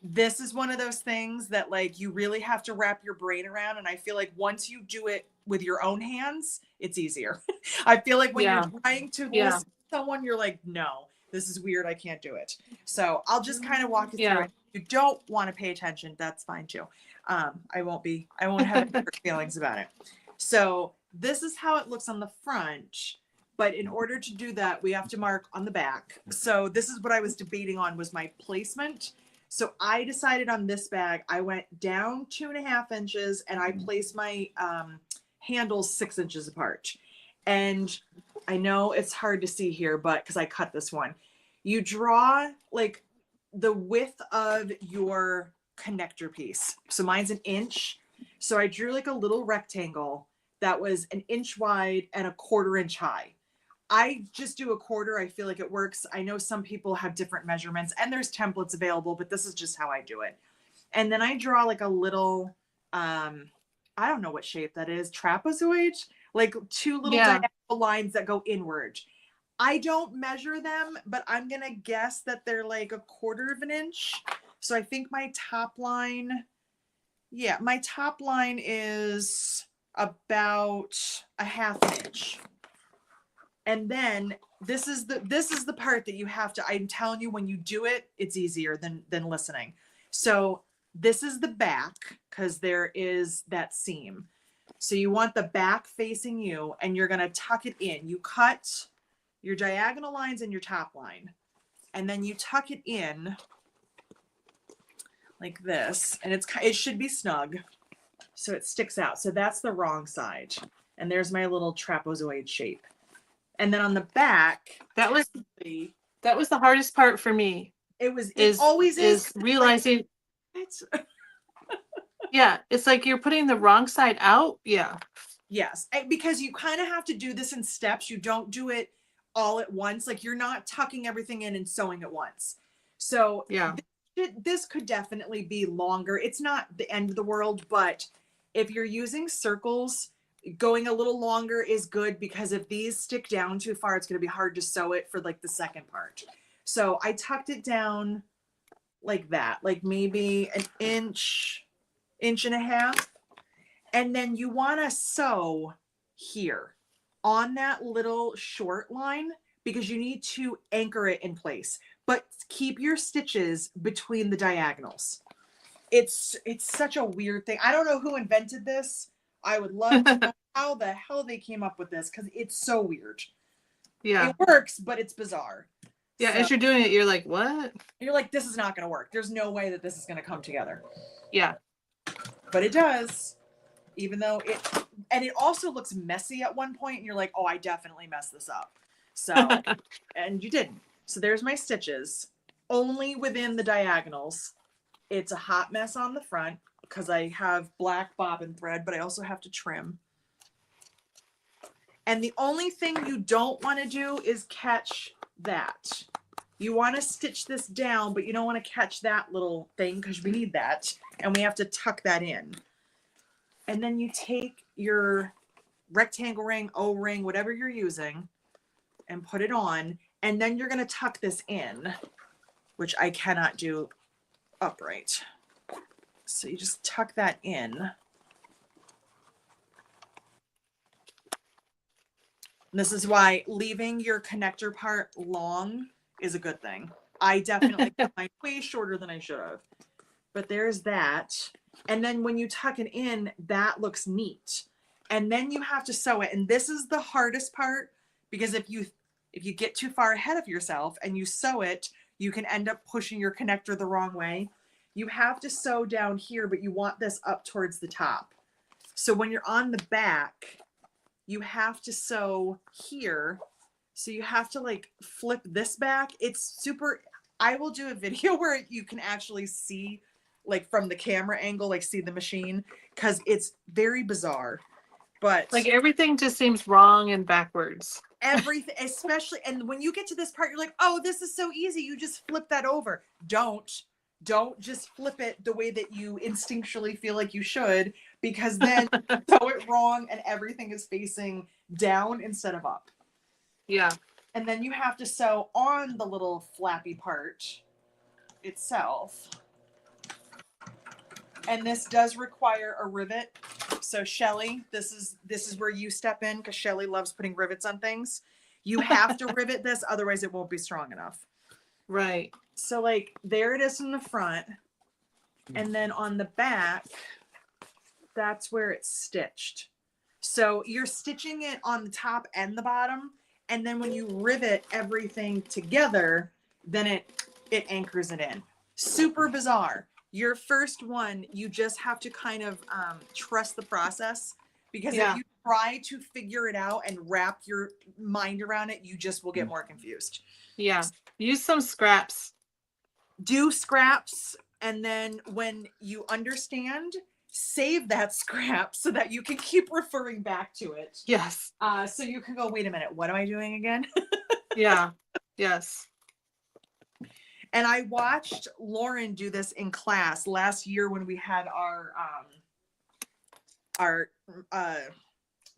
this is one of those things that like you really have to wrap your brain around. And I feel like once you do it with your own hands, it's easier. I feel like when you're trying to listen to someone, you're like, no, this is weird. I can't do it. So I'll just kind of walk you through it. If you don't want to pay attention, that's fine too. I won't have any feelings about it. So this is how it looks on the front. But in order to do that, we have to mark on the back. So this is what I was debating on was my placement. So I decided on this bag, I went down 2.5 inches and I placed my handles 6 inches apart. And I know it's hard to see here, but because I cut this one, you draw like the width of your connector piece. So mine's 1 inch. So I drew like a little rectangle that was 1 inch wide and 1/4 inch high. I just do 1/4. I feel like it works. I know some people have different measurements and there's templates available, but this is just how I do it. And then I draw like a little, I don't know what shape that is, trapezoid, like 2 little diagonal lines that go inward. I don't measure them, but I'm going to guess that they're like 1/4 inch. So I think my top line, my top line is about 1/2 inch. And then this is the part that you have to, I'm telling you, when you do it, it's easier than listening. So this is the back, because there is that seam. So you want the back facing you, and you're going to tuck it in. You cut your diagonal lines in your top line, and then you tuck it in like this, and it should be snug, so it sticks out. So that's the wrong side, and there's my little trapezoid shape. And then on the back, that was the hardest part for me. It always is realizing it's yeah, it's like you're putting the wrong side out. Yeah. Yes, because you kind of have to do this in steps. You don't do it all at once. Like, you're not tucking everything in and sewing at once. So yeah, this could definitely be longer. It's not the end of the world, but if you're using circles, going a little longer is good, because if these stick down too far, it's going to be hard to sew it for like the second part. So I tucked it down like that, like maybe 1 inch, 1.5 inches. And then you want to sew here on that little short line, because you need to anchor it in place, but keep your stitches between the diagonals. It's such a weird thing. I don't know who invented this. I would love to know how the hell they came up with this, because it's so weird. Yeah. It works, but it's bizarre. Yeah, so, as you're doing it, you're like, what? You're like, this is not going to work. There's no way that this is going to come together. Yeah. But it does, even though it also looks messy at one point, and you're like, oh, I definitely messed this up. So, and you didn't. So there's my stitches, only within the diagonals. It's a hot mess on the front, because I have black bobbin thread, but I also have to trim. And the only thing you don't want to do is catch that. You want to stitch this down, but you don't want to catch that little thing, because we need that, and we have to tuck that in. And then you take your rectangle ring, O-ring, whatever you're using, and put it on, and then you're going to tuck this in, which I cannot do upright. So you just tuck that in. And this is why leaving your connector part long is a good thing. I definitely cut mine way shorter than I should have. But there's that. And then when you tuck it in, that looks neat. And then you have to sew it. And this is the hardest part, because if you get too far ahead of yourself and you sew it, you can end up pushing your connector the wrong way. You have to sew down here, but you want this up towards the top. So when you're on the back, you have to sew here. So you have to like flip this back. It's super, I will do a video where you can actually see, like from the camera angle, like see the machine, because it's very bizarre. But like everything just seems wrong and backwards. Everything, especially, and when you get to this part, you're like, oh, this is so easy. You just flip that over. Don't just flip it the way that you instinctually feel like you should, because then you sew it wrong and everything is facing down instead of up. Yeah. And then you have to sew on the little flappy part itself. And this does require a rivet. So Shelly, this is where you step in, because Shelly loves putting rivets on things. You have to rivet this, otherwise it won't be strong enough. Right. So like there it is in the front, and then on the back, that's where it's stitched. So you're stitching it on the top and the bottom, and then when you rivet everything together, then it anchors it in. Super bizarre. Your first one, you just have to kind of trust the process, because if you try to figure it out and wrap your mind around it, you just will get more confused. Yeah. Use some scraps. Do scraps, and then when you understand, save that scrap so that you can keep referring back to it. Yes. So you can go, wait a minute, what am I doing again? Yeah. Yes. And I watched Lauren do this in class last year when we had our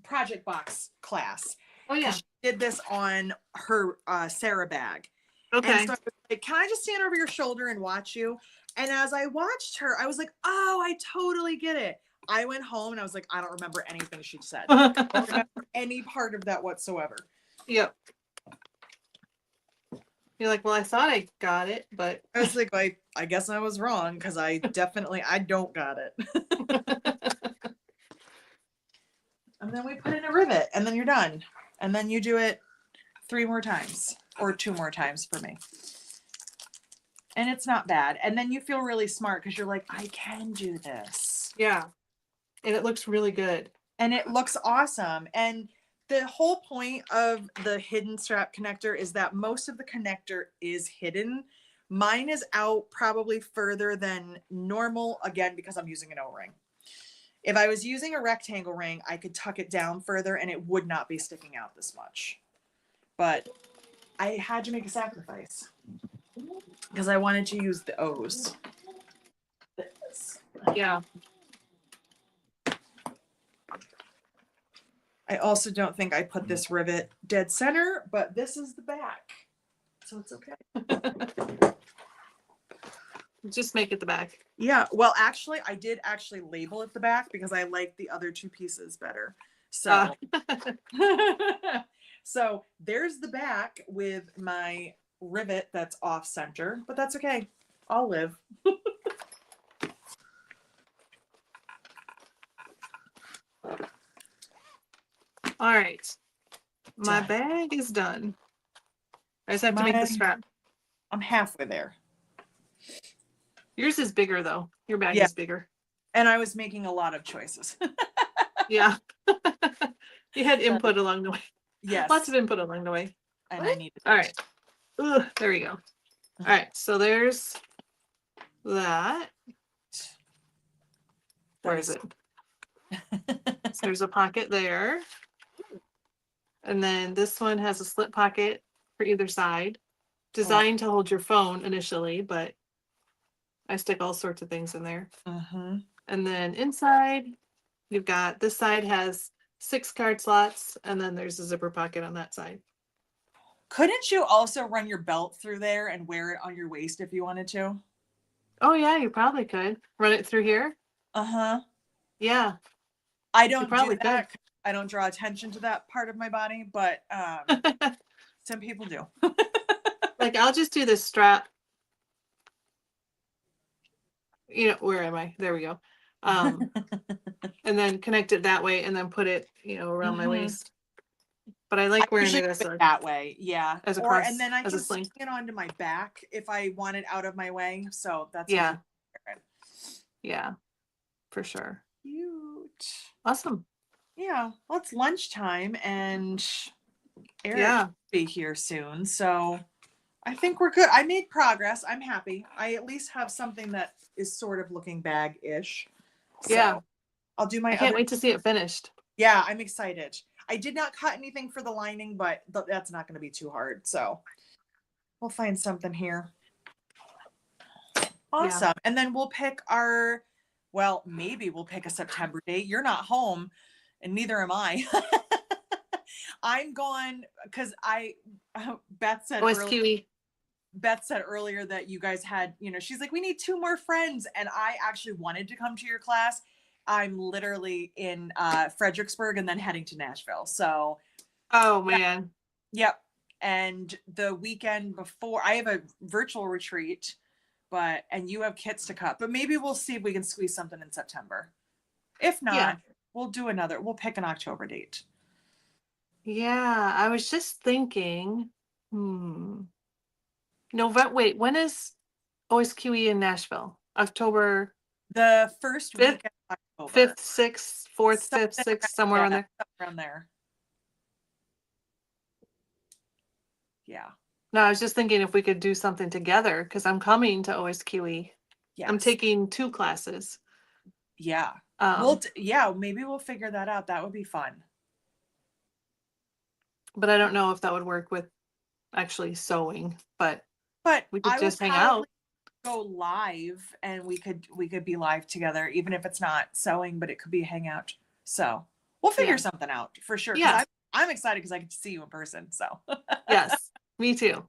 project box class. Oh yeah. She did this on her Sarah bag. Okay. And so I was like, can I just stand over your shoulder and watch you? And as I watched her, I was like, oh, I totally get it. I went home and I was like, I don't remember anything she said. I don't remember any part of that whatsoever. Yep. You're like, well, I thought I got it, but I was like, I guess I was wrong, because I don't got it. And then we put in a rivet, and then you're done. And then you do it 3 more times, or 2 more times for me. And it's not bad. And then you feel really smart, because you're like, I can do this. yeah. And it looks really good. And it looks awesome. And the whole point of the hidden strap connector is that most of the connector is hidden. Mine is out probably further than normal, again, because I'm using an O-ring. If I was using a rectangle ring, I could tuck it down further and it would not be sticking out this much. But I had to make a sacrifice because I wanted to use the O's. Yeah. I also don't think I put this rivet dead center, but this is the back, so it's okay. Just make it the back. Yeah, well, actually, I did actually label it the back because I like the other 2 pieces better. So, so there's the back with my rivet that's off center, but that's okay. I'll live. All right. My Done. bag is done. I just have to make the strap. I'm halfway there. Yours is bigger though. Your bag Yeah. is bigger. And I was making a lot of choices. Yeah. You had input along the way. Yes. Lots of input along the way. And I needed. All right. Ugh, there we go. All right. So there's that. Where is it? So there's a pocket there. And then this one has a slip pocket for either side, designed to hold your phone initially, but I stick all sorts of things in there. Mm-hmm. And then inside, you've got, this side has 6 card slots, and then there's a zipper pocket on that side. Couldn't you also run your belt through there and wear it on your waist if you wanted to? Oh yeah, you probably could. Run it through here? Uh-huh. Yeah. I don't probably do that. I don't draw attention to that part of my body, but some people do. Like, I'll just do this strap. You know, where am I? There we go. And then connect it that way and then put it, you know, around my waist. But I like wearing it as a, that way. Yeah. as a or cross, and then I as can a sling. sling it onto my back if I want it out of my way. So that's Yeah. Yeah, for sure. Cute. Awesome. Yeah. Well, it's lunchtime and Eric will be here soon. So I think we're good. I made progress. I'm happy. I at least have something that is sort of looking bag-ish. So Yeah. I'll do my I can't wait to see it finished. Yeah, I'm excited. I did not cut anything for the lining, but that's not going to be too hard. So we'll find something here. Awesome. Yeah. And then we'll pick maybe we'll pick a September date. You're not home and neither am I. I'm going because Beth said earlier that you guys had, she's like, we need 2 more friends. And I actually wanted to come to your class. I'm literally in Fredericksburg and then heading to Nashville. So. Oh, man. Yep. And the weekend before, I have a virtual retreat, and you have kits to cut. But maybe we'll see if we can squeeze something in September. If not, we'll pick an October date. Yeah, I was just thinking, November, wait, when is OSQE in Nashville, October The first Fifth- week of October. 5th, 6th, 4th, 5th, Something 6th, somewhere yeah, on there. around there. Yeah. No, I was just thinking if we could do something together because I'm coming to OSQE. Yes. I'm taking 2 classes. Yeah. Um, Yeah, maybe we'll figure that out. That would be fun. but I don't know if that would work with actually sewing, but But we could I just would hang out. go live and we could be live together, even if it's not sewing, but it could be a hangout. So we'll figure Yeah. something out for sure. Yeah. Because I'm excited because I get to see you in person. So Yes, me too.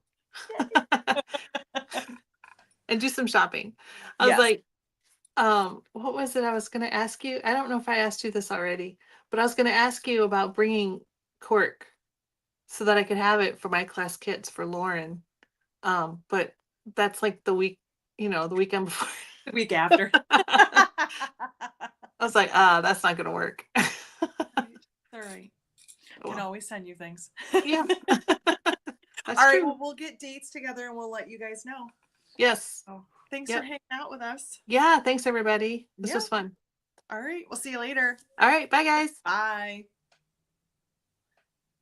And do some shopping. I was Yes. like, what was it I was going to ask you? I don't know if I asked you this already, but I was going to ask you about bringing cork so that I could have it for my class kits for Lauren. But that's like the week, the weekend before. the week after. I was like, that's not going to work. All right. Well. Can always send you things. Yeah. That's All right. true. Well, we'll get dates together and we'll let you guys know. Yes. So thanks Yep. for hanging out with us. Yeah. Thanks, everybody. This Yeah. was fun. All right. We'll see you later. All right. Bye, guys. Bye.